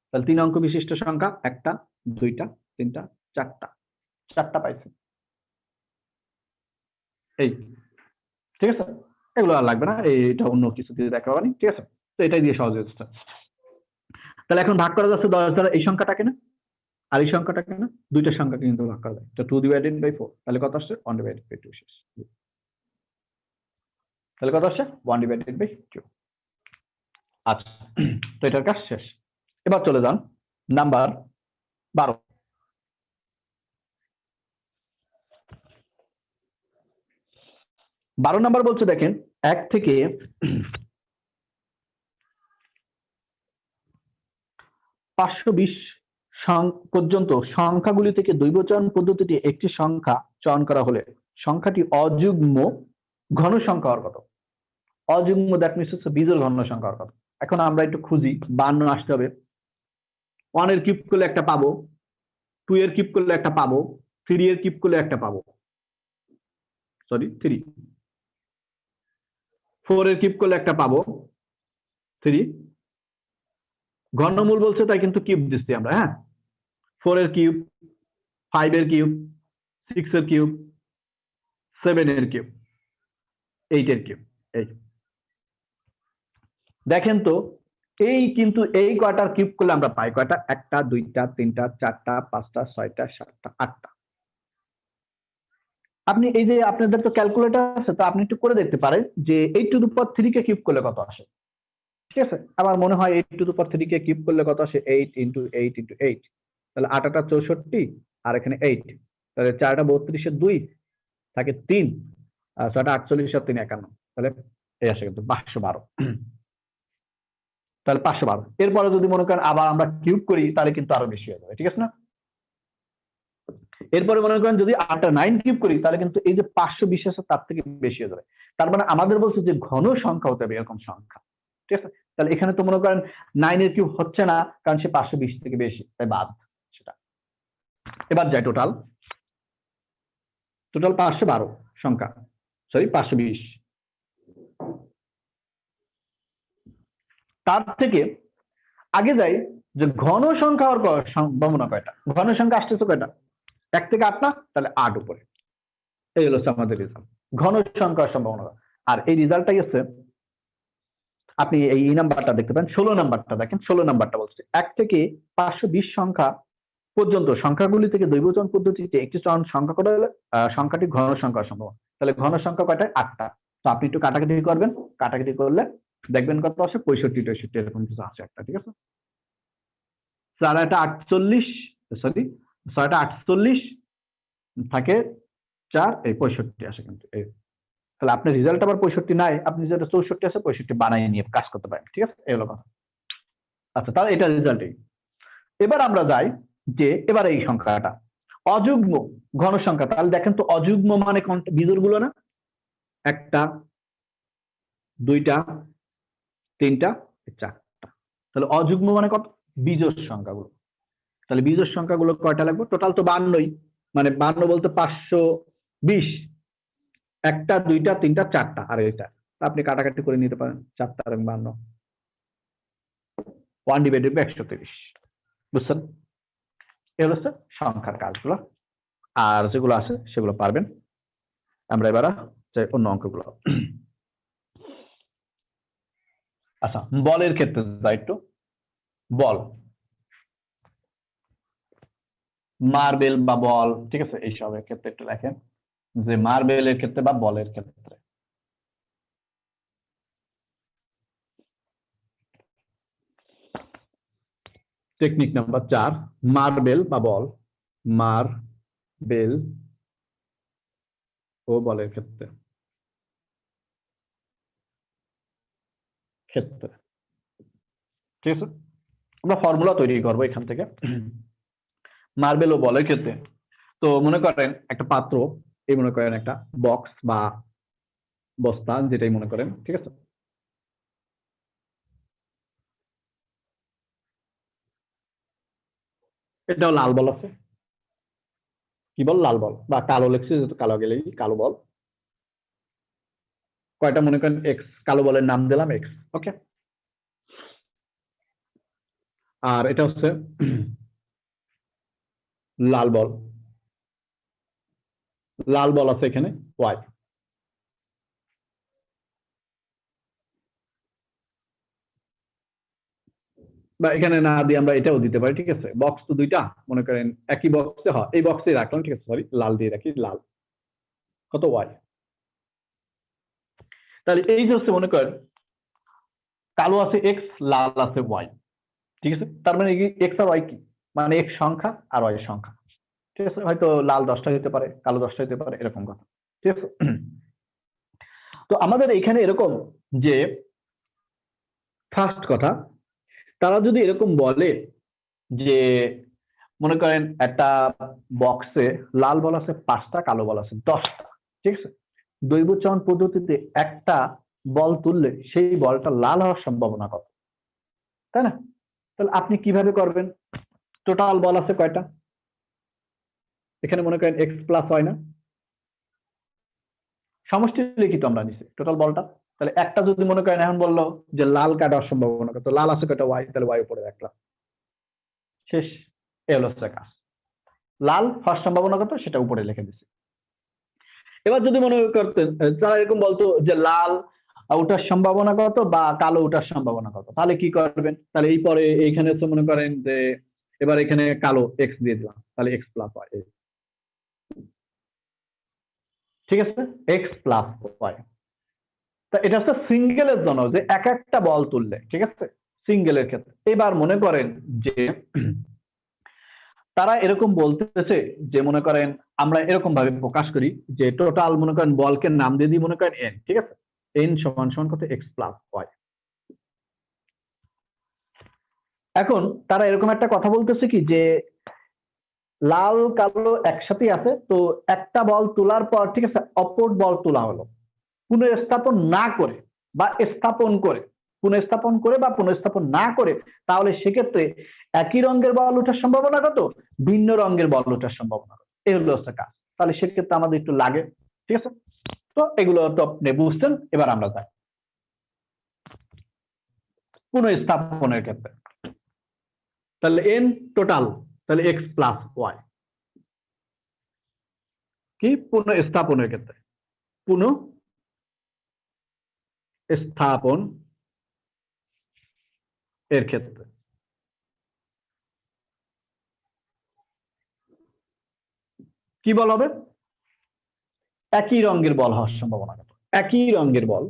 তাহলে 3 অঙ্ক বিশিষ্ট সংখ্যা 1টা, 2টা, 3টা, 4টা পাইছি, এই, ঠিক আছে। এগুলো আর লাগবে না, এইটা অন্য কিছু দিয়ে দেখা হবে, ঠিক আছে। তো এটাই দিয়ে সহজ হচ্ছে। তাহলে এখন ভাগ করা যাচ্ছে 10 দ্বারা এই সংখ্যাটাকে না, আর এই সংখ্যাটাকে না, দুইটা সংখ্যাকে কিন্তু ভাগ করা যায়। এটা 2/4, তাহলে কত আসছে 1/2 শেষ। তাহলে কত আসছে 1/2। আচ্ছা, তো এটার কাজ শেষ। এবার চলে যান নাম্বার 12। 12 নাম্বার বলছে, দেখেন 1 থেকে 520 পর্যন্ত সংখ্যাগুলি থেকে দ্বৈবচন পদ্ধতিতে একটি সংখ্যা চয়ন করা হলে সংখ্যাটি অযুগ্ম ঘন সংখ্যা হওয়ার কত? অযুগ্ম, দ্যাট মিনস হচ্ছে বিজোড় ঘন সংখ্যা হওয়ার কত? এখন আমরা একটু খুঁজি, 52 আসতে হবে, 1 এর কিউব করলে একটা পাবো, 2 এর কিউব করলে একটা পাবো, 3 এর কিউব করলে একটা পাবো, সরি 3, 4 এর কিউব করলে একটা পাবো 3, ঘনমূল বলছে তাই কিন্তু কিউব দিচ্ছি আমরা, হ্যাঁ। 4 এর কিউব, 5 এর কিউব, 6 এর কিউব, 7 এর কিউব, 8 এর কিউব। এই দেখেন তো, এই কিন্তু এই কয়টার কিউব করলে আমরা পাই কয়টা? 1টা, 2টা, 3টা, 4টা, 5টা, 6টা, 7টা, 8টা। আপনি এই যে আপনাদের তো ক্যালকুলেটর আছে, তো আপনি একটু করে দেখতে পারেন যে 8⁻³ কে কিউব করলে কত আসে, ঠিক আছে। আমার মনে হয় 8⁻³ কে কিউব করলে কত আসে? 8 × 8 × 8, তাহলে 8টা 64, আর এখানে 8, তাহলে 4টা 32 এর 2 থাকে 3, আর 6টা 48 আর 3 51, তাহলে এই আসে কিন্তু 512। তাহলে 512। এরপরে যদি মনে করেন আবার আমরা কিউব করি তাহলে কিন্তু আরো বেশি হয়ে যাবে, ঠিক আছে না? এরপরে মনে করেন যদি 8টা 9 কিউব করি তাহলে কিন্তু এই যে 520 আছে তার থেকে বেশি হয়ে যাবে। তার মানে আমাদের বলছে যে ঘন সংখ্যা হতে হবে এরকম সংখ্যা, ঠিক আছে। তাহলে এখানে তো মনে করেন 9 এর কিউব হচ্ছে না, কারণ সে 520 থেকে বেশি, তাই বাদ সেটা। এবার যাই টোটাল 512 সংখ্যা, সরি 520। তার থেকে আগে যাই যে ঘন সংখ্যা হওয়ার সম্ভাবনা কয়টা? ঘন সংখ্যা আসতেছে কয়টা? 1 থেকে 8 না, তাহলে 8 উপরে। এই হলো আমাদের রেজাল্ট, ঘন সংখ্যার সম্ভাবনা। আর এই রেজাল্টটাই হচ্ছে আপনি এই নাম্বারটা দেখতে পান, 16 নাম্বারটা দেখেন। 16 নাম্বারটা বলছে 1 থেকে 520 সংখ্যা পর্যন্ত সংখ্যাগুলি থেকে দ্বৈবচন পদ্ধতিতে একটি সংখ্যা করা হলে সংখ্যাটি ঘন সংখ্যার সম্ভাবনা। তাহলে ঘন সংখ্যা কয়টা? 8টা। তো আপনি একটু কাটাকাটি করবেন, কাটাকাটি করলে দেখবেন কত আসে 65-63 এরকম কিছু আছে একটা, ঠিক আছে। 4-48 সরি 6-48 থাকে 4 এই 65 আসে কিন্তু এই। তাহলে আপনার রেজাল্ট আবার 65 নাই, আপনি যেটা 64 আছে 65 বানাই নিয়ে কাজ করতে পারেন, ঠিক আছে, এই হলো কথা। আচ্ছা, তাহলে এটা রেজাল্টই। এবার আমরা যাই যে এবার এই সংখ্যাটা অযুগ্ম ঘন সংখ্যা। তাহলে দেখেন তো অযুগ্ম মানে কোনটা? বিজোড় গুলো না, 1টা 2টা 3টা 4টা। তাহলে অযুগ্ম মানে কত? বিজোড় সংখ্যাগুলো। তাহলে বিজোড় সংখ্যাগুলো কয়টা লাগবে? টোটাল তো 52ই, মানে 52 বলতে 520, 1টা 2টা 3টা 4টা আর এটা আপনি কাটাকাটি করে নিতে পারেন, 4টা আর 52 1/130। বুঝছেন? এই হচ্ছে সংখ্যার কাজগুলো, আর যেগুলো আছে সেগুলো পারবেন। আমরা এবার যাই অন্য অঙ্কগুলো। আচ্ছা, বলের ক্ষেত্রে যাই একটু। বল, মার্বেল বা বল, ঠিক আছে, এইসবের ক্ষেত্রে একটু দেখেন যে মার্বেলের ক্ষেত্রে বা বলের ক্ষেত্রে টেকনিক নাম্বার 4, মার্বেল বা বল, মার্বেল ও বলের ক্ষেত্রে ক্ষেত্রে ঠিক আছে, আমরা ফর্মুলা তৈরি করবো এখান থেকে। মার্বেল ও বলের ক্ষেত্রে তো মনে করেন একটা পাত্র, এই মনে করেন একটা বক্স বা বস্তা, যেটাই মনে করেন, ঠিক আছে। এটাও লাল বল আছে, কি বল? লাল বল, বা কালো লেখছে যেহেতু কালো গেলেই কালো বল। কয়টা মনে করেন এক্স, কালো বলের নাম দিলাম এক্স, ওকে। আর এটা হচ্ছে লাল বল, লাল বল আছে এখানে ওয়াই। বা এখানে না দিয়ে আমরা এটাও দিতে পারি, ঠিক আছে। বক্স তো দুইটা, মনে করেন একই বক্সে হয়, এই বক্সে রাখলাম, ঠিক আছে, সরি লাল দিয়ে রাখি, লাল কত ওয়াই। তাহলে এই যে হচ্ছে মনে করেন কালো আছে এক্স, লাল আছে ওয়াই, ঠিক আছে। তার মানে এক্স আর ওয়াই কি, মানে এক্স সংখ্যা আর ওয়াই সংখ্যা, ঠিক আছে। হয়তো লাল 10টা হতে পারে, কালো 10টা হতে পারে, এরকম কথা, ঠিক আছে। তো আমাদের এখানে এরকম যে ফার্স্ট কথা, তারা যদি এরকম বলে যে মনে করেন একটা বক্সে লাল বল আছে 5টা, কালো বল আছে 10টা, ঠিক আছে। দৈবচয়ন পদ্ধতিতে একটা বল তুললে সেই বলটা লাল হওয়ার সম্ভাবনা কত, তাই না? তাহলে আপনি কিভাবে করবেন? টোটাল বল আছে কয়টা? এখানে মনে করেন এক্স প্লাস হয় না, সমষ্টি লিখিত আমরা নিছি টোটাল বলটা। তাহলে একটা যদি মনে করেন এখন বললো যে লাল কাটার সম্ভাবনা কত, লাল আছে কয়টা ওয়াই, তাহলে ওয়াই উপরে রাখলাম, শেষ। এ হলো কাজ। লাল হওয়ার সম্ভাবনা কত সেটা উপরে লিখে দিচ্ছি। এবার যদি মনে করতেন তারা এরকম বলতো যে লাল ওঠার সম্ভাবনা কত বা কালো ওঠার সম্ভাবনা কত, তাহলে কি করবেন? তাহলে এই পরে এইখানে হচ্ছে মনে করেন যে এবার এখানে কালো এক্স দিয়ে দিলাম, তাহলে এক্স প্লাস ওয়াই, ঠিক আছে, এক্স প্লাস ওয়াই। তা এটা হচ্ছে সিঙ্গেলের জন্য, যে এক একটা বল তুললে, ঠিক আছে, সিঙ্গেলের ক্ষেত্রে। এবার মনে করেন যে তারা এরকম বলতেছে যে মনে করেন আমরা এরকম ভাবে প্রকাশ করি যে টোটাল মনে করেন বলকে নাম দিয়ে দিই মনে করেন এন, ঠিক আছে, এন সমান সমান কত, এক্স প্লাস ওয়াই। এখন তারা এরকম একটা কথা বলতেছে কি যে লাল কালো একসাথে আছে, তো একটা বল তোলার পর, ঠিক আছে, অপর বল তোলা হলো পুনঃস্থাপন না করে বা স্থাপন করে, পুনঃস্থাপন করে বা পুনঃস্থাপন না করে, তাহলে সেক্ষেত্রে একই রঙের বল ওঠার সম্ভাবনা কত, ভিন্ন রঙের বল ওঠার সম্ভাবনা কত, এই হলো হচ্ছে কাজ। তাহলে সেক্ষেত্রে আমাদের একটু লাগে, ঠিক আছে। তো এগুলো তো আপনি বুঝছেন। এবার আমরা যাই পুনঃস্থাপনের ক্ষেত্রে। তাহলে এন টোটাল, তাহলে এক্স প্লাস ওয়াই, কি পুনঃস্থাপনের ক্ষেত্রে, পুনঃস্থাপন এর ক্ষেত্রে কি বল হবে? একই রঙের বল হওয়ার সম্ভাবনা কত, একই রঙের বল,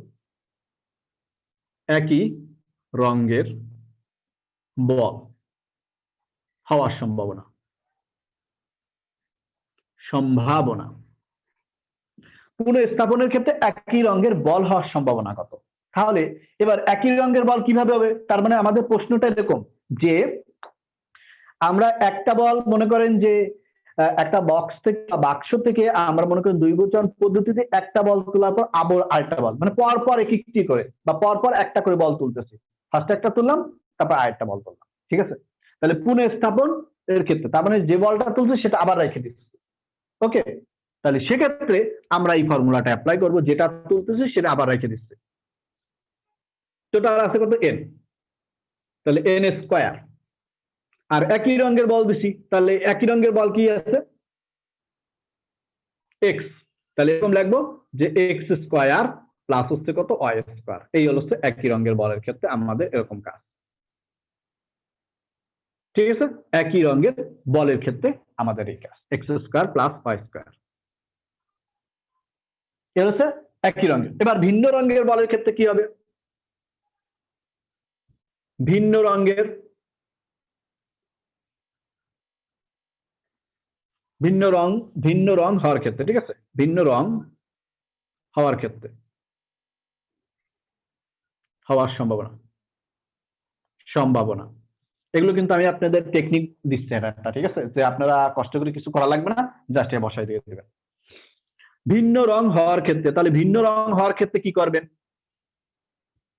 একই রঙের বল হওয়ার সম্ভাবনা সম্ভাবনা পুনঃস্থাপনের ক্ষেত্রে একই রঙের বল হওয়ার সম্ভাবনা কত? তাহলে এবার একই রঙের বল কিভাবে হবে? তার মানে আমাদের প্রশ্নটা এরকম যে আমরা একটা বল মনে করেন যে একটা বক্স থেকে বাক্স থেকে আমরা মনে করেন দুই বচন পদ্ধতিতে একটা বল তোলার পর আবার আরেকটা বল মানে পরপর একটি করে বা পরপর একটা করে বল তুলতেছি। ফার্স্ট একটা তুললাম, তারপর আরেকটা বল তুললাম, ঠিক আছে? তাহলে পুনঃস্থাপন এর ক্ষেত্রে তার মানে যে বলটা তুলছে সেটা আবার রেখে দিচ্ছি। ওকে, তাহলে সেক্ষেত্রে আমরা এই ফর্মুলাটা অ্যাপ্লাই করব, যেটা তুলতেছি সেটা আবার রেখে দিচ্ছি। টোটাল আছে কত? এন। তাহলে এন স্কয়ার। আর একই রঙের বল দিছি, তাহলে একই রঙের বল কি আছে? এক্স। তাহলে এরকম লিখবো যে এক্স স্কয়ার প্লাস হচ্ছে কত? Y square. এই হলো একই রঙের বলের ক্ষেত্রে আমাদের এরকম কাজ। ঠিক আছে, একই রঙের বলের ক্ষেত্রে আমাদের এই কাজ, X square plus Y square. এটা হচ্ছে একই রঙের। এবার ভিন্ন রঙের বলের ক্ষেত্রে কি হবে? ভিন্ন রঙের ভিন্ন রং হওয়ার ক্ষেত্রে, ঠিক আছে, ভিন্ন রং হওয়ার ক্ষেত্রে হওয়ার সম্ভাবনা এগুলো কিন্তু আমি আপনাদের টেকনিক দিচ্ছি একটা, ঠিক আছে, যে আপনারা কষ্ট করে কিছু করা লাগবে না, জাস্ট বসাই দিয়ে দেবেন। ভিন্ন রং হওয়ার ক্ষেত্রে, তাহলে ভিন্ন রং হওয়ার ক্ষেত্রে কি করবেন?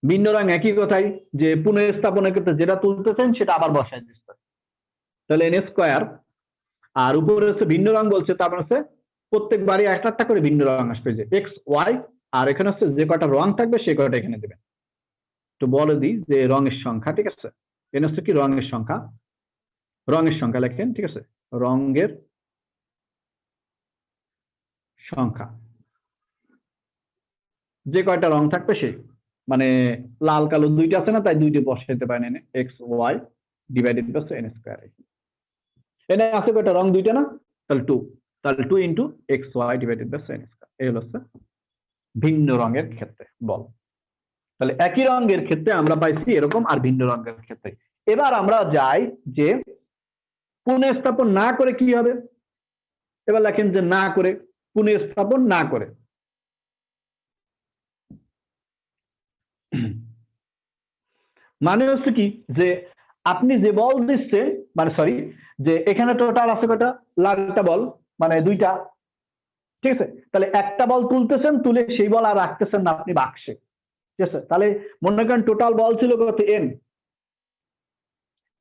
ভিন্ন রং একই কথাই, যে পুনঃস্থাপনের ক্ষেত্রে যেটা তুলতেছেন সেটা আবার বসাই দিচ্ছেন। তাহলে এন স্কয়ার, আর উপরে হচ্ছে ভিন্ন রং বলছে, তারপর হচ্ছে প্রত্যেকবারই একটা একটা করে ভিন্ন রং আসবে, যে এক্স ওয়াই, আর এখানে হচ্ছে যে কয়টা রং থাকবে সেই কয়টা এখানে দেবেন। তো বলে দিই যে রঙের সংখ্যা, ঠিক আছে, এন হচ্ছে কি রঙের সংখ্যা লেখেন, ঠিক আছে, রঙের সংখ্যা যে কয়টা রং থাকবে সেই, মানে লাল কালো দুইটা আছে না, তাই দুইটা বসাইতে পারেন এনে, X Y divided by N square. এনে আছে কয়টা রং? দুইটা না, তাহলে টু, তাহলে two into X Y divided by N square. এই হলো ভিন্ন রঙের ক্ষেত্রে বল। তাহলে একই রঙের ক্ষেত্রে আমরা পাইছি এরকম, আর ভিন্ন রঙের ক্ষেত্রে। এবার আমরা যাই যে পুনঃস্থাপন না করে কি হবে। এবার লেখেন যে না করে, পুনঃস্থাপন না করে। মানে হচ্ছে কি, যে আপনি যে বল দিচ্ছেন, মানে সরি, যে এখানে টোটাল আছে কয়টা? লালটা বল, মানে দুইটা, ঠিক আছে। তাহলে একটা বল তুলতেছেন, তুলে সেই বল আর রাখতেছেন না আপনি বাক্সে, ঠিক আছে। তাহলে মনে করেন টোটাল বল ছিল কত? এন।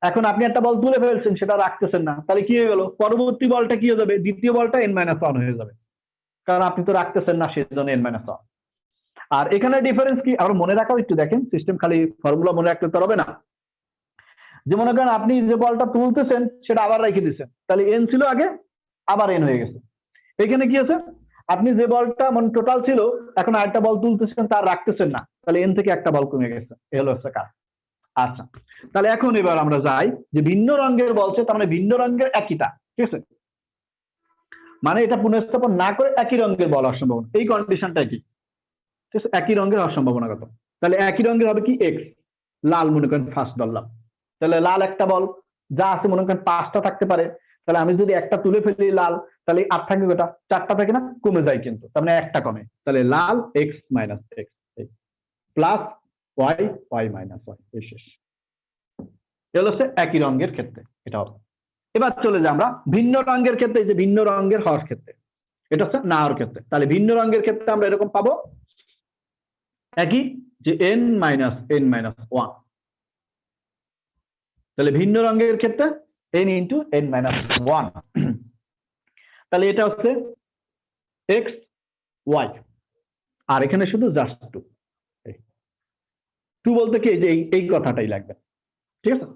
এখন আপনি একটা বল তুলে ফেলছেন, সেটা রাখতেছেন না, তাহলে কি হয়ে গেল? পরবর্তী বলটা কি হয়ে যাবে? দ্বিতীয় বলটা এন মাইনাস ওয়ান হয়ে যাবে, কারণ আপনি তো রাখতেছেন না, সেই জন্য এন মাইনাস ওয়ান। আর এখানে ডিফারেন্স কি আবার মনে রাখাও একটু দেখেন, সিস্টেম খালি ফর্মুলা মনে রাখতে তো হবে না। যে মনে করেন আপনি যে বলটা তুলতেছেন সেটা আবার রেখে দিচ্ছেন, তাহলে এন ছিল আগে, আবার এন হয়ে গেছে। এখানে কি আছে? আপনি যে বলটা মানে টোটাল ছিল, এখন আরেকটা বল তুলতেছেন, তার রাখতেছেন না, তাহলে এন থেকে একটা বল কমে গেছে। এ হলো কাজ। আচ্ছা, তাহলে এখন এবার আমরা যাই যে ভিন্ন রঙের বলছে, তার মানে ভিন্ন রঙের একইটা, ঠিক আছে, মানে এটা পুনঃস্থাপন না করে একই রঙের বল হওয়ার সম্ভাবনা, এই কন্ডিশনটা কি, ঠিক আছে, একই রঙের হওয়ার সম্ভাবনা কত? তাহলে একই রঙের হবে কি? এক্স। লাল মনে করেন ফার্স্ট ধরলাম, তাহলে লাল একটা বল, যা আছে মনে করেন পাঁচটা থাকতে পারে, তাহলে আমি যদি একটা তুলে ফেলি লাল, তাহলে আট থাকবে কটা? চারটা থাকে না, কমে যায় কিন্তু, তার মানে একটা কমে, তাহলে লাল X minus X plus Y Y minus Y, এই শেষ। এগুলো হচ্ছে একই রঙের ক্ষেত্রে এটা হবে। এবার চলে যাই আমরা ভিন্ন রঙের ক্ষেত্রে, যে ভিন্ন রঙের হওয়ার ক্ষেত্রে, এটা হচ্ছে না হওয়ার ক্ষেত্রে। তাহলে ভিন্ন রঙের ক্ষেত্রে আমরা এরকম পাবো একই, যে এন মাইনাস ওয়ান। তাহলে ভিন্ন রঙের ক্ষেত্রে N into N minus one. তাহলে এটা হচ্ছে এক্স ওয়াই, আর এখানে শুধু জাস্ট টু। টু বলতে কি, যে এই কথাটাই লাগবে, ঠিক আছে,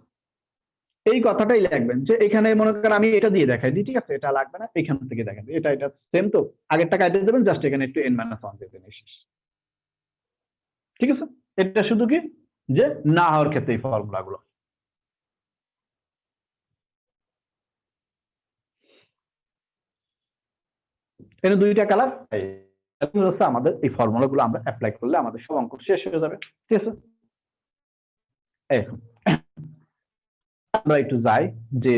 এই কথাটাই লাগবেন, যে এখানে মনে করেন আমি এটা দিয়ে দেখাই দিই, ঠিক আছে, এটা লাগবে না, এখান থেকে দেখেন এটা এটা সেম, তো আগেরটা কাটে দেবেন, জাস্ট এখানে একটু এন মাইনাস ওয়ান দিয়ে দেবেন, শেষ। ঠিক আছে, এটা শুধু কি, যে না হওয়ার ক্ষেত্রে এই ফর্মুলা গুলো। এখানে দুইটা কালার, আমাদের এই ফর্মুলা গুলো আমরা অ্যাপ্লাই করলে আমাদের সব অঙ্ক শেষ হয়ে যাবে, ঠিক আছে। এখন আমরা একটু যাই যে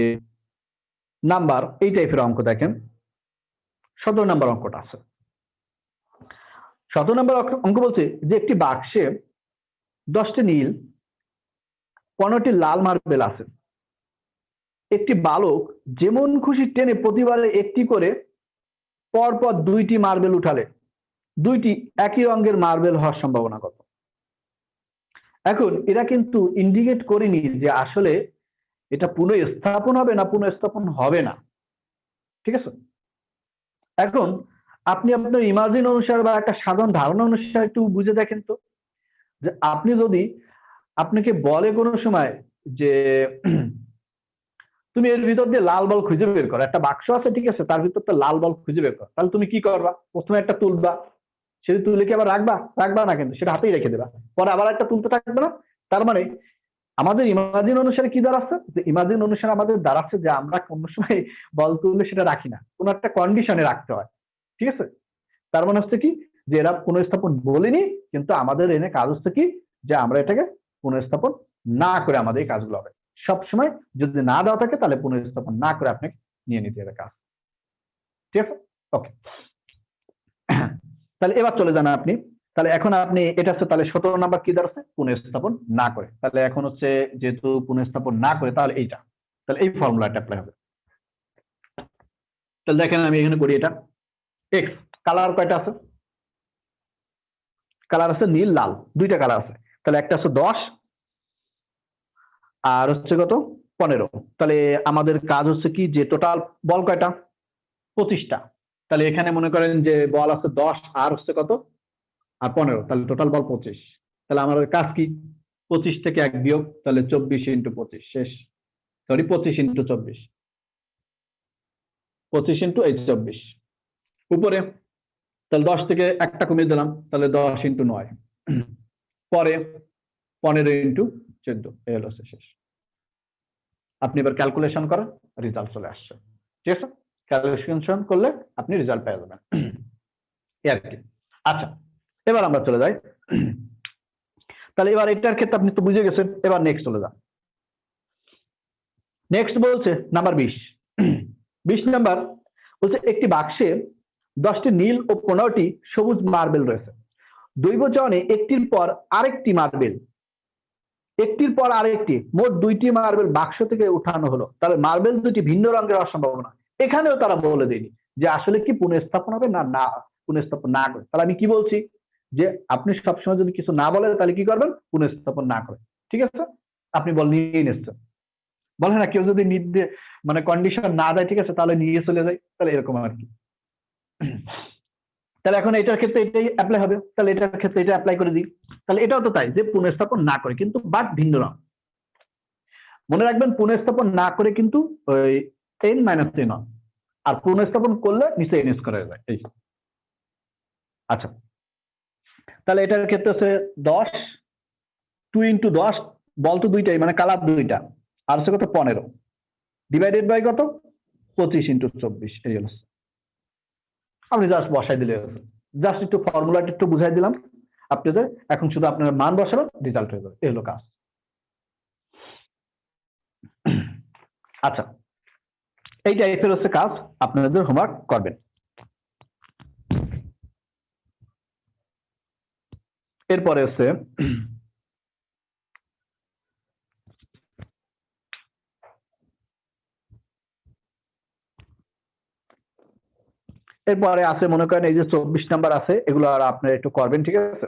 নাম্বার এই টাইপের অঙ্ক দেখেন 17 নাম্বার অঙ্কটা আছে। 17 নাম্বার অঙ্ক বলছে যে একটি বাক্সে 10টি নীল 15টি লাল মার্বেল আছে। একটি বালক যেমন খুশি টেনে প্রতিবারে একটি করে পরপর 2টি মার্বেল উঠালে 2টি একই রঙের মার্বেল হওয়ার সম্ভাবনা কত? এখন এরা কিন্তু ইন্ডিকেট করেনি যে আসলে এটা পুনঃস্থাপন হবে না পুনঃস্থাপন হবে না, ঠিক আছে? এখন আপনি আপনার ইমাজিন অনুসারে বা একটা সাধারণ ধারণা অনুসারে একটু বুঝে দেখেন তো, যে আপনি যদি আপনাকে বলে কোনো সময় যে তুমি এর ভিতর দিয়ে লাল বল খুঁজে বের করো, একটা বাক্স আছে ঠিক আছে, তার ভিতর তো লাল বল খুঁজে বের করো, তাহলে তুমি কি করবা? প্রথমে একটা তুলবা, সেটা তুলে কি আবার রাখবা না, কিন্তু সেটা হাতেই রেখে দেবা, পরে আবার একটা তুলতে থাকবে না। তার মানে আমাদের ইমাজিন অনুসারে কি দাঁড়াচ্ছে, যে ইমাজিন অনুসারে আমাদের দাঁড়াচ্ছে যে আমরা কোনো সময় বল তুললে সেটা রাখি না, কোনো একটা কন্ডিশনে রাখতে হয়, ঠিক আছে? তার মানে হচ্ছে কি যে এরা পুনঃস্থাপন বলেনি, কিন্তু আমাদের এনে কাজ হচ্ছে কি যে আমরা এটাকে পুনঃস্থাপন না করে আমাদের এই কাজগুলো হবে। সবসময় যদি না দেওয়া থাকে তাহলে পুনঃস্থাপন না করে আপনাকে নিয়ে নিতে হবে কাজ, ঠিক আছে? ওকে, তাহলে এবার চলে যান আপনি। তাহলে এখন আপনি এটা হচ্ছে তাহলে 17 নাম্বার কি দাঁড়াচ্ছে? পুনঃস্থাপন না করে। তাহলে এখন হচ্ছে যেহেতু পুনঃস্থাপন না করে তাহলে এইটা, তাহলে এই ফর্মুলাটা অ্যাপ্লাই হবে। তাহলে দেখেন আমি এখানে করি এটা এক্স, কালার কয়টা আছে? কালার আছে নীল লাল, দুইটা কালার আছে। তাহলে একটা আছে 10 আর হচ্ছে কত 15। তাহলে আমাদের কাজ হচ্ছে কি যে টোটাল বল কয়টা? 25টা। তাহলে এখানে মনে করেন যে বল আছে 10 আর হচ্ছে কত আর 15, তাহলে টোটাল বল 25। তাহলে আমাদের কাজ কি 25 থেকে 1 বিয়োগ, তাহলে 24 ইন্টু 25 শেষ, সরি 25 ইন্টু 24, 25 ইন্টু 24 উপরে, তাহলে 10 থেকে একটা কমিয়ে দিলাম, তাহলে 10 ইন্টু 9 পরে 15 ইন্টু 14, এই হলো শেষ। আপনি এবার ক্যালকুলেশন করেন, রেজাল্ট চলে আসছে, ঠিক আছে? ক্যালকুলেশন করলে আপনি রেজাল্ট পেয়ে যাবেন আর কি। আচ্ছা, এবার আমরা চলে যাই। তাহলে এবার এটার ক্ষেত্রে আপনি তো বুঝে গেছেন, এবার নেক্সট চলে যান। নেক্সট বলছে নাম্বার 20। 20 নাম্বার বলছে একটি বাক্সে 10টি নীল ও 15টি সবুজ মার্বেল রয়েছে। দৈব চয়নে একটির পর আরেকটি মার্বেল, একটির পর আরেকটি, মোট 2টি মার্বেল বাক্স থেকে উঠানো হলো। তাহলে মার্বেল দুটি ভিন্ন রঙের হওয়ার সম্ভাবনা, এখানেও তারা বলে দেয়নি যে আসলে কি পুনঃস্থাপন হবে না না পুনঃস্থাপন না করে। তাহলে আমি কি বলছি যে আপনি সবসময় যদি কিছু না বলেন তাহলে কি করবেন? পুনঃস্থাপন না করে, ঠিক আছে? আপনি বল নিয়ে নিচ্ছেন, বলে না কেউ যদি মানে কন্ডিশন না দেয় ঠিক আছে তাহলে নিয়ে চলে যায়, তাহলে এরকম আর কি। তাহলে এখন এটার ক্ষেত্রে এটাই অ্যাপ্লাই হবে, তাহলে এটার ক্ষেত্রে এটা অ্যাপ্লাই করে দিই। তাহলে এটাও তো তাই যে পুনঃস্থাপন না করে, কিন্তু বাট ভিন্ন রং। মনে রাখবেন পুনঃস্থাপন না করে কিন্তু ওই n - n আর পুনঃস্থাপন করলে নিচে n স্কয়ার হয়ে যায় এই। আচ্ছা, তাহলে এটার ক্ষেত্রে হচ্ছে 10, 2 ইন্টু 10, বল তো দুইটাই মানে কালার দুইটা, আর হচ্ছে কত 15 ডিভাইডেড বাই কত 25 ইন্টু 24, এই হলো। আপনি জাস্ট বসাই দিলে, জাস্ট একটু ফর্মুলাটা একটু বুঝাই দিলাম আপনাদের, এখন শুধু আপনার মান বসাবেন রেজাল্ট হয়ে যাবে, এই হলো কাজ। আচ্ছা, এই টাইপের হচ্ছে কাজ আপনাদের হোমওয়ার্ক করবেন। এরপরে হচ্ছে এরপরে আছে মনে করেন এই যে 24 নাম্বার আছে, এগুলো আর আপনারা একটু করবেন, ঠিক আছে?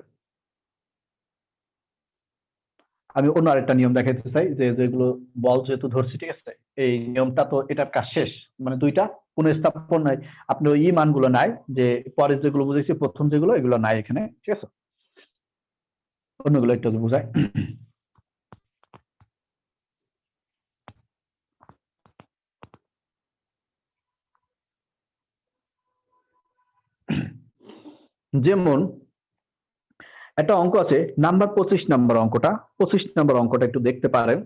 আমি অন্য আরেকটা নিয়ম দেখাতে চাই যে যেগুলো বল যেহেতু ধরছি ঠিক আছে, এই নিয়মটা তো এটার কাজ শেষ, মানে দুইটা পুনঃস্থাপন নাই, আপনি ওই মানগুলো নাই যে পরে যেগুলো বুঝেছি প্রথম যেগুলো এগুলো নাই এখানে, ঠিক আছে? অন্যগুলো একটু বুঝাই। যেমন একটা অঙ্ক আছে নাম্বার 25 নাম্বার অঙ্কটা, 25 নাম্বার অঙ্কটা একটু দেখতে পারেন।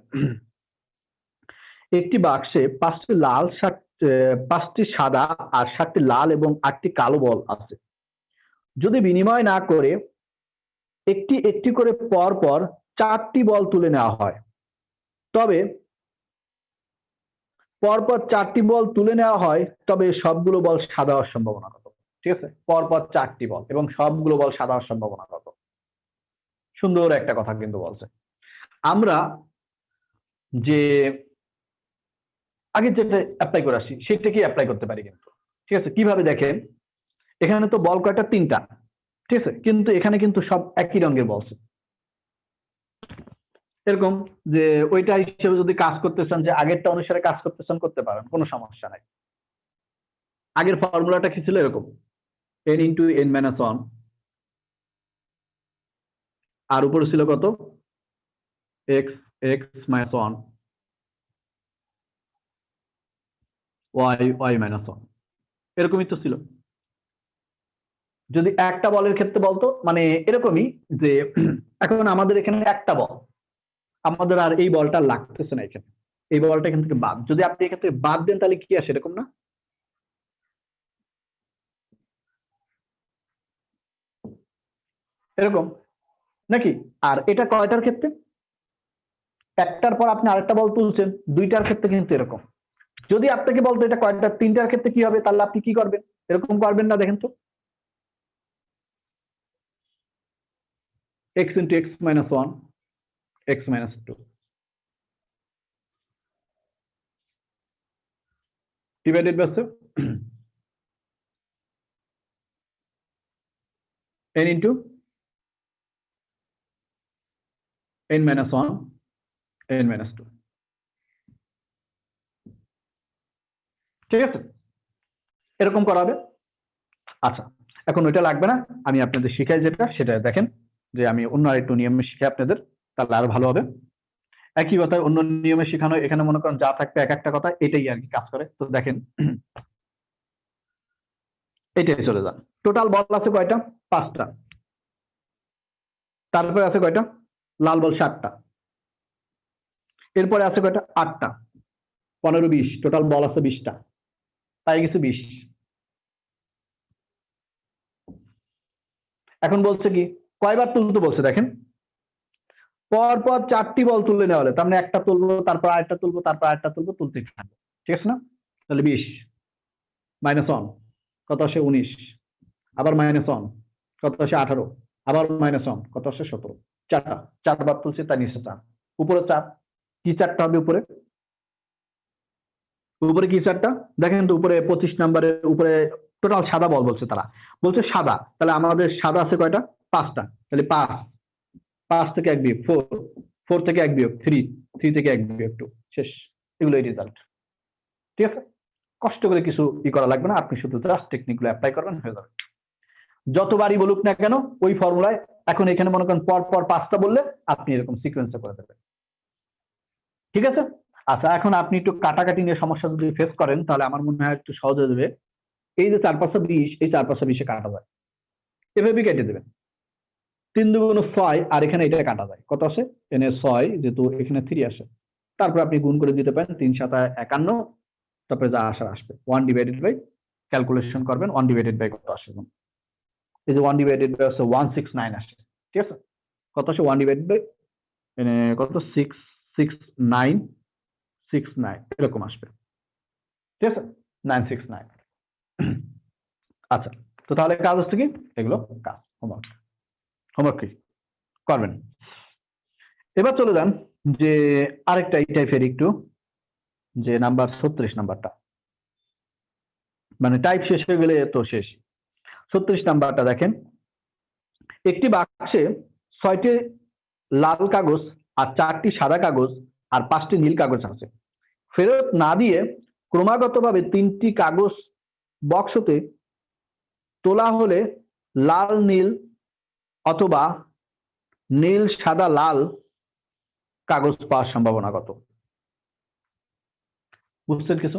একটি বাক্সে 5টি লাল 5টি সাদা আর 7টি লাল এবং 8টি কালো বল আছে। যদি বিনিময় না করে একটি একটি করে পর পর 4টি বল তুলে নেওয়া হয় তবে পরপর 4টি বল তুলে নেওয়া হয়, তবে সবগুলো বল সাদা হওয়ার সম্ভাবনা কত? ঠিক আছে, পরপর 4টি বল এবং সবগুলো বল সাদা হওয়ার সম্ভাবনা কত? সুন্দর একটা কথা কিন্তু বলছে। আমরা যে আগে যেটা অ্যাপ্লাই করে আসি সেটাকে অ্যাপ্লাই করতে পারি কিন্তু। ঠিক আছে, কিভাবে দেখেন, এখানে তো বল কয়টা? 3টা। ঠিক আছে, কিন্তু এখানে কিন্তু সব একই রঙের বলছে। এরকম যে ওইটা হিসেবে যদি কাজ করতে চান, যে আগেরটা অনুসারে কাজ করতে চান, করতে পারেন, কোনো সমস্যা নাই। আগের ফর্মুলাটা কি ছিল? এরকম, n ইন্টু n মাইনাস 1, আর উপরে ছিল কত? x x minus 1, y y minus 1, এরকমই তো ছিল। যদি একটা বলের ক্ষেত্রে বলতো, মানে এরকমই যে এখন আমাদের এখানে একটা বল, আমাদের আর এই বলটা লাগতেছে না এখানে, এই বলটা এখান থেকে বাদ, যদি আপনি এখান থেকে বাদ দেন তাহলে কি আসে? এরকম না? এরকম নাকি? আর এটা কয়টার ক্ষেত্রে? একটার পর আপনি আরেকটা বল তুলছেন, 2টার ক্ষেত্রে কিন্তু এরকম। যদি আপনাকে বলতো এটা কয়টা? 3টার ক্ষেত্রে কি হবে? তাহলে আপনি কি করবেন? এরকম করবেন না? দেখেন তো, x into x minus 1, x minus 2 divided by n into n minus 1, n minus 2। ঠিক আছে, এরকম করা হবে। আচ্ছা, এখন ওইটা লাগবে না, আমি আপনাদের শিখাই যেটা সেটা দেখেন, যে আমি অন্য আরেকটু নিয়মে শিখাই আপনাদের, তাহলে আরো ভালো হবে। একই কথা, অন্য নিয়মে শেখানো, এখানে মনে করেন যা থাকবে এক একটা কথা, এটাই আর কি কাজ করে। তো দেখেন, এটাই চলে যান। টোটাল বল আছে কয়টা? 5টা। তারপরে আছে কয়টা? লাল বল 7টা। এরপরে আছে কয়টা? 8টা। 15 20, টোটাল বল আছে 20টা, তাই গেছে 20। এখন বলছে কি, কয়বার তুলতে বলছে দেখেন, পর পর 4টি বল তুলে নেওয়া হলে, তার মানে একটা তুলবো, তারপর আরেকটা তুলবো, তারপর আরেকটা তুলবো, তুলতে থাকবো। ঠিক আছে না? তাহলে 20 মাইনাস 1 কত আসে? 19। আবার মাইনাস 1 কত আসে? 18। আবার মাইনাস 1 কত আসে? 17। 4টা, 4বার তুলছে, তাই নিচে 4, উপরে 4। কি 4টা হবে উপরে? উপরে কি 4টা? দেখেন তো, উপরে 25 নম্বরের উপরে টোটাল সাদা বল বলছে, তারা বলছে সাদা, তাহলে আমাদের সাদা আছে কয়টা? 5টা। তাহলে 5, 5 থেকে 1 বিয়োগ 4, 4 থেকে 1 বিয়োগ 3, 3 থেকে 1 বিয়োগ 2, শেষ। এগুলোই রেজাল্ট। ঠিক আছে, কষ্ট করে কিছু করা লাগবে না, আপনি শুধু জাস্ট টেকনিকগুলো অ্যাপ্লাই করবেন, হয়ে যাবে। যতবারই বলুক না কেন ওই ফর্মুলায়, এখন এখানে মনে করেন পর পর 5টা বললে আপনি এরকম সিকোয়েন্সে করে দেবেন। ঠিক আছে। আচ্ছা, এখন আপনি একটু কাটাকাটি নিয়ে সমস্যা যদি ফেস করেন, তাহলে আমার মনে হয় একটু সহজ হয়ে যাবে। এই যে 4 5 20, এই 4 5 20 কাটা যায়, এভাবে কেটে দেবেন। 3 2 6, আর এখানে এটা কাটা যায়, কত আসে? এনে 6, যেহেতু এখানে 3 আসে, তারপর আপনি গুণ করে দিতে পারেন, 3 7 51, তারপরে যা আসার আসবে 1 ডিভাইডেড বাই, ক্যালকুলেশন করবেন 1 ডিভাইডেড বাই কত আসে। এই যে 1 ডিভাইডেড বাই হচ্ছে 169 আসে। ঠিক আছে, কত আসে? 1 ডিভাইডেড বাই কত? 66969 এরকম আসবে। ঠিক আছে, 969। আচ্ছা, তো তাহলে কাজ হচ্ছে কি, এগুলো কাজ, হোমওয়ার্ক, হোমওয়ার্ক কি করবেন। এবার চলে যান যে আরেকটা এই টাইপের একটু, যে নাম্বার 36 নাম্বারটা, মানে টাইপ শেষ হয়ে গেলে তো শেষ। 36 নাম্বারটা দেখেন, একটি বাক্সে 6টি লাল কাগজ আর 4টি সাদা কাগজ আর 5টি নীল কাগজ আছে। ফেরত না দিয়ে ক্রমাগতভাবে 3টি কাগজ বক্স হতে তোলা হলে লাল নীল অথবা নীল সাদা লাল কাগজ পাওয়ার সম্ভাবনা কত? বুঝছেন কিছু?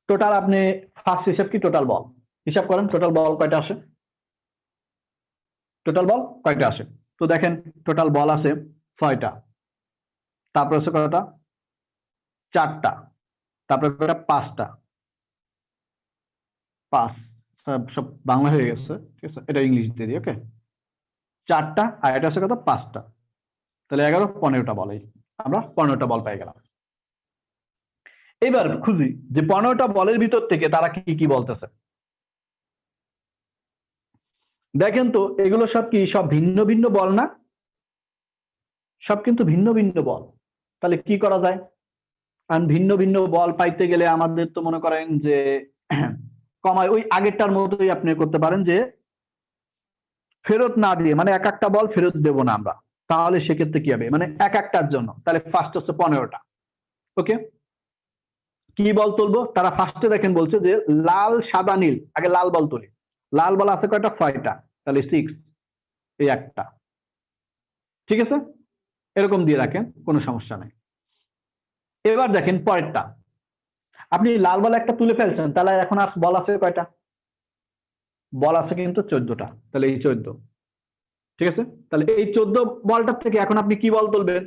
টোটাল আপনি ফার্স্ট হিসাব কি? টোটাল বল হিসাব করেন, টোটাল বল কয়টা আসে? টোটাল বল কয়টা আসে? তো দেখেন, টোটাল বল আছে 6টা, তারপর আছে কয়টা? 4টা, তারপরে কয়টা? 5টা, 5 সব বাংলা হয়ে গেছে, ঠিক আছে, এটা ইংলিশ দিয়ে দিই। ওকে, 4টা আর এটা হচ্ছে কত, 5টা, তাহলে 11 15টা বল। আমরা 15টা বল পেয়ে গেলাম। এবার খুঁজি যে 15টা বলের ভিতর থেকে তারা কি কি বলতেছে। দেখেন তো এগুলো সব কি, সব ভিন্ন ভিন্ন বল না? সব কিন্তু ভিন্ন ভিন্ন বল। তাহলে কি করা যায়? কারণ ভিন্ন ভিন্ন বল পাইতে গেলে আমাদের তো মনে করেন যে কমায় ওই আগেরটার মতোই আপনি করতে পারেন, যে ফেরত না দিয়ে, মানে এক একটা বল ফেরত দেব না আমরা, তাহলে সেক্ষেত্রে কি হবে, মানে এক একটার জন্য। তাহলে ফার্স্ট হচ্ছে 15টা। ওকে, কি বল তুলবো? তারা ফার্স্টে দেখেন বলছে যে লাল সাদা নীল, আগে লাল বল তুলি। লাল বল আছে কয়টা? 6টা, তাহলে 6, এই একটা, ঠিক আছে, এরকম দিয়ে রাখেন, কোনো সমস্যা নেই। এবার দেখেন পরেরটা, আপনি লাল বল একটা তুলে ফেলছেন, তাহলে এখন আর বল আছে কয়টা? বল আছে কিন্তু 14টা, তাহলে এই 14, ঠিক আছে। তাহলে এই 14 বলটার থেকে এখন আপনি কি বল তুলবেন?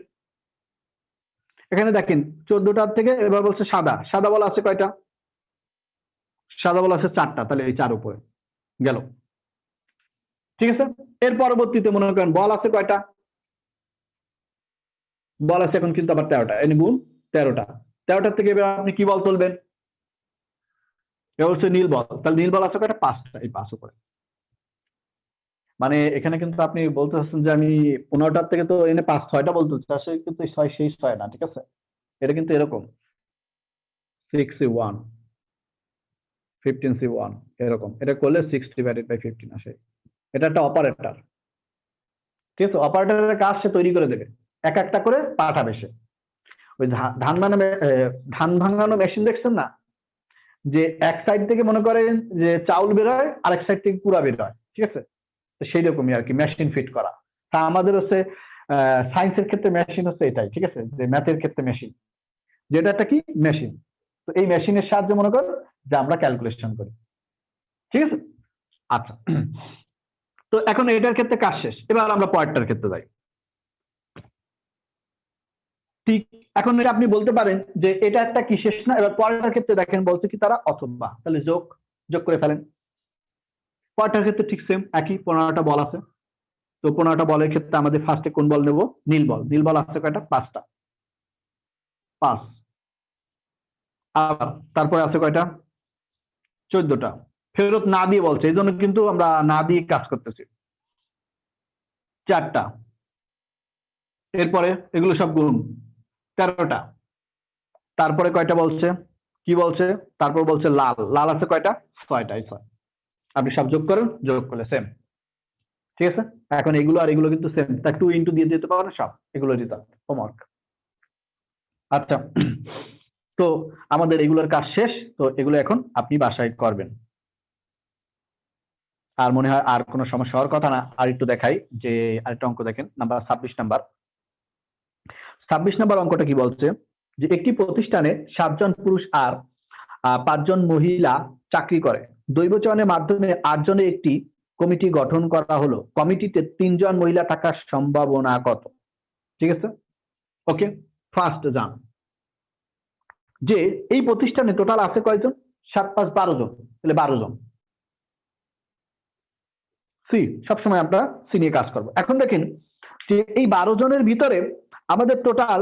এখানে দেখেন 14টার থেকে এবার বলছে সাদা, সাদা বল আছে কয়টা? সাদা বল আছে 4টা, তাহলে এই 4 উপরে গেল, ঠিক আছে। এর পরবর্তীতে মনে করেন বল আছে কয়টা? বল আছে এখন কিন্তু আবার 13টা, এনে গুণ 13টা, 13টার থেকে এবার আপনি কি বল তুলবেন? এবার হচ্ছে নীল বল, তাহলে নীল বল আছে কয়টা? 5টা, এই 5 উপরে। মানে এখানে কিন্তু আপনি বলতে চাচ্ছেন যে আমি 15টার থেকে তো এনে 5 6টা বলতে চাচ্ছি, আসলে কিন্তু 6 সেই 6 না, ঠিক আছে। এটা কিন্তু এরকম 6C1 15C1 এরকম, এটা করলে 6/15 আসে। এটা একটা অপারেটর, ঠিক আছে। অপারেটরের কাজ সে তৈরি করে দেবে, এক একটা করে পাঠাবে সে। ওই ধান ধান ভাঙানো মেশিন দেখছেন না, যে এক সাইড থেকে মনে করেন যে চাউল বেরোয়, আরেক সাইড থেকে কুড়া বেরোয়, ঠিক আছে। তো সেই রকমই আর কি, মেশিন ফিট করা। তা আমাদের হচ্ছে সায়েন্সের ক্ষেত্রে মেশিন হচ্ছে এটাই, ঠিক আছে, যে ম্যাথের ক্ষেত্রে মেশিন, যেটা একটা কি মেশিন। তো এই মেশিনের সাহায্যে মনে কর যে আমরা ক্যালকুলেশন করি, ঠিক আছে। আচ্ছা, তো এখন এটার ক্ষেত্রে কাজ শেষ, এবার আমরা পরেরটার ক্ষেত্রে যাই। ঠিক, এখন এটা আপনি বলতে পারেন যে এটা একটা কি শেষ না। এবার পরেরটার ক্ষেত্রে দেখেন বলছে কি তারা অথবা, তাহলে যোগ, যোগ করে ফেলেন। পরেরটার ক্ষেত্রে ঠিক সেম একই, 15টা বল আছে। তো 15টা বলের ক্ষেত্রে আমাদের ফার্স্টে কোন বল নেব? নীল বল। নীল বল আছে কয়টা? 5টা, 5। আবার তারপরে আছে কয়টা? 14টা। ফেরত না দিয়ে বলছে, এই জন্য কিন্তু আমরা না দিয়ে কাজ করতেছি। 4টা, এরপরে এগুলো সব গুণ 13টা। তারপরে কয়টা বলছে? কি বলছে? তারপর বলছে লাল, লাল আছে কয়টা? 6টা, 6। আপনি সব যোগ করেন, যোগ করলে সেম, ঠিক আছে। এখন এগুলো আর এগুলো কিন্তু সেম, তা 2 ইন্টু দিয়ে দিতে পারেন সব, এগুলো রেজাল্ট হোমওয়ার্ক। আচ্ছা, তো আমাদের এগুলোর কাজ শেষ, তো এগুলো এখন আপনি বাসায় করবেন। আর মনে হয় আর কোনো সমস্যা হওয়ার কথা না। আর একটু দেখাই যে আরেকটা অঙ্ক দেখেন, নাম্বার 26 নাম্বার। 26 নাম্বার অঙ্কটা কি বলছে, যে একটি প্রতিষ্ঠানে 7 জন পুরুষ আর 5 জন মহিলা চাকরি করে। দৈব চয়নের মাধ্যমে 8 জনের একটি কমিটি গঠন করা হলো। কমিটিতে 3 জন মহিলা থাকার সম্ভাবনা কত? ঠিক আছে, ওকে। ফার্স্ট জান যে এই প্রতিষ্ঠানে টোটাল আছে কয়জন? 7 5 12 জন, তাহলে 12 জন। সি, সবসময় আমরা সি নিয়ে কাজ করবো। এখন দেখেন যে এই 12 জনের ভিতরে আমাদের টোটাল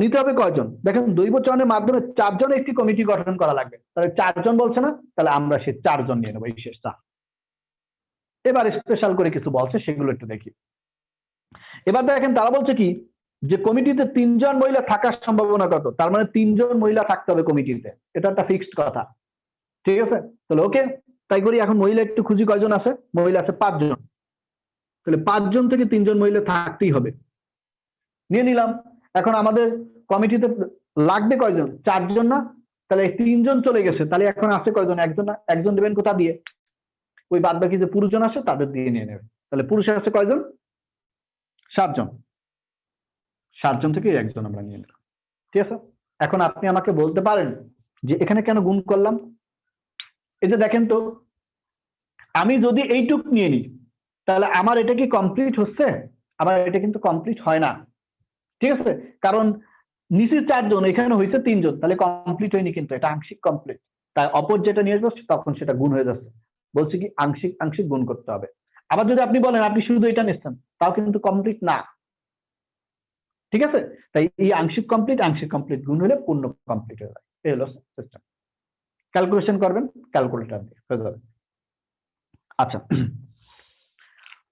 নিতে হবে কয়জন? দেখেন দৈব চয়নের মাধ্যমে 4 জনের একটি কমিটি গঠন করা লাগবে, তাহলে 4 জন বলছে না, তাহলে আমরা সে 4 জন নিয়ে নেবো, এই শেষ 4। এবার স্পেশাল করে কিছু বলছে, সেগুলো একটু দেখি। এবার দেখেন তারা বলছে কি, যে কমিটিতে 3 জন মহিলা থাকার সম্ভাবনা কত? তার মানে 3 জন মহিলা থাকতে হবে কমিটিতে, এটা একটা ফিক্সড কথা, ঠিক আছে। তাহলে ওকে, তাই করি। এখন মহিলা একটু খুঁজি, কয়জন আছে? মহিলা আছে 5 জন, তাহলে 5 জন থেকে 3 জন মহিলা থাকতেই হবে, নিয়ে নিলাম। এখন আমাদের কমিটিতে লাগবে কয়জন? 4 জন না, তাহলে 3 জন চলে গেছে, তাহলে এখন আছে কয়জন? একজন না, একজন দেবেন কোথা দিয়ে? ওই বাদ বাকি যে পুরুষজন আছে তাদের দিয়ে নিয়ে নেবে। তাহলে পুরুষ আছে কয়জন? 7 জন। 7 জন থেকে একজন আমরা নিয়ে নিলাম, ঠিক আছে। এখন আপনি আমাকে বলতে পারেন যে এখানে কেন গুণ করলাম? এই যে দেখেন তো, আমি যদি এইটুক নিয়ে নিই, তাহলে আমার এটা কি কমপ্লিট হচ্ছে? আমার এটা কিন্তু কমপ্লিট হয় না, ঠিক আছে। কারণ নিচে 4 জন, এখানে হয়েছে 3 জন, তাহলে কমপ্লিট হয়নি, কিন্তু এটা আংশিক কমপ্লিট। তাই অপর যেটা নিয়ে আসবো তখন সেটা গুণ হয়ে যাচ্ছে। বলছি কি আংশিক আংশিক গুণ করতে হবে। আবার যদি আপনি বলেন আপনি শুধু এটা নিচ্ছেন, তাও কিন্তু কমপ্লিট না, ঠিক আছে? তাই এই আংশিক কমপ্লিট গুণ হলে পূর্ণ কমপ্লিট হয়ে যায়। এই হলো সিস্টেম। ক্যালকুলেশন করবেন ক্যালকুলেটর দিয়ে হয়ে যাবে। আচ্ছা,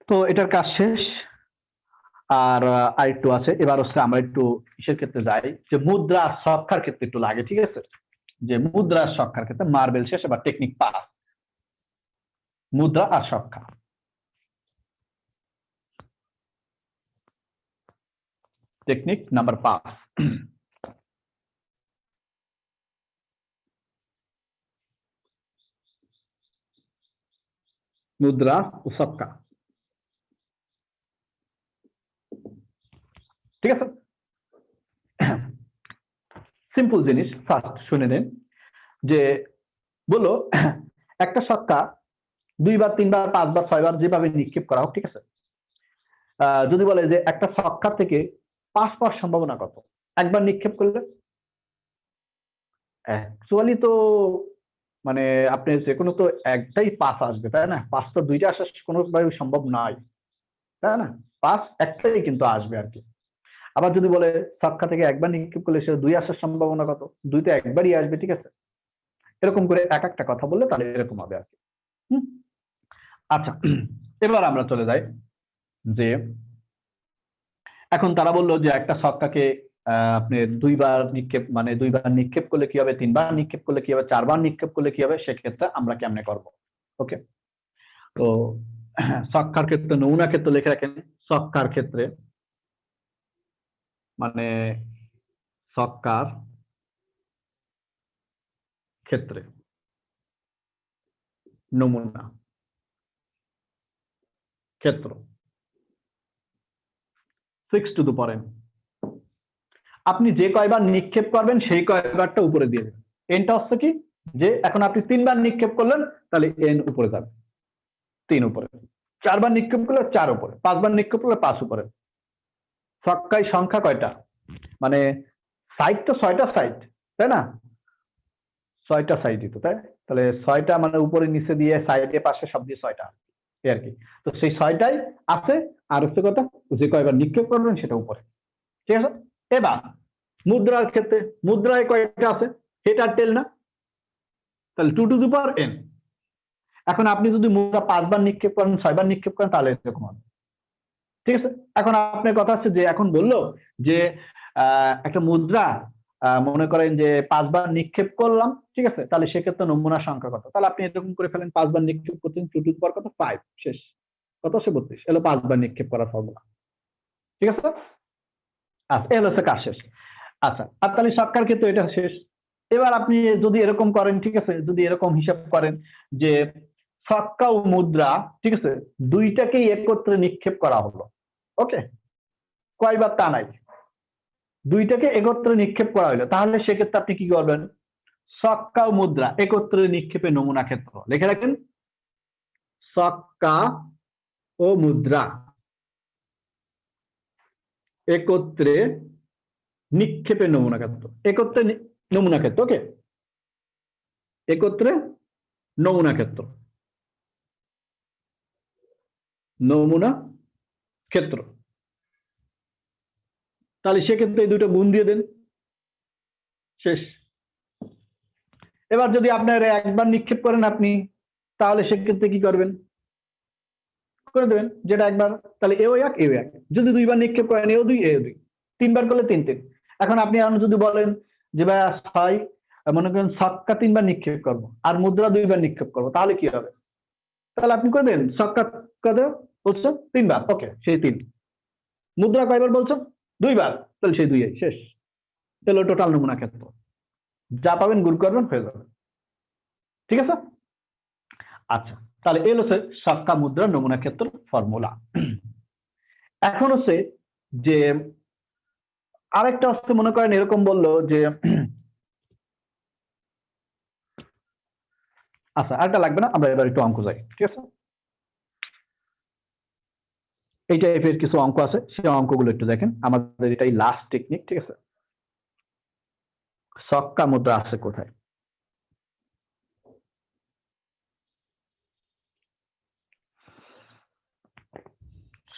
তো এটার কাজ শেষ। আর আরেকটু আছে, এবার হচ্ছে আমরা একটু কিসের ক্ষেত্রে যাই, যে মুদ্রা সংখ্যার ক্ষেত্রে একটু লাগে, ঠিক আছে? যে মুদ্রা সংখ্যার ক্ষেত্রে মার্বেল শেষ, এবার টেকনিক 5, মুদ্রা আর সংখ্যা। টেকনিক নাম্বার 5, মুদ্রা ও সংখ্যা, ঠিক আছে? সিম্পল জিনিস, ফার্স্ট শুনে নেন যে বলো একটা সংখ্যা 2 বার 3 বার 5 বার 6 বার যেভাবে নিক্ষেপ করা হোক, ঠিক আছে? যদি বলে যে একটা সংখ্যা থেকে 5 পাওয়ার সম্ভাবনা কত একবার নিক্ষেপ করলে, অ্যাকচুয়ালি তো মানে আপনি যে কোনো তো একটাই 5 আসবে, তাই না? 5 তো দুইটা আসা কোনোভাবে সম্ভব নয়, তাই না? 5 একটাই কিন্তু আসবে আর কি। আবার যদি বলে সংখ্যা থেকে একবার নিক্ষেপ করলে সে 2 আসার সম্ভাবনা কত, 2 তো একবারই আসবে, ঠিক আছে? এরকম করে এক একটা কথা বললে তাহলে এরকম হবে আর কি। আচ্ছা, এবার আমরা চলে যাই যে এখন তারা বললো যে একটা সংখ্যাকে আপনি 2 বার নিক্ষেপ, মানে 2 বার নিক্ষেপ করলে কি হবে, 3 বার নিক্ষেপ করলে কি হবে, 4 বার নিক্ষেপ করলে কি হবে, সেক্ষেত্রে আমরা কেমনে করব? ওকে, তো সংখ্যার ক্ষেত্রে নমুনা ক্ষেত্রে লিখে রাখেন। সংখ্যার ক্ষেত্রে মানে সংখ্যার ক্ষেত্রে নমুনা ক্ষেত্র 6 টু দ্য পাওয়ার n, আপনি যে কয়বার নিক্ষেপ করবেন সেই কয়বারটা উপরে দিয়ে দেবেন। এনটা হচ্ছে কি, যে এখন আপনি 3 বার নিক্ষেপ করলেন তাহলে এন উপরে যাবে, 3 উপরে। 4 বার নিক্ষেপ করলে 4 উপরে, 5 বার নিক্ষেপ করলে 5 উপরে। সংখ্যায় সংখ্যা কয়টা, মানে সাইড তো 6টা সাইড, তাই না? 6টা সাইডই তো, তাই? তাহলে 6টা মানে উপরে নিচে দিয়ে সাইডে পাশে সব দিয়ে 6টা এই আর কি। তো সেই 6টাই আছে, আর হচ্ছে কথা যে কয়বার নিক্ষেপ করবেন সেটা উপরে, ঠিক আছে? এবার মুদ্রার ক্ষেত্রে মুদ্রায় কয়টা আছে, হেড আর টেল না, তাহলে 2 টু দি পাওয়ার n। এখন আপনি যদি মুদ্রা 5 বার নিক্ষেপ করেন 6 বার নিক্ষেপ করেন তাহলে এরকম হবে, ঠিক আছে? এখন আপনার কথা হচ্ছে যে এখন বললো যে একটা মুদ্রা মনে করেন যে 5 বার নিক্ষেপ করলাম, ঠিক আছে? তাহলে সেক্ষেত্রে নমুনা সংখ্যা কত, তাহলে আপনি এরকম করে ফেলেন 5 বার নিক্ষেপ করছেন 2 টু দি পাওয়ার কত 5, শেষ। কত সে 32 এলো 5 বার নিক্ষেপ করার ফর্মুলা, ঠিক আছে? আচ্ছা, এলো হচ্ছে কাজ শেষ। আচ্ছা, আর তাহলে সংখ্যার ক্ষেত্রে এটা শেষ। এবার আপনি যদি এরকম করেন, ঠিক আছে, যদি এরকম হিসাব করেন যে সংখ্যা ও মুদ্রা, ঠিক আছে, দুইটাকেই একত্রে নিক্ষেপ করা হলো, ওকে, কয়বার তা নাই, দুইটাকে একত্রে নিক্ষেপ করা হলো, তাহলে সেক্ষেত্রে আপনি কি করবেন, সংখ্যা ও মুদ্রা একত্রে নিক্ষেপের নমুনা ক্ষেত্র লিখে রাখেন। সংখ্যা ও মুদ্রা একত্রে নিক্ষেপের নমুনা ক্ষেত্র, একত্রে নমুনা ক্ষেত্র, ওকে, একত্রে নমুনা ক্ষেত্র, নমুনা ক্ষেত্র। তাহলে সেক্ষেত্রে এই দুটো গুণ দিয়ে দেন, শেষ। এবার যদি আপনার একবার নিক্ষেপ করেন আপনি, তাহলে সেক্ষেত্রে কি করবেন, করে দেবেন যেটা একবার, তাহলে এও এক এও এক। যদি 2 বার নিক্ষেপ করেন এও 2 এও 2, 3 বার করলে 3 3। এখন আপনি যদি বলেন যে ভাই 6, মনে করেন ছক্কা 3 বার নিক্ষেপ করবো আর মুদ্রা 2 বার নিক্ষেপ করবো, তাহলে কি হবে, তাহলে আপনি করবেন ছক্কা কত বলছো 3 বার, ওকে, সেই 3। মুদ্রা কয়বার বলছো 2 বার, তাহলে সেই 2 শেষ। এলো টোটাল নমুনা ক্ষেত্র, যা পাবেন গুণ করবেন হয়ে যাবে, ঠিক আছে? আচ্ছা, তাহলে এল হচ্ছে সংখ্যা মুদ্রা নমুনা ক্ষেত্র ফর্মুলা। এখন হচ্ছে যে আরেকটা হচ্ছে মনে করেন এরকম বললো যে আচ্ছা আরেকটা লাগবে না, আমরা এবার একটু অঙ্ক যাই, ঠিক আছে? এই টাইপের কিছু অঙ্ক আছে, সেই অঙ্কগুলো একটু দেখেন, আমাদের এটাই লাস্ট টেকনিক, ঠিক আছে? সংখ্যা মুদ্রা আছে কোথায়,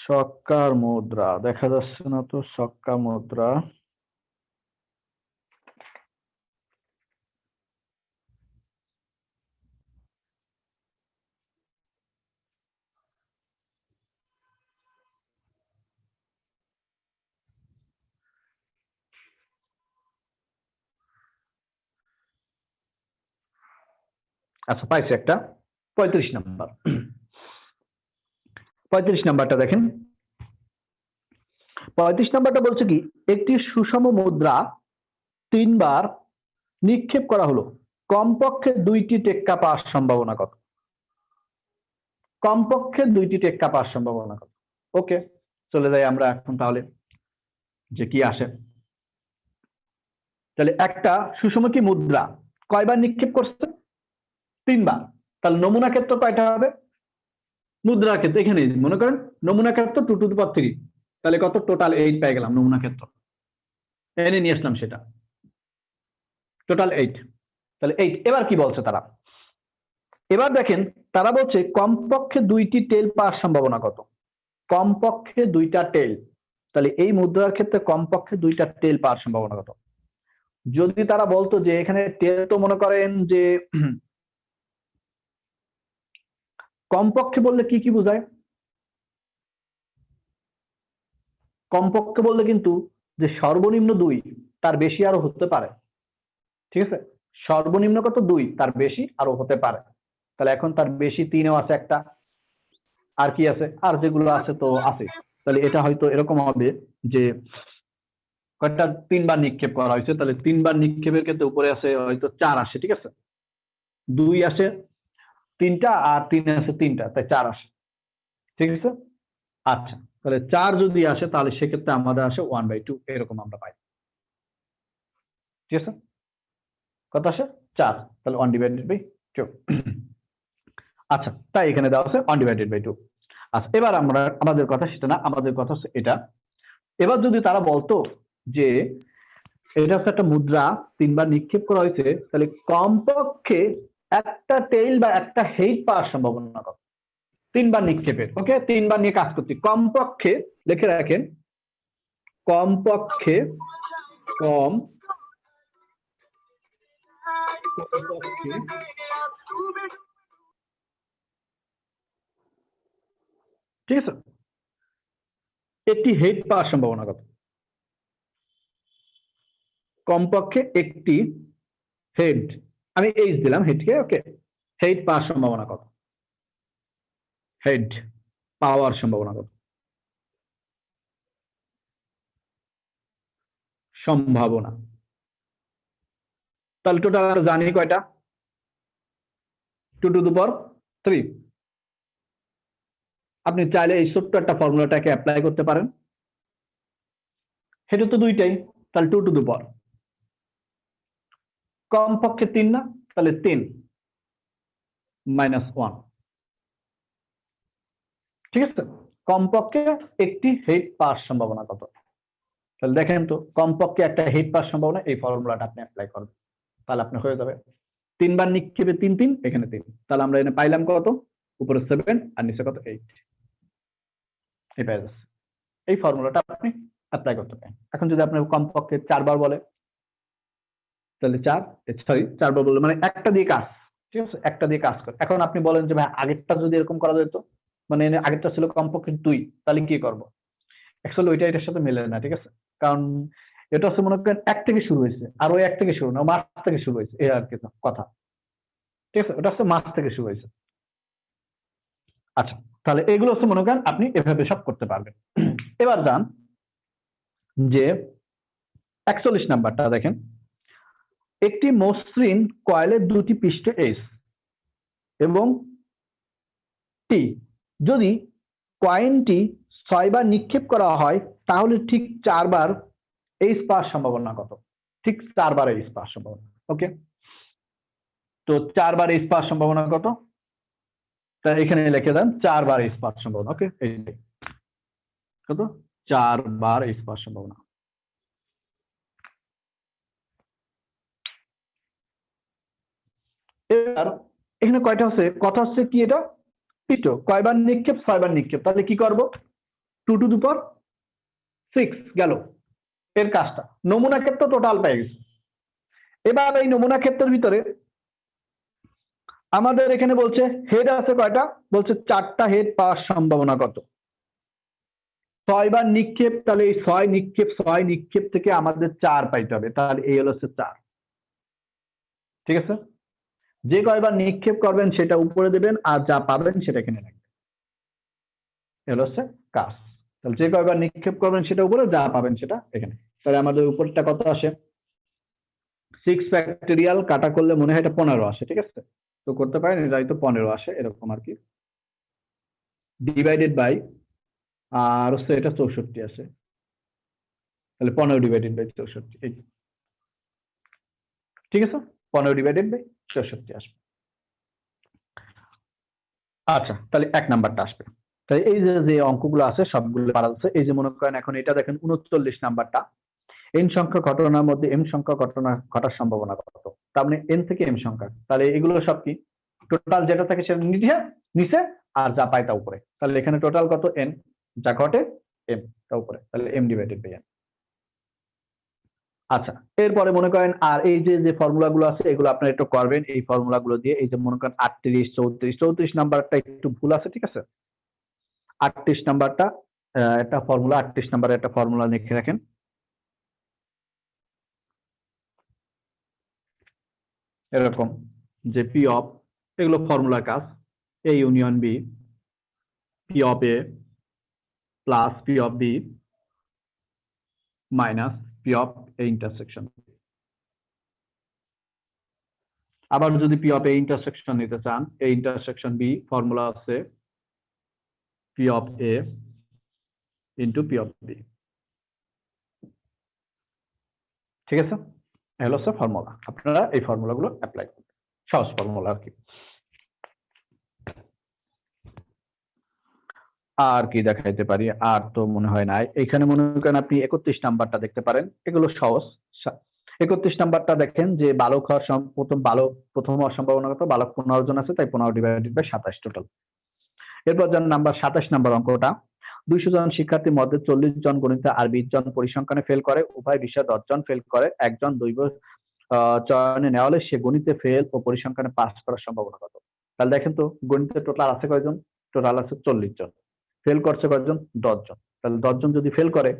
সক্কার মুদ্রা দেখা যাচ্ছে না তো, সক্কা মুদ্রা। আচ্ছা পাইছি একটা, 35 নাম্বার। 35 নাম্বারটা দেখেন, 35 নাম্বারটা বলছে কি, একটি সুষম মুদ্রা 3 বার নিক্ষেপ করা হলো, কমপক্ষে 2টি টেক্কা পাওয়ার সম্ভাবনা কত? কমপক্ষে 2টি টেক্কা পাওয়ার সম্ভাবনা কত? ওকে, চলে যাই আমরা এখন তাহলে যে কি আসে। তাহলে একটা সুষমুখী মুদ্রা কয়বার নিক্ষেপ করছে? 3 বার। তাহলে নমুনা ক্ষেত্র কয়টা হবে? মুদ্রা ক্ষেত্র এখানে মনে করেন নমুনা ক্ষেত্র 2 টু দি পাওয়ার 3, তাহলে কত? টোটাল 8 পেয়ে গেলাম নমুনা ক্ষেত্র, এনে নিয়ে আসলাম সেটা, টোটাল 8। তাহলে 8। এবার কি বলছে তারা? এবার দেখেন তারা বলছে কমপক্ষে 2টি টেল পাওয়ার সম্ভাবনা কত? কমপক্ষে 2টা টেল। তাহলে এই মুদ্রার ক্ষেত্রে কমপক্ষে 2টা টেল পাওয়ার সম্ভাবনা কত? যদি তারা বলতো যে এখানে টেল তো মনে করেন যে কমপক্ষে বললে কি কি বোঝায়? কমপক্ষে বললে কিন্তু যে সর্বনিম্ন 2, তার বেশি আরো হতে পারে, ঠিক আছে? সর্বনিম্ন কত? 2, তার বেশি আরো হতে পারে। তাহলে এখন তার বেশি 3ও আছে একটা, আর কি আছে? আর যেগুলো আছে তো আছে। তাহলে এটা হয়তো এরকম হবে যে কয়টা 3 বার নিক্ষেপ করা হয়েছে, তাহলে 3 বার নিক্ষেপের ক্ষেত্রে উপরে আছে হয়তো 4 আসে, ঠিক আছে? 2 আসে 3টা আর 3 আছে 3টা, তাই 4 আসে, ঠিক আছে? আচ্ছা, তাহলে 4 যদি আসে তাহলে সেক্ষেত্রে আমাদের আসে 1/2 এরকম আমরা পাই, ঠিক আছে? কত আসে? 4, তাহলে 1/2। আচ্ছা, তাই এখানে দেওয়া আছে 1/2। আচ্ছা, এবার আমরা আমাদের কথা সেটা না, আমাদের কথা হচ্ছে এটা। এবার যদি তারা বলতো যে এটা হচ্ছে একটা মুদ্রা 3 বার নিক্ষেপ করা হয়েছে, তাহলে কমপক্ষে একটা টেইল বা একটা হেড পাওয়ার সম্ভাবনা কত? 3 বার নিক্ষেপের, ওকে? 3 বার নিয়ে কাজ করছি, কমপক্ষে লিখে রাখেন, কমপক্ষে, কম কমপক্ষে ঠিক আছে, একটি হেড পাওয়ার সম্ভাবনা কত? কমপক্ষে একটি হেড, আমি এইচ দিলাম হেডকে, ওকে? হেড পাওয়ার সম্ভাবনা কত? হেড পাওয়ার সম্ভাবনা কত? সম্ভাবনা। তাহলে টোটাল জানি কয়টা? 2 টু দি পাওয়ার 3। আপনি চাইলে এই ছোট্ট একটা ফর্মুলাটাকে অ্যাপ্লাই করতে পারেন, সেটা তো দুইটাই, তাহলে 2 টু দি পাওয়ার, কমপক্ষে 3 না, তাহলে 3 -1, ঠিক আছে? কমপক্ষে একটি হেড পাওয়ার সম্ভাবনা কত? তাহলে দেখেন তো, কমপক্ষে একটা হেড পাওয়ার সম্ভাবনা, এই ফর্মুলাটা আপনি অ্যাপ্লাই করবেন, তাহলে আপনার হয়ে যাবে 3 বার নিক্ষেপে 3 3, এখানে 3, তাহলে আমরা এখানে পাইলাম কত? উপরে 7 আর নিচে কত? 8। এই পেয়ে যাচ্ছে, এই ফর্মুলাটা আপনি অ্যাপ্লাই করতে পারেন। এখন যদি আপনার কমপক্ষে 4 বার বলে, তাহলে 4, সরি 4 বার বললে মানে একটা দিয়ে কাজ, ঠিক আছে? একটা দিয়ে কাজ করে। এখন আপনি বলেন যে ভাই আগেরটা যদি এরকম করা যেত, মানে আগেরটা ছিল কমপক্ষে 2, তাহলে কি করব? অ্যাকচুয়ালি ওইটা এটার সাথে মেলে না, ঠিক আছে? কারণ এটা হচ্ছে মনে করেন 1 থেকে শুরু হয়েছে, আর ওই 1 থেকে শুরু না, মার্চ থেকে শুরু হয়েছে, এই আর কি কথা, ঠিক আছে? ওটা হচ্ছে মার্চ থেকে শুরু হয়েছে। আচ্ছা, তাহলে এগুলো হচ্ছে মনে করেন আপনি এভাবে সব করতে পারবেন। এবার যান যে 41 নাম্বারটা দেখেন, একটি মসৃণ কয়েলের 2টি পৃষ্ঠ এস এবং টি, যদি কয়েনটি 6 বার নিক্ষেপ করা হয় তাহলে ঠিক 4 বার এইচ পাওয়ার সম্ভাবনা কত? ঠিক 4 বার এইচ পাওয়ার সম্ভাবনা, ওকে? তো 4 বার এইচ পাওয়ার সম্ভাবনা কত? তা এখানে লিখে দেন 4 বার এইচ পাওয়ার সম্ভাবনা, ওকে? এই কত? 4 বার এইচ পাওয়ার সম্ভাবনা। এবার এখানে কয়টা হচ্ছে? কথা হচ্ছে কি, এটা পিটো কয়বার নিক্ষেপ? 6 বার নিক্ষেপ, তাহলে কি করব? 2⁶ গেল এর কাজটা। নমুনা ক্ষেত্র টোটাল পেয়ে গেছে। এবার এই নমুনা ক্ষেত্রের ভিতরে আমাদের এখানে বলছে হেড আছে কয়টা, বলছে 4টা হেড পাওয়ার সম্ভাবনা কত। 6 বার নিক্ষেপ, তাহলে এই 6 নিক্ষেপ থেকে আমাদের 4 পাইতে হবে, তাহলে এই হলো 4। ঠিক আছে, যে কয়বার নিক্ষেপ করবেন সেটা উপরে দেবেন, আর যা পাবেন সেটা এখানে রাখবেন। এগুলো হচ্ছে কাজ। তাহলে যে কয়বার নিক্ষেপ করবেন সেটা উপরে, যা পাবেন সেটা এখানে। তাহলে আমাদের উপরটা কত আসে, 6 ফ্যাক্টরিয়াল কাটা করলে মনে হয় এটা 15 আসে। ঠিক আছে, তো করতে পারেন, এটা হয়তো 15 আসে এরকম আর কি, ডিভাইডেড বাই, আর হচ্ছে এটা 64 আসে, তাহলে 15 ডিভাইডেড বাই 64। এই ঠিক আছে, 15 ডিভাইডেড বাই 64 আসবে। আচ্ছা, তাহলে 1 নাম্বারটা আসবে। তাই এই যে অঙ্কগুলো আছে সবগুলো পারা যাচ্ছে। এই যে মনে করেন এখন এটা দেখেন 39 নাম্বারটা, এন সংখ্যক ঘটনার মধ্যে এম সংখ্যক ঘটনা ঘটার সম্ভাবনা কত। তার মানে এন থেকে এম সংখ্যা, তাহলে এগুলো সব কি টোটাল যেটা থাকে সেটা নিচে, আর যা পায় তা উপরে। তাহলে এখানে টোটাল কত, এন, যা ঘটে এম, তা উপরে, তাহলে এম ডিভাইডেড বাই এন। আচ্ছা, এরপরে মনে করেন আর এই যে ফর্মুলা গুলো আছে এগুলো আপনারা একটু করবেন, এই ফর্মুলা গুলো দিয়ে। এই যে মনে করেন 38, 34 নাম্বারটা একটু ভুল আছে। ঠিক আছে, 38 নাম্বারটা একটা ফর্মুলা, 38 নাম্বারের একটা ফর্মুলা লিখে রাখেন। এরকম যে পি অফ, এগুলো ফর্মুলার কাজ, A union B, P of A plus P of B minus P of A intersection. আবার যদি পি অফ এ ইন্টারসেকশন নিতে চান, এ ইন্টারসেকশন বি ফর্মুলা আছে P of A into P of B. ঠিক আছে, এগুলো হচ্ছে ফর্মুলা, আপনারা এই ফর্মুলা গুলো অ্যাপ্লাই করবেন, সহজ ফর্মুলা আর কি। আর কি দেখাইতে পারি, আর তো মনে হয় নাই। এখানে মনে করেন আপনি 31 নাম্বারটা দেখতে পারেন, এগুলো সহজ। 31 নাম্বারটা দেখেন যে বালক হওয়ার প্রথম হওয়ার সম্ভাবনা কত, বালক 15 জন আছে, তাই 15 ডিভাইডেড বাই 27 টোটাল। এরপর যান নাম্বার 27 নাম্বার অঙ্কটা, 200 জন শিক্ষার্থীর মধ্যে 40 জন গণিতে আর 20 জন পরিসংখ্যানে ফেল করে, উভয় বিষয়ে 10 জন ফেল করে, একজন দৈব চয়নে নেওয়া হলে সে গণিতে ফেল ও পরিসংখ্যানে পাস করার সম্ভাবনা কত। তাহলে দেখেন তো গণিতে টোটাল আছে কয়জন, টোটাল আছে 40 জন, ফেল করছে কয়জন, 10 জন। তাহলে 10 জন যদি ফেল করে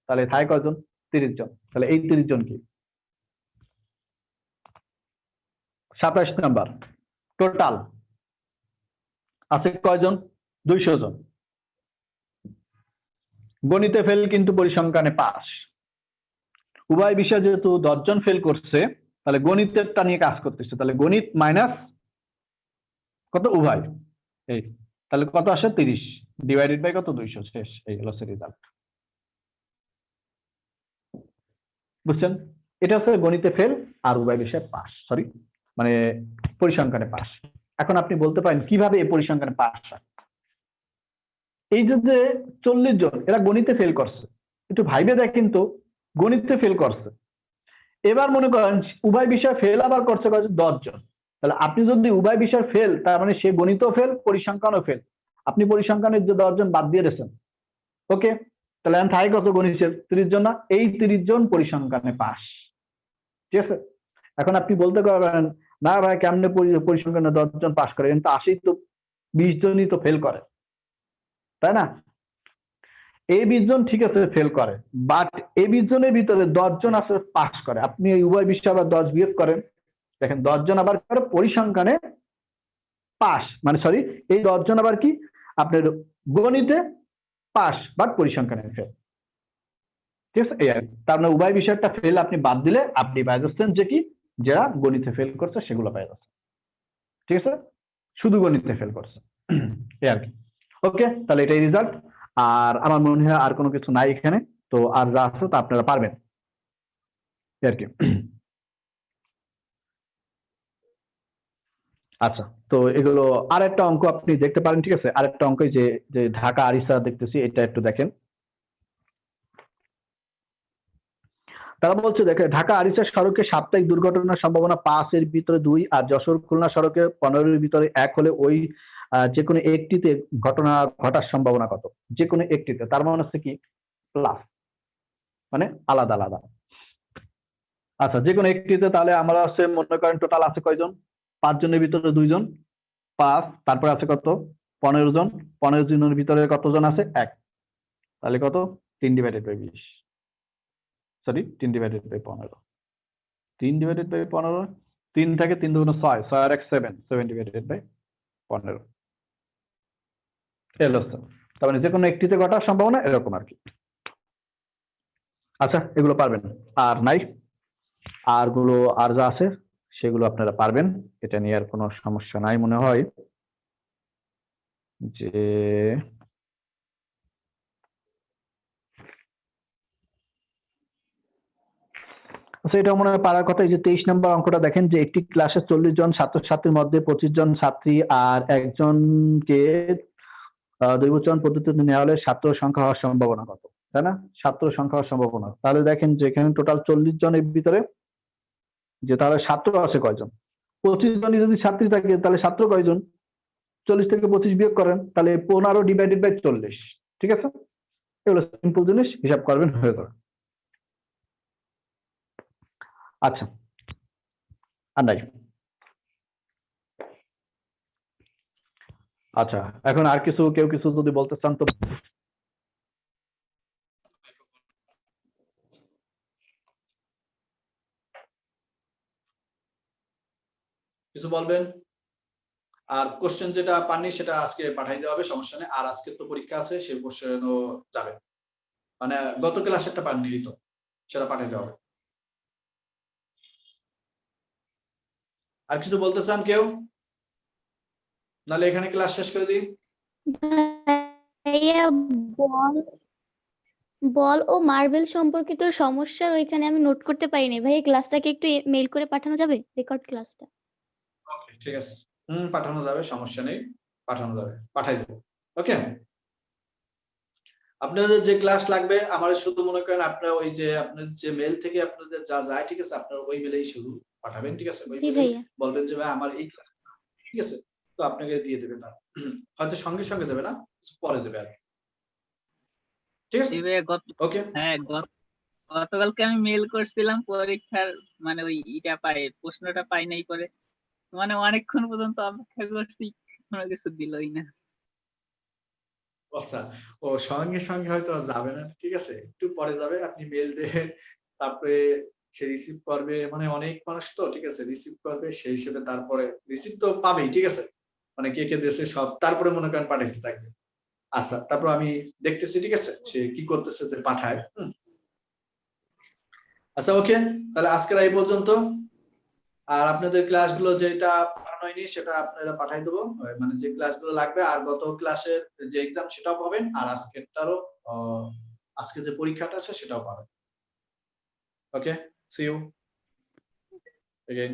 তাহলে থাকে কয়জন, 30 জন। তাহলে এই 30 জন কি, 27 নাম্বার টোটাল আছে কয়জন, 200 জন। গণিতে ফেল কিন্তু পরিসংখ্যানে পাস, উভয় বিষয়ে যেহেতু 10 জন ফেল করছে, তাহলে গণিতেরটা নিয়ে কাজ করতেছে, তাহলে গণিত মাইনাস কত, উভয়। এই তাহলে কত আসে, 30 ডিভাইডেড বাই কত, 200। শেষ, এই হলো রেজাল্ট। বুঝছেন, এটা হচ্ছে গণিতে ফেল আর উভয় বিষয়ে পাস, সরি মানে পরিসংখ্যানে পাস। এখন আপনি বলতে পারেন কিভাবে এই পরিসংখ্যানে পাস হয়। এই যে 40 জন এরা গণিতে ফেল করছে, একটু ভাইবে দেখেন তো, গণিতে ফেল করছে। এবার মনে করেন উভয় বিষয় ফেল আবার করছে 10 জন, তাহলে আপনি যদি উভয় বিষয় ফেল, তার মানে সে গণিতও ফেল পরিসংখ্যানও ফেল, আপনি পরিসংখ্যানের যে 10 জন বাদ দিয়ে দিয়েছেন। ওকে, তাহলে আমি থাই কত, গণিতের 30 জন না, এই 30 জন পরিসংখ্যানে পাস। ঠিক আছে, এখন আপনি বলতে পারবেন না ভাই কেমনে পরিসংখ্যানে 10 জন পাস করে, কিন্তু আসেই তো 20 জনই তো ফেল করে, তাই না। এই 20 জন ঠিক আছে ফেল করে, বাট এই 20 জনের ভিতরে 10 জন আছে পাস করে। আপনি এই উভয় বিষয় আবার 10 বিয়োগ করেন, দেখেন 10 জন আবার করে পরিসংখ্যানে পাস, মানে সরি এই 10 জন আবার কি আপনার গণিতে পাস বাট পরিসংখ্যানে ফেল। ঠিক আছে, এই আর তার মানে উভয় বিষয়টা ফেল আপনি বাদ দিলে আপনি পেয়ে যাচ্ছেন যে কি, যারা গণিতে ফেল করছে সেগুলো পেয়ে যাচ্ছে। ঠিক আছে, শুধু গণিতে ফেল করছে, এই আর কি। ওকে, তাহলে এটাই রেজাল্ট। আর আমার মনে হয় আর কোনো কিছু নাই এখানে, তো আর যা আছে তা আপনারা পারবেন আর কি। আচ্ছা, তো এগুলো আরেকটা অঙ্ক আপনি দেখতে পারেন। ঠিক আছে, আরেকটা অঙ্ক যে যে ঢাকা আরিসা দেখতেছি, এটা একটু দেখেন। তারা বলছে দেখে ঢাকা আরিচা সড়কে সাপ্তাহিক দুর্ঘটনার সম্ভাবনা 5 এর ভিতরে 2, আর যশোর খুলনা সড়কে 15 এর ভিতরে 1 হলে ওই যে কোনো একটিতে ঘটনা ঘটার সম্ভাবনা কত, যে কোনো একটিতে, তার মানে হচ্ছে কি প্লাস, মানে আলাদা আলাদা। আচ্ছা, যে কোনো একটিতে তাহলে আমরা হচ্ছে মনে করেন টোটাল আছে কয়জন, 5 জনের ভিতরে 2 জন, 5, তারপরে আছে কত 15 জন, 15 জনের ভিতরে কতজন আছে 1, তাহলে কত 3/20, সরি 3/15, 3/15, 3 থাকে 3 দুগুণ 6, 6 আর 1 7, 7/15 এলো। তার মানে যে কোনো একটিতে ঘটার সম্ভাবনা এরকম আর কি। আচ্ছা, এগুলো পারবেন, আর নাই, আর গুলো আর যা আছে সেগুলো আপনারা পারবেন, এটা নিয়ে আর কোনো সমস্যা নাই মনে হয়। যে আচ্ছা, এটা মনে হয় পারার কথা। এই যে 23 নম্বর অঙ্কটা দেখেন, যে একটি ক্লাসে 40 জন ছাত্রছাত্রীর মধ্যে 25 জন ছাত্রী আর একজনকে দৈবচয়ন পদ্ধতিতে নেওয়া হলে ছাত্র সংখ্যা হওয়ার সম্ভাবনা কত, তাই না? ছাত্র সংখ্যা হওয়ার সম্ভাবনা, তাহলে দেখেন যে এখানে টোটাল 40 জনের ভিতরে যে তাহলে ছাত্র আছে কয়জন, 25 জনই যদি ছাত্রী থাকে তাহলে ছাত্র কয়জন, 40 থেকে 25 বিয়োগ করেন, তাহলে 15/40, ঠিক আছে? এগুলো সিম্পল জিনিস, হিসাব করবেন, হয়ে যাবে। আচ্ছা, আর নাই। আচ্ছা, এখন আর কিছু কেউ কিছু যদি বলতে চান তো। কিছু বলবেন? আর কোশ্চেন যেটা পাননি সেটা আজকে পাঠাই দেওয়া হবে, সমস্যা নেই। আর আজকে তো পরীক্ষা আছে, সেই কোশ্চেনও যাবে। মানে গত ক্লাসেরটা পাননি তো, সেটা পাঠাই দেওয়া হবে। আর কিছু বলতে চান কেউ? নাহলে এখানে ক্লাস শেষ করে দিই। ভাইয়া, বল বল ও মার্বেল সম্পর্কিত সমস্যার ওইখানে আমি নোট করতে পারিনি ভাই, ক্লাসটাকে একটু মেইল করে পাঠানো যাবে, রেকর্ড ক্লাসটা? ওকে, ঠিক আছে। পাঠানো যাবে, সমস্যা নেই, পাঠানো যাবে, পাঠাই দেবো। ওকে, আপনাদের যে ক্লাস লাগবে আমার শুধু মনে করেন আপনার ওই যে আপনার যে মেল থেকে আপনাদের যা যায়, ঠিক আছে, আপনার ওই মেলেই শুধু পাঠাবেন, ঠিক আছে? ওই জি মেলেই ভাইয়া। বলবেন যে ভাই আমার এই ক্লাস, ঠিক আছে? তো আপনাকে দিয়ে দেবে না, হয়তো সঙ্গে সঙ্গে দেবে না, পরে দেবে আর কি। ঠিক আছে, ওকে। হ্যাঁ, গতকালকে আমি মেল করছিলাম পরীক্ষার, মানে ওই ইটা পাই, প্রশ্নটা পাই নাই পরে, মানে অনেকক্ষণ পর্যন্ত অপেক্ষা করছি, কোনো কিছু দিলই না। আচ্ছা, ও সঙ্গে সঙ্গে হয়তো যাবে না, ঠিক আছে, একটু পরে যাবে, আপনি মেল দেবেন, তারপরে সে রিসিভ করবে, মানে অনেক মানুষ তো, ঠিক আছে, রিসিভ করবে, সেই হিসেবে তারপরে রিসিভ তো পাবেই, ঠিক আছে, মানে কে কে দেশে সব, তারপরে মনে করেন পাঠাইতে থাকবে। আচ্ছা, তারপর আমি দেখতেছি, ঠিক আছে, সে কি করতেছে যে পাঠায়। আচ্ছা, ওকে, তাহলে আজকের এই পর্যন্ত। আর আপনাদের ক্লাসগুলো যেটা পাঠানো হয়নি সেটা আপনারা পাঠাই দেবো, মানে যে ক্লাসগুলো লাগবে, আর গত ক্লাসের যে এক্সাম সেটাও পাবেন, আর আজকেরটারও আজকে যে পরীক্ষাটা আছে সেটাও পাবেন। ওকে, সি ইউ এগেইন।